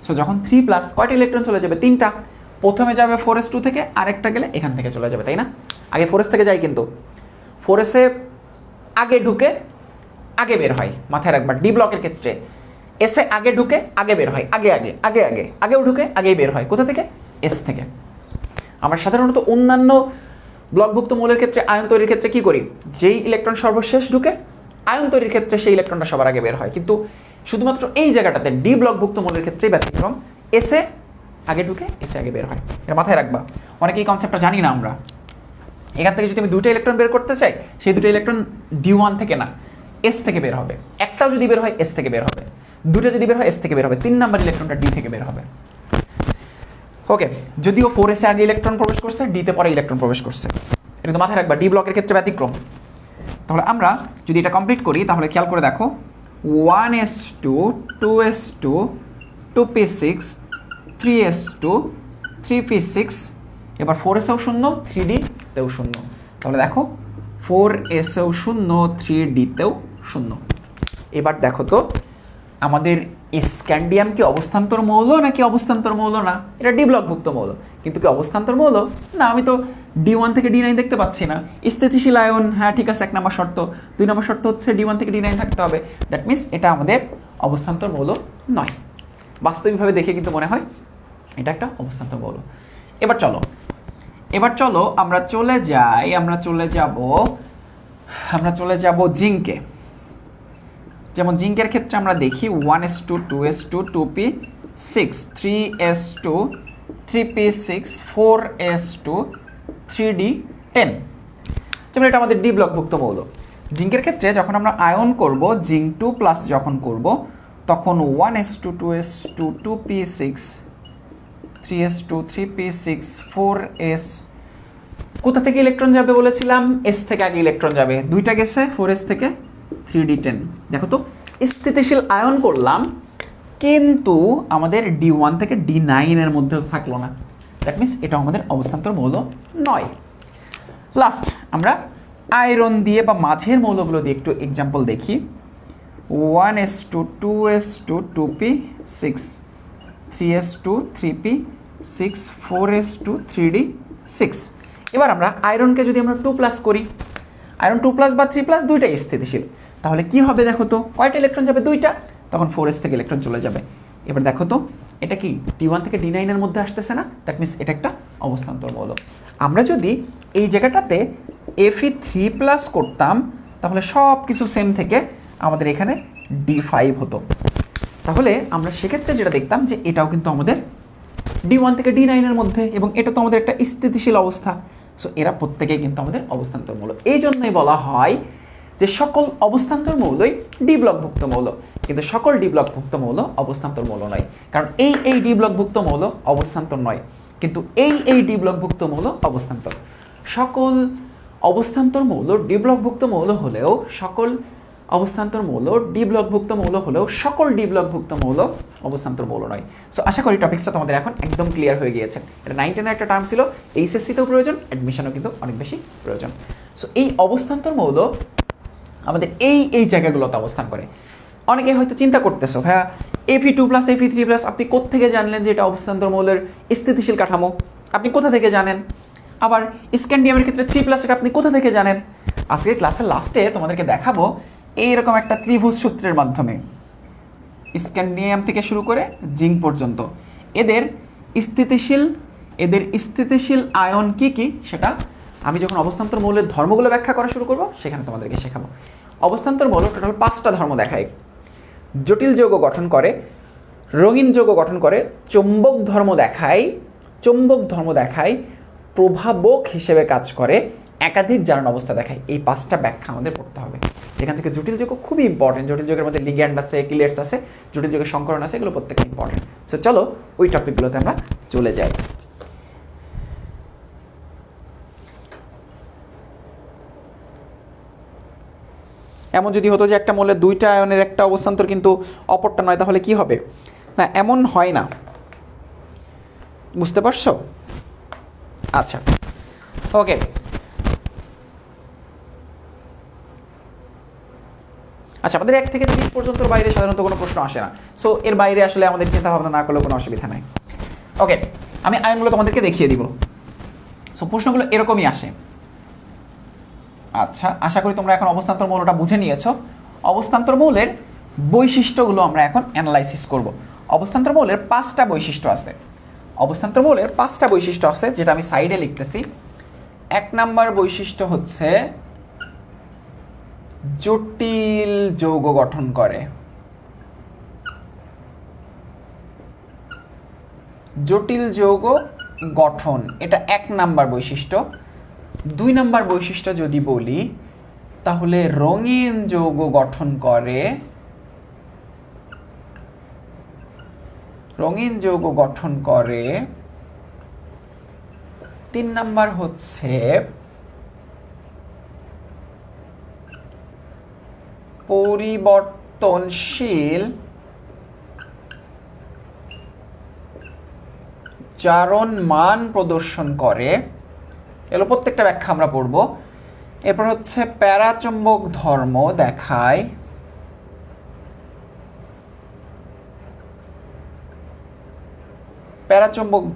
সো যখন 3+, কয়টা ইলেকট্রন চলে যাবে? 3টা। প্রথমে যাবে 4s2 থেকে, আরেকটা গেলে এখান থেকে চলে যাবে, তাই না? আগে 4s থেকে যায়, কিন্তু 4s-এ আগে ঢুকে আগে বের হয়, মাথায় রাখবা। ডি ব্লকের ক্ষেত্রে এসে আগে ঢুকে আগে বের হয়, আগেও ঢুকে আগেই বের হয়। কোথা থেকে? এস থেকে। আমরা সাধারণত অন্যান্য ব্লকভুক্ত মৌলের ক্ষেত্রে আয়ন তৈরির ক্ষেত্রে কি করি? যেই ইলেকট্রন সর্বশেষ ঢুকে আয়ন তৈরির ক্ষেত্রে সেই ইলেকট্রনটা সবার আগে বের হয়, কিন্তু শুধুমাত্র এই জায়গাটাতে ডি ব্লকভুক্ত মৌলের ক্ষেত্রেই ব্যতিক্রম, এসে আগে ঢুকে এসে আগে বের হয়। এটা মাথায় রাখবা। অনেকেই কনসেপ্টটা জানি না আমরা। এখান থেকে যদি আমি 2টা ইলেকট্রন বের করতে চাই, সেই 2টা ইলেকট্রন D1 থেকে না, এস থেকে বের হবে। একটাও যদি বের হয় এস থেকে বের হবে, 2টা যদি বের হয় এস থেকে বের হবে, 3 নাম্বার ইলেকট্রনটা ডি থেকে বের হবে। ওকে, যদিও 4s-এ আগে ইলেকট্রন প্রবেশ করছে, ডিতে পরে ইলেকট্রন প্রবেশ করছে, এটা তো মাথায় রাখবা। ডি ব্লকের ক্ষেত্রে ব্যতিক্রম। তাহলে আমরা যদি এটা কমপ্লিট করি, তাহলে খেয়াল করে দেখো 1s2 2s2 2p6 3s2 3p6, এবার 4s-এও শূন্য, 3d-তেও শূন্য। তাহলে দেখো 4s-এও শূন্য, 3d-তেও শূন্য। এবার দেখো তো আমাদের স্ক্যান্ডিয়াম কি অবস্থান্তর মৌল নাকি অবস্থান্তর মৌল না? এটা ডি ব্লকভুক্ত মৌল, কিন্তু কি অবস্থান্তর মৌল না? আমি তো D1 থেকে D9 দেখতে পাচ্ছি না। স্থিতিশীল আয়ন, হ্যাঁ ঠিক আছে, 1 নম্বর শর্ত। 2 নম্বর শর্ত হচ্ছে D1 থেকে D9 থাকতে হবে। দ্যাট মিনস এটা আমাদের অবস্থান্তর মৌল নয়। বাস্তবিকভাবে দেখে কিন্তু মনে হয় এটা একটা অবস্থান্তর মৌল। এবার চলো আমরা চলে যাব জিঙ্কে। যেমন জিঙ্কের ক্ষেত্রে আমরা দেখি 1s2 2s2 2p6 3s2 3p6 4s2 3d10। যেমন এটা আমাদের ডি ব্লকভুক্ত মৌল। জিঙ্কের ক্ষেত্রে যখন আমরা আয়ন করব, জিঙ্ক 2+ যখন করব, তখন 1s2 2s2 2p6 3s2 3p6 4s, কোথা থেকে ইলেকট্রন যাবে বলেছিলাম? এস থেকে আগে ইলেকট্রন যাবে, 2টা গেছে 4s থেকে 3d10। দেখো তো স্থিতিশীল আয়ন করলাম, কিন্তু আমাদের D1 থেকে D9 এর মধ্যে থাকলো না। দ্যাট মিনস এটা আমাদের অবস্থান্তর মৌল নয়। লাস্ট আমরা আয়রন দিয়ে বা মাঝের মৌলগুলো দিয়ে একটু এক্সাম্পল দেখি। 1s2 2s2 2p6 3s2 3p6 4s2 3d6। এবার আমরা আয়রনকে যদি আমরা 2+ করি, আয়রন 2+ বা 3+, 2টাই স্থিতিশীল, তাহলে কি হবে দেখো তো? কয়টা ইলেকট্রন যাবে? 2টা। তখন 4s থেকে ইলেকট্রন চলে যাবে। এবার দেখো তো এটা কি D1 থেকে D9 এর মধ্যে আসতেছে না? দ্যাট মিনস এটা একটা অবস্থান্তর মৌল। আমরা যদি এই জায়গাটাতে Fe3+ করতাম, তাহলে সব কিছু সেম থেকে আমাদের এখানে D5 হতো। তাহলে আমরা সেক্ষেত্রে যেটা দেখতাম যে এটাও কিন্তু আমাদের D1 থেকে D9 এর মধ্যে, এবং এটা তো আমাদের একটা স্থিতিশীল অবস্থা। সো এরা প্রত্যেকেই কিন্তু আমাদের অবস্থান্তর মৌল। এই জন্যই বলা হয় যে সকল অবস্থান্তর মৌলই ডি ব্লকভুক্ত মৌল, কিন্তু সকল ডি ব্লকভুক্ত মৌল অবস্থান্তর মৌল নয়। কারণ এই ডি ব্লকভুক্ত মৌল অবস্থান্তর নয়, কিন্তু এই ডি ব্লকভুক্ত মৌল অবস্থান্তর। সকল অবস্থান্তর মৌল ডি ব্লকভুক্ত মৌল হলেও সকল অবস্থান্তর মৌল ডি ব্লকভুক্ত মৌল হলেও সকল ডি ব্লকভুক্ত মৌল অবস্থান্তর মৌল নয়। সো আশা করি টপিক্সটা তোমাদের এখন একদম ক্লিয়ার হয়ে গিয়েছে। এটা 9 10-এর একটা টার্ম ছিল, এইচএসসিতেও প্রয়োজন, অ্যাডমিশনও কিন্তু অনেক বেশি প্রয়োজন। সো এই অবস্থান্তর মৌল আমাদের এই জায়গাগুলোতে অবস্থান করে। অনেকে হয়তো চিন্তা করতেছো, হ্যাঁ Fe2+ Fe3+, আপনি কোথা থেকে জানলেন যে এটা অবস্থান্তর মৌলের স্থিতিশীল কাঠামো? আপনি কোথা থেকে জানেন? আবার স্ক্যান্ডিয়ামের ক্ষেত্রে 3+, এটা আপনি কোথা থেকে জানেন? আজকের ক্লাসের লাস্টে তোমাদেরকে দেখাবো এইরকম একটা ত্রিভুজ সূত্রের মাধ্যমে স্ক্যান্ডিয়াম থেকে শুরু করে জিঙ্ক পর্যন্ত এদের স্থিতিশীল আয়ন কি কি সেটা আমি যখন অবস্থান্তর মৌলের ধর্মগুলো ব্যাখ্যা করা শুরু করব সেখানে তোমাদেরকে শেখাবো। অবস্থান্তর মৌল টোটাল 5টা ধর্ম দেখায়। জটিল যৌগ গঠন করে, রঙিন যৌগ গঠন করে, চৌম্বক ধর্ম দেখায়, প্রভাবক হিসেবে কাজ করে, একাধিক জারণ অবস্থা দেখায়। এই 5টা ব্যাখ্যা আমাদের পড়তে হবে। এখান থেকে জটিল যৌগ খুবই ইম্পর্টেন্ট। জটিল যৌগের মধ্যে লিগ্যান্ড আছে, কিলেটস আছে, জটিল যৌগের সংকরণ আছে, এগুলো প্রত্যেকটা ইম্পর্টেন্ট। সো চলো ওই টপিকগুলোতে আমরা চলে যাই। এমন যদি হতো যে একটা মৌলের 2টা আয়নের একটা অবস্থান্তর কিন্তু অপরটা নয়, তাহলে কি হবে? না, এমন হয় না, বুঝতে পারছো? আচ্ছা, ওকে। আচ্ছা, আমাদের 1 থেকে 30 পর্যন্ত বাইরে সাধারণত কোনো প্রশ্ন আসে না। সো এর বাইরে আসলে আমাদের চিন্তা ভাবনা না করলেও কোনো অসুবিধা নাই। ওকে, আমি আয়নগুলো তোমাদেরকে দেখিয়ে দিব। সো প্রশ্নগুলো এরকমই আসে। আচ্ছা, আশা করি তোমরা এখন অবস্থান্তর মৌলটা বুঝে নিয়েছো। অবস্থান্তর মৌলের বৈশিষ্ট্যগুলো আমরা এখন অ্যানালাইসিস করব। অবস্থান্তর মৌলের 5টা বৈশিষ্ট্য আছে, যেটা আমি সাইডে লিখতেছি। 1 নাম্বার বৈশিষ্ট্য হচ্ছে জটিল যৌগ গঠন করে। জটিল যৌগ গঠন, এটা 1 নাম্বার বৈশিষ্ট্য। 2 নাম্বার বৈশিষ্ট্য যদি বলি তাহলে রঙিন যৌগ গঠন করে। 3 নাম্বার হচ্ছে পরিবর্তনশীল জারণ মান প্রদর্শন করে। এগুলো প্রত্যেকটা ব্যাখ্যা আমরা পড়ব। এরপর হচ্ছে প্যারাচুম্বক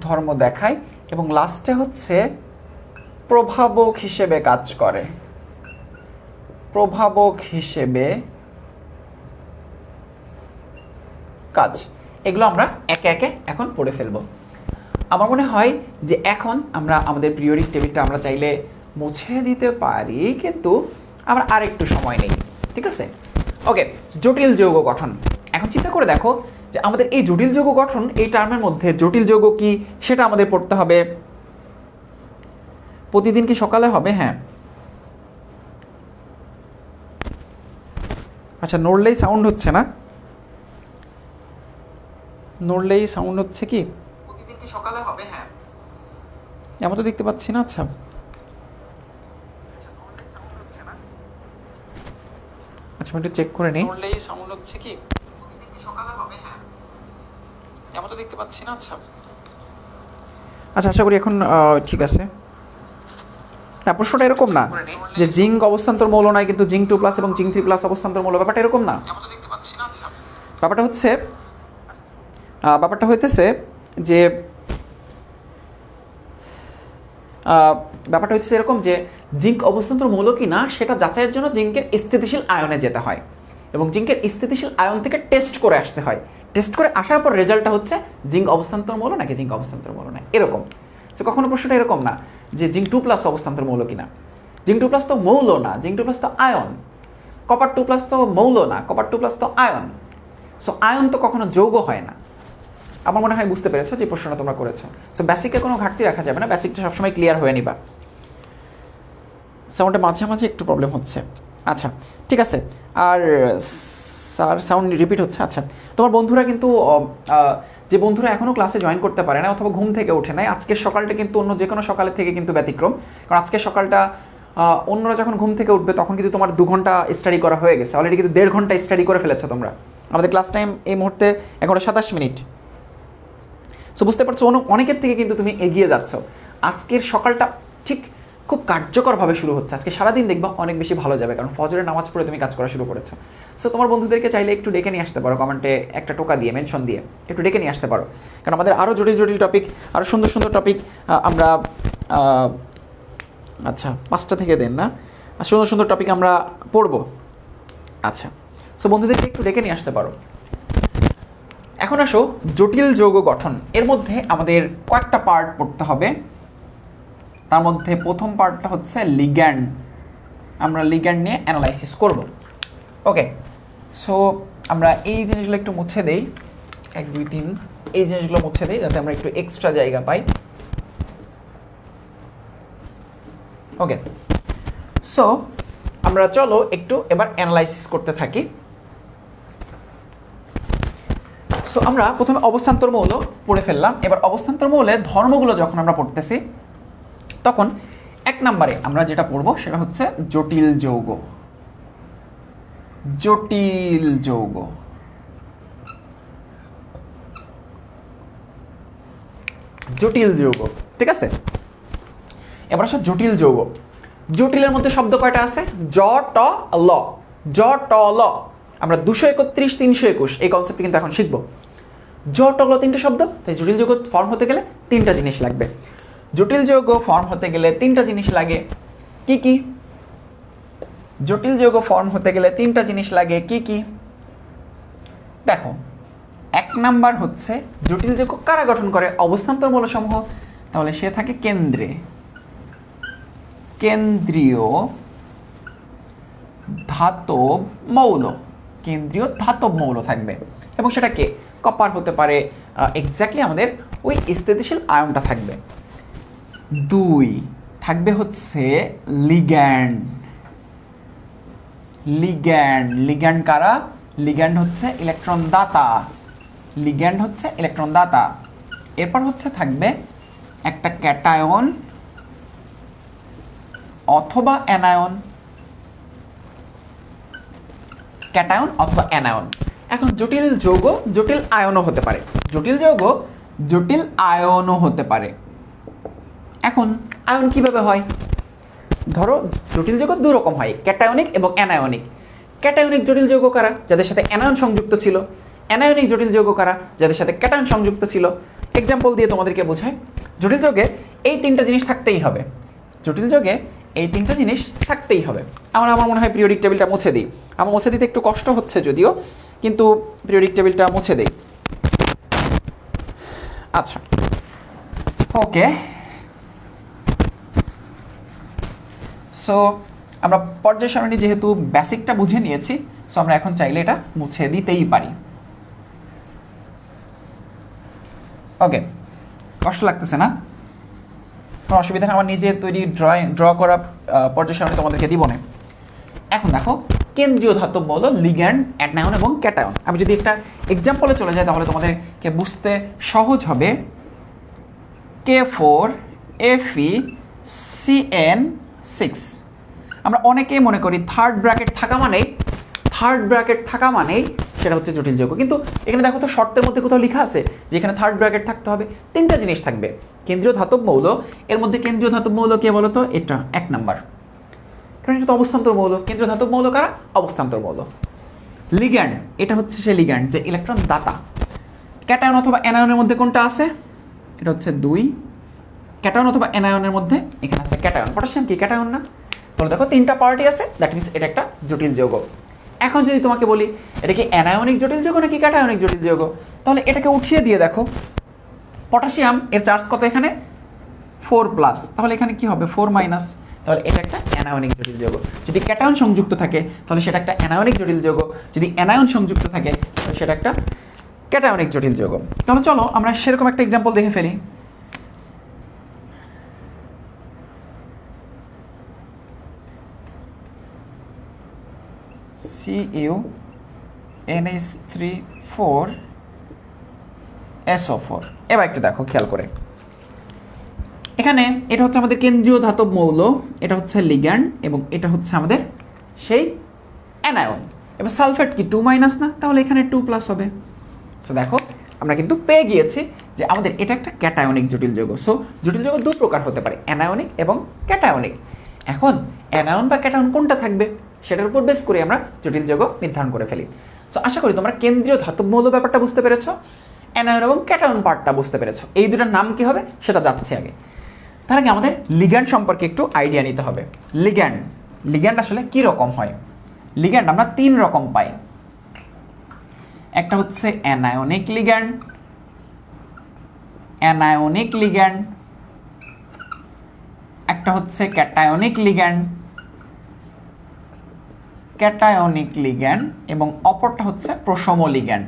ধর্ম দেখায়, এবং লাস্টে হচ্ছে প্রভাবক হিসেবে কাজ করে। এগুলো আমরা একে একে এখন পড়ে ফেলবো। আমার মনে হয় যে এখন আমরা আমাদের পিরিয়ডিক টেবিলটা আমরা চাইলে মুছে দিতে পারি, কিন্তু আমরা আরেকটু সময় নেই, ঠিক আছে? ওকে, জটিল যৌগ গঠন। এখন চিন্তা করে দেখো যে আমাদের এই জটিল যৌগ গঠন, এই টার্মের মধ্যে জটিল যৌগ কি সেটা আমাদের পড়তে হবে। প্রতিদিন কি সকালে হবে? হ্যাঁ। আচ্ছা, নড়লেই সাউন্ড হচ্ছে না? নড়লেই সাউন্ড হচ্ছে কি? প্রতিদিন কি সকালে হবে? হ্যাঁ, এমন তো দেখতে পাচ্ছি না। আচ্ছা, আমি একটু চেক করে নিই। নড়লেই সাউন্ড হচ্ছে কি? প্রতিদিন কি সকালে হবে? হ্যাঁ, এমন তো দেখতে পাচ্ছি না। আচ্ছা, আশা করি এখন ঠিক আছে। প্রশ্নটা এরকম না যে জিঙ্ক অবস্থান্তর মৌল নয়, কিন্তু জিঙ্ক 2+ এবং জিঙ্ক 3+ অবস্থান্তর মৌল, ব্যাপারটা এরকম না। ব্যাপারটা হইতেছে যে এরকম যে জিঙ্ক অবস্থান্তর মৌল কি না সেটা যাচাইয়ের জন্য জিঙ্কের স্থিতিশীল আয়নে যেতে হয়, এবং জিঙ্কের স্থিতিশীল আয়ন থেকে টেস্ট করে আসতে হয়। টেস্ট করে আসার পর রেজাল্টটা হচ্ছে জিঙ্ক অবস্থান্তর মৌল নাকি জিঙ্ক অবস্থান্তর মৌল না, এরকম। তো কখনো প্রশ্নটা এরকম না যে জিঙ্ক 2+ অবস্থান্তর মৌল কিনা। জিঙ্ক 2+ তো মৌল না, জিঙ্ক 2+ তো আয়ন। কপার 2+ তো মৌল না, কপার 2+ তো আয়ন। সো আয়ন তো কখনো যৌগ হয় না। আমার মনে হয় বুঝতে পেরেছো যে প্রশ্নটা তোমরা করেছো। সো বেসিকে কোনো ঘাটতি রাখা যাবে না, বেসিকটা সবসময় ক্লিয়ার হয়ে নিবা। সাউন্ডে মাঝে মাঝে একটু প্রবলেম হচ্ছে। আচ্ছা, ঠিক আছে। আর স্যার সাউন্ড রিপিট হচ্ছে। আচ্ছা, তোমার বন্ধুরা কিন্তু যে বন্ধুরা এখনও ক্লাসে জয়েন করতে পারে না অথবা ঘুম থেকে ওঠে নাই, আজকের সকালটা কিন্তু অন্য যে কোনো সকালের থেকে কিন্তু ব্যতিক্রম। কারণ আজকের সকালটা অন্যরা যখন ঘুম থেকে উঠবে তখন কিন্তু তোমার 2 ঘন্টা স্টাডি করা হয়ে গেছে, অলরেডি কিন্তু 1.5 ঘন্টা স্টাডি করে ফেলেছো তোমরা। আমাদের ক্লাস টাইম এই মুহূর্তে 11:27। সো বুঝতে পারছো অনেকের থেকে কিন্তু তুমি এগিয়ে যাচ্ছ। আজকের সকালটা ঠিক খুব কার্যকরভাবে শুরু হচ্ছে। আজকে সারাদিন দেখবা অনেক বেশি ভালো যাবে, কারণ ফজরের নামাজ পড়ে তুমি কাজ করা শুরু করেছো। সো তোমার বন্ধুদেরকে চাইলে একটু ডেকে নিয়ে আসতে পারো, কমেন্টে একটা টোকা দিয়ে, মেনশন দিয়ে একটু ডেকে নিয়ে আসতে পারো। কারণ আমাদের আরও জটিল জটিল টপিক, আরও সুন্দর সুন্দর টপিক আমরা আচ্ছা 5টা থেকে দেন না, আর সুন্দর সুন্দর টপিক আমরা পড়বো। আচ্ছা, সো বন্ধুদেরকে একটু ডেকে নিয়ে আসতে পারো। এখন আসো জটিল যৌগ গঠন। এর মধ্যে আমাদের কয়েকটা পার্ট পড়তে হবে। তার মধ্যে প্রথম পার্টটা হচ্ছে লিগ্যান্ড। আমরা লিগ্যান্ড নিয়ে অ্যানালাইসিস করব। ওকে, সো আমরা এই জিনিসগুলো একটু মুছে দেই, 1 2 3 এই জিনিসগুলো মুছে দেই যাতে আমরা একটু এক্সট্রা জায়গা পাই। ওকে, সো আমরা চলো একটু এবার অ্যানালাইসিস করতে থাকি। সো আমরা প্রথমে অবস্থান্তর মৌল পড়ে ফেললাম। এবার অবস্থান্তর মৌলের ধর্মগুলো যখন আমরা পড়তেছি তখন 1 নম্বরে আমরা যেটা পড়বো সেটা হচ্ছে জটিল যৌগ। জটিল যৌগ, জটিল যৌগ, ঠিক আছে। এবার আসো জটিল যৌগ। জটিলের মধ্যে শব্দ কয়টা আছে? জ ট ল। জ ট ল আমরা 231 321 এই কনসেপ্টে কিন্তু এখন শিখবো। জ ট ল 3টে শব্দ, তাই জটিল যৌগ ফর্ম হতে গেলে 3টা জিনিস লাগবে। জটিল যৌগ ফর্ম হতে গেলে 3টা জিনিস লাগে। কি কি? জটিল যৌগ ফর্ম হতে গেলে 3টা জিনিস লাগে। কি কি? দেখো, 1 নাম্বার হচ্ছে জটিল যৌগ কারা গঠন করে? অবস্থান্তর মৌলসমূহ। তাহলে সে থাকে কেন্দ্রে, কেন্দ্রীয় ধাতব মৌল। কেন্দ্রীয় ধাতব মৌল থাকবে, এবং সেটা কে? কপার হতে পারে। এক্স্যাক্টলি আমাদের ওই স্থিতিশীল আয়নটা থাকবে। 2 থাকবে হচ্ছে লিগ্যান্ড। লিগ্যান্ড, লিগ্যান্ড কারা? লিগ্যান্ড হচ্ছে ইলেকট্রন দাতা। লিগ্যান্ড হচ্ছে ইলেকট্রন দাতা। এরপর হচ্ছে থাকবে একটা ক্যাটায়ন অথবা অ্যানায়ন। ক্যাটায়ন অথবা অ্যানায়ন। এখন জটিল যৌগ জটিল আয়নও হতে পারে। জটিল যৌগ জটিল আয়নও হতে পারে। এখন আয়ন কিভাবে হয়? ধরো জটিল যৌগ 2 রকম হয়, ক্যাটায়নিক এবং অ্যানায়নিক। ক্যাটায়নিক জটিল যৌগ কারা? যাদের সাথে অ্যানায়ন সংযুক্ত ছিল। অ্যানায়নিক জটিল যৌগ কারা? যাদের সাথে ক্যাটায়ন সংযুক্ত ছিল। এক্সাম্পল দিয়ে তোমাদেরকে বোঝায়। জটিল যৌগে এই 3টা জিনিস থাকতেই হবে। জটিল যৌগে এই 3টা জিনিস থাকতেই হবে। আমার মনে হয় পিরিয়ডিক টেবিলটা মুছে দিই। আমার মুছে দিতে একটু কষ্ট হচ্ছে যদিও, কিন্তু পিরিয়ডিক টেবিলটা মুছে দেই। আচ্ছা, ওকে, সো আমরা পর্যায় সারণী যেহেতু বেসিকটা বুঝে নিয়েছি, সো আমরা এখন চাইলে এটা মুছে দিতেই পারি। ওকে, কষ্ট লাগতেছে না? কোনো অসুবিধা নেই, আমার নিজে তৈরি ড্র করা পর্যায় সারণী তোমাদেরকে দিব না। এখন দেখো, কেন্দ্রীয় ধাতব মৌল, লিগ্যান্ড, অ্যানায়ন এবং ক্যাটায়ন। আমি যদি একটা এক্সাম্পলে চলে যাই তাহলে তোমাদেরকে বুঝতে সহজ হবে। K4Fe CN6। আমরা অনেকেই মনে করি থার্ড ব্র্যাকেট থাকা মানেই সেটা হচ্ছে জটিল যৌগ, কিন্তু এখানে দেখো তো শর্তের মধ্যে কোথাও লেখা আছে যে এখানে থার্ড ব্র্যাকেট থাকতে হবে। 3টা জিনিস থাকবে। কেন্দ্রীয় ধাতব মৌল, এর মধ্যে কেন্দ্রীয় ধাতব মৌল কে বলো তো? এটা 1 নাম্বার, কারণ এটা তো অবস্থান্তর মৌল। কেন্দ্রীয় ধাতব মৌল কারা? অবস্থান্তর মৌল। লিগ্যান্ড, এটা হচ্ছে সে লিগ্যান্ড যে ইলেকট্রন দাতা। ক্যাটায়ন অথবা অ্যানায়নের মধ্যে কোনটা আছে? এটা হচ্ছে 2। ক্যাটায়ন অথবা অ্যানায়নের মধ্যে এখানে আছে ক্যাটায়ন। পটাশিয়াম কি ক্যাটায়ন না? তাহলে দেখো 3টা পার্টি আছে, দ্যাট মিনস এটা একটা জটিল যৌগ। এখন যদি তোমাকে বলি এটা কি অ্যানায়নিক জটিল যৌগ নাকি ক্যাটায়নিক জটিল যৌগ, তাহলে এটাকে উঠিয়ে দিয়ে দেখো, পটাশিয়াম এর চার্জ কত? এখানে 4+, তাহলে এখানে কি হবে? 4-, তাহলে এটা একটা অ্যানায়নিক জটিল যৌগ। যদি ক্যাটায়ন সংযুক্ত থাকে তাহলে সেটা একটা অ্যানায়নিক জটিল যৌগ। যদি অ্যানায়ন সংযুক্ত থাকে তাহলে সেটা একটা ক্যাটায়নিক জটিল যৌগ। তাহলে চলো আমরা সেরকম একটা এক্সাম্পল দেখে ফেলি। CuNH3,4SO4। এবার একটু দেখো খেয়াল করে, এখানে এটা হচ্ছে আমাদের কেন্দ্রীয় ধাতব মৌল, এটা হচ্ছে লিগ্যান্ড, এবং এটা হচ্ছে আমাদের সেই অ্যানায়ন। এবার সালফেট কি 2- না? তাহলে এখানে 2+ হবে। সো দেখো আমরা কিন্তু পেয়ে গিয়েছি যে আমাদের এটা একটা ক্যাটায়নিক জটিল যৌগ। সো জটিল যৌগ 2 প্রকার হতে পারে, অ্যানায়নিক এবং ক্যাটায়নিক। এখন অ্যানায়ন বা ক্যাটায়ন কোনটা থাকবে সেটার উপর বেস করে আমরা জটিল যৌগ নির্ধারণ করে ফেলি। সো আশা করি তোমরা কেন্দ্রীয় ধাতব মৌল ব্যাপারটা বুঝতে পেরেছো, অ্যানায়ন এবং ক্যাটায়ন পার্টটা বুঝতে পেরেছো। এই দুটার নাম কি হবে সেটা যাচ্ছে আগে। তাহলে কি আমাদের লিগ্যান্ড সম্পর্কে একটু আইডিয়া নিতে হবে। লিগ্যান্ড আসলে কি রকম হয়? লিগ্যান্ড আমরা 3 রকম পাই। একটা হচ্ছে অ্যানায়নিক লিগ্যান্ড, একটা হচ্ছে ক্যাটায়নিক লিগ্যান্ড এবং অপরটা হচ্ছে প্রশম লিগ্যান্ড।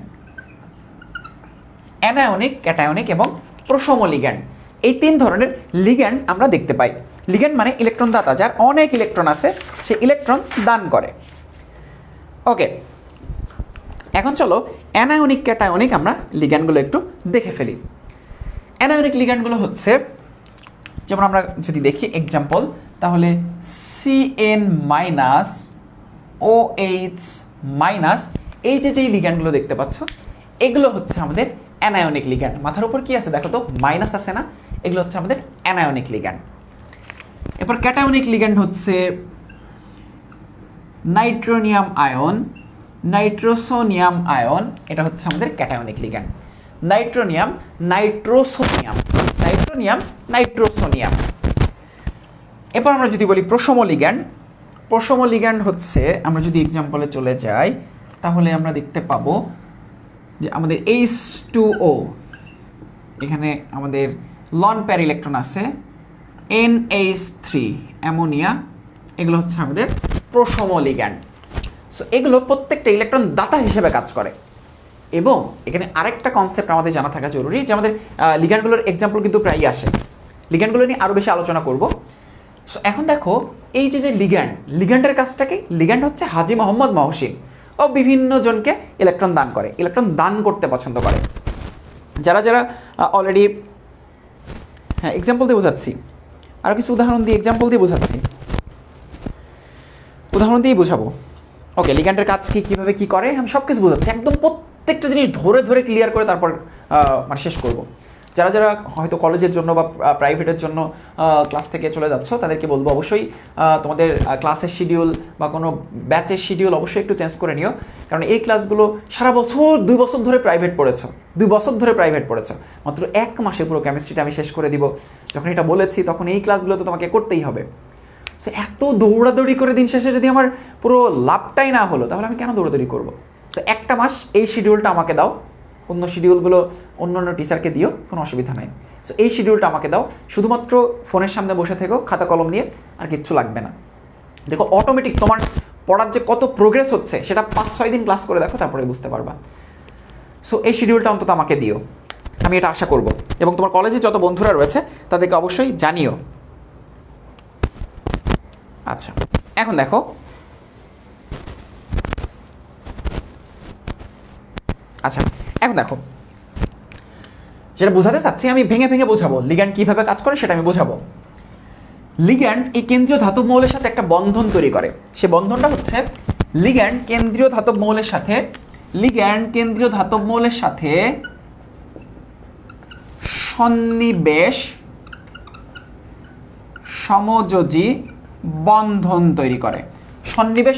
অ্যানায়নিক, ক্যাটায়নিক এবং প্রশম লিগ্যান্ড, এই 3 ধরনের লিগ্যান্ড আমরা দেখতে পাই। লিগ্যান্ড মানে ইলেকট্রন দাতা, যার অনেক ইলেকট্রন আছে, সে ইলেকট্রন দান করে। ওকে, এখন চলো অ্যানায়নিক ক্যাটায়নিক আমরা লিগ্যান্ডগুলো একটু দেখে ফেলি। অ্যানায়নিক লিগ্যান্ডগুলো হচ্ছে, যেমন আমরা যদি দেখি এক্সাম্পল, তাহলে CN-OH- এই যে লিগ্যান্ডগুলো দেখতে পাচ্ছ, এগুলো হচ্ছে আমাদের অ্যানায়নিক লিগ্যান্ড। মাথার উপর কি আছে দেখো তো, মাইনাস আছে না, এগুলো হচ্ছে আমাদের অ্যানায়নিক লিগ্যান্ড। এরপর ক্যাটায়নিক লিগ্যান্ড হচ্ছে নাইট্রোনিয়াম আয়ন, নাইট্রোসোনিয়াম আয়ন, এটা হচ্ছে আমাদের ক্যাটায়নিক লিগ্যান্ড। নাইট্রোনিয়াম, নাইট্রোসোনিয়াম। এরপর আমরা যদি বলি প্রশম লিগ্যান্ড হচ্ছে, আমরা যদি এক্সাম্পলে চলে যাই তাহলে আমরা দেখতে পাবো যে আমাদের H2O, এখানে আমাদের লন পেয়ার ইলেকট্রন আছে, NH3 অ্যামোনিয়া, এগুলো হচ্ছে আমাদের প্রশম লিগ্যান্ড। সো এগুলো প্রত্যেকটা ইলেকট্রন দাতা হিসেবে কাজ করে। এবং এখানে আরেকটা কনসেপ্ট আমাদের জানা থাকা জরুরি, যে আমাদের লিগ্যান্ডগুলোর এক্সাম্পল কিন্তু প্রায়ই আসে, লিগ্যান্ডগুলো নিয়ে আরও বেশি আলোচনা করব। সো এখন দেখো এই যে লিগ্যান্ডের কাজটা কি? লিগ্যান্ড হচ্ছে হাজী মোহাম্মদ মহসিন, ও বিভিন্ন জনকে ইলেকট্রন দান করে, ইলেকট্রন দান করতে পছন্দ করে। যারা অলরেডি, হ্যাঁ এক্সাম্পল দিয়ে বোঝাচ্ছি, আরও কিছু উদাহরণ দিয়ে এক্সাম্পল দিয়ে বোঝাচ্ছি, উদাহরণ দিয়েই বোঝাবো। ওকে, লিগ্যান্ডের কাজ কি, কীভাবে কী করে, আমি সব কিছু বোঝাচ্ছি, একদম প্রত্যেকটা জিনিস ধরে ক্লিয়ার করে তারপর মানে শেষ করব। যারা হয়তো কলেজের জন্য বা প্রাইভেটের জন্য ক্লাস থেকে চলে যাচ্ছ, তাদেরকে বলবো অবশ্যই তোমাদের ক্লাসের শিডিউল বা কোনো ব্যাচের শিডিউল অবশ্যই একটু চেঞ্জ করে নিও। কারণ এই ক্লাসগুলো সারা বছর 2 বছর ধরে প্রাইভেট পড়েছ, মাত্র 1 মাসে পুরো কেমিস্ট্রিটা আমি শেষ করে দিব। যখন এটা বলেছি তখন এই ক্লাসগুলো তো তোমাকে করতেই হবে। সো এত দৌড়াদৌড়ি করে দিন শেষে যদি আমার পুরো লাভটাই না হলো, তাহলে আমি কেন দৌড়াদৌড়ি করবো? সো 1টা মাস এই শিডিউলটা আমাকে দাও, অন্য শিডিউলগুলো অন্য টিচারকে দিও, কোনো অসুবিধা নাই। সো এই শিডিউলটা আমাকে দাও, শুধুমাত্র ফোনের সামনে বসে থেকো, খাতা কলম নিয়ে, আর কিচ্ছু লাগবে না। দেখো অটোমেটিক তোমার পড়ার যে কত প্রোগ্রেস হচ্ছে সেটা 5-6 দিন ক্লাস করে দেখো, তারপরে বুঝতে পারবা। সো এই শিডিউলটা অন্তত আমাকে দিও, আমি এটা আশা করব। এবং তোমার কলেজে যত বন্ধুরা রয়েছে তাদেরকে অবশ্যই জানিও। আচ্ছা, এখন দেখো, যেটা বোঝাতে চাচ্ছি, আমি ভেঙে বোঝাবো লিগ্যান্ড কিভাবে কাজ করে, সেটা আমি বোঝাবো। লিগ্যান্ড এই কেন্দ্রীয় ধাতব মৌলের সাথে একটা বন্ধন তৈরি করে। সে বন্ধনটা হচ্ছে লিগ্যান্ড কেন্দ্রীয় ধাতব মৌলের সাথে সন্নিবেশ সমযোজী বন্ধন তৈরি করে। সন্নিবেশ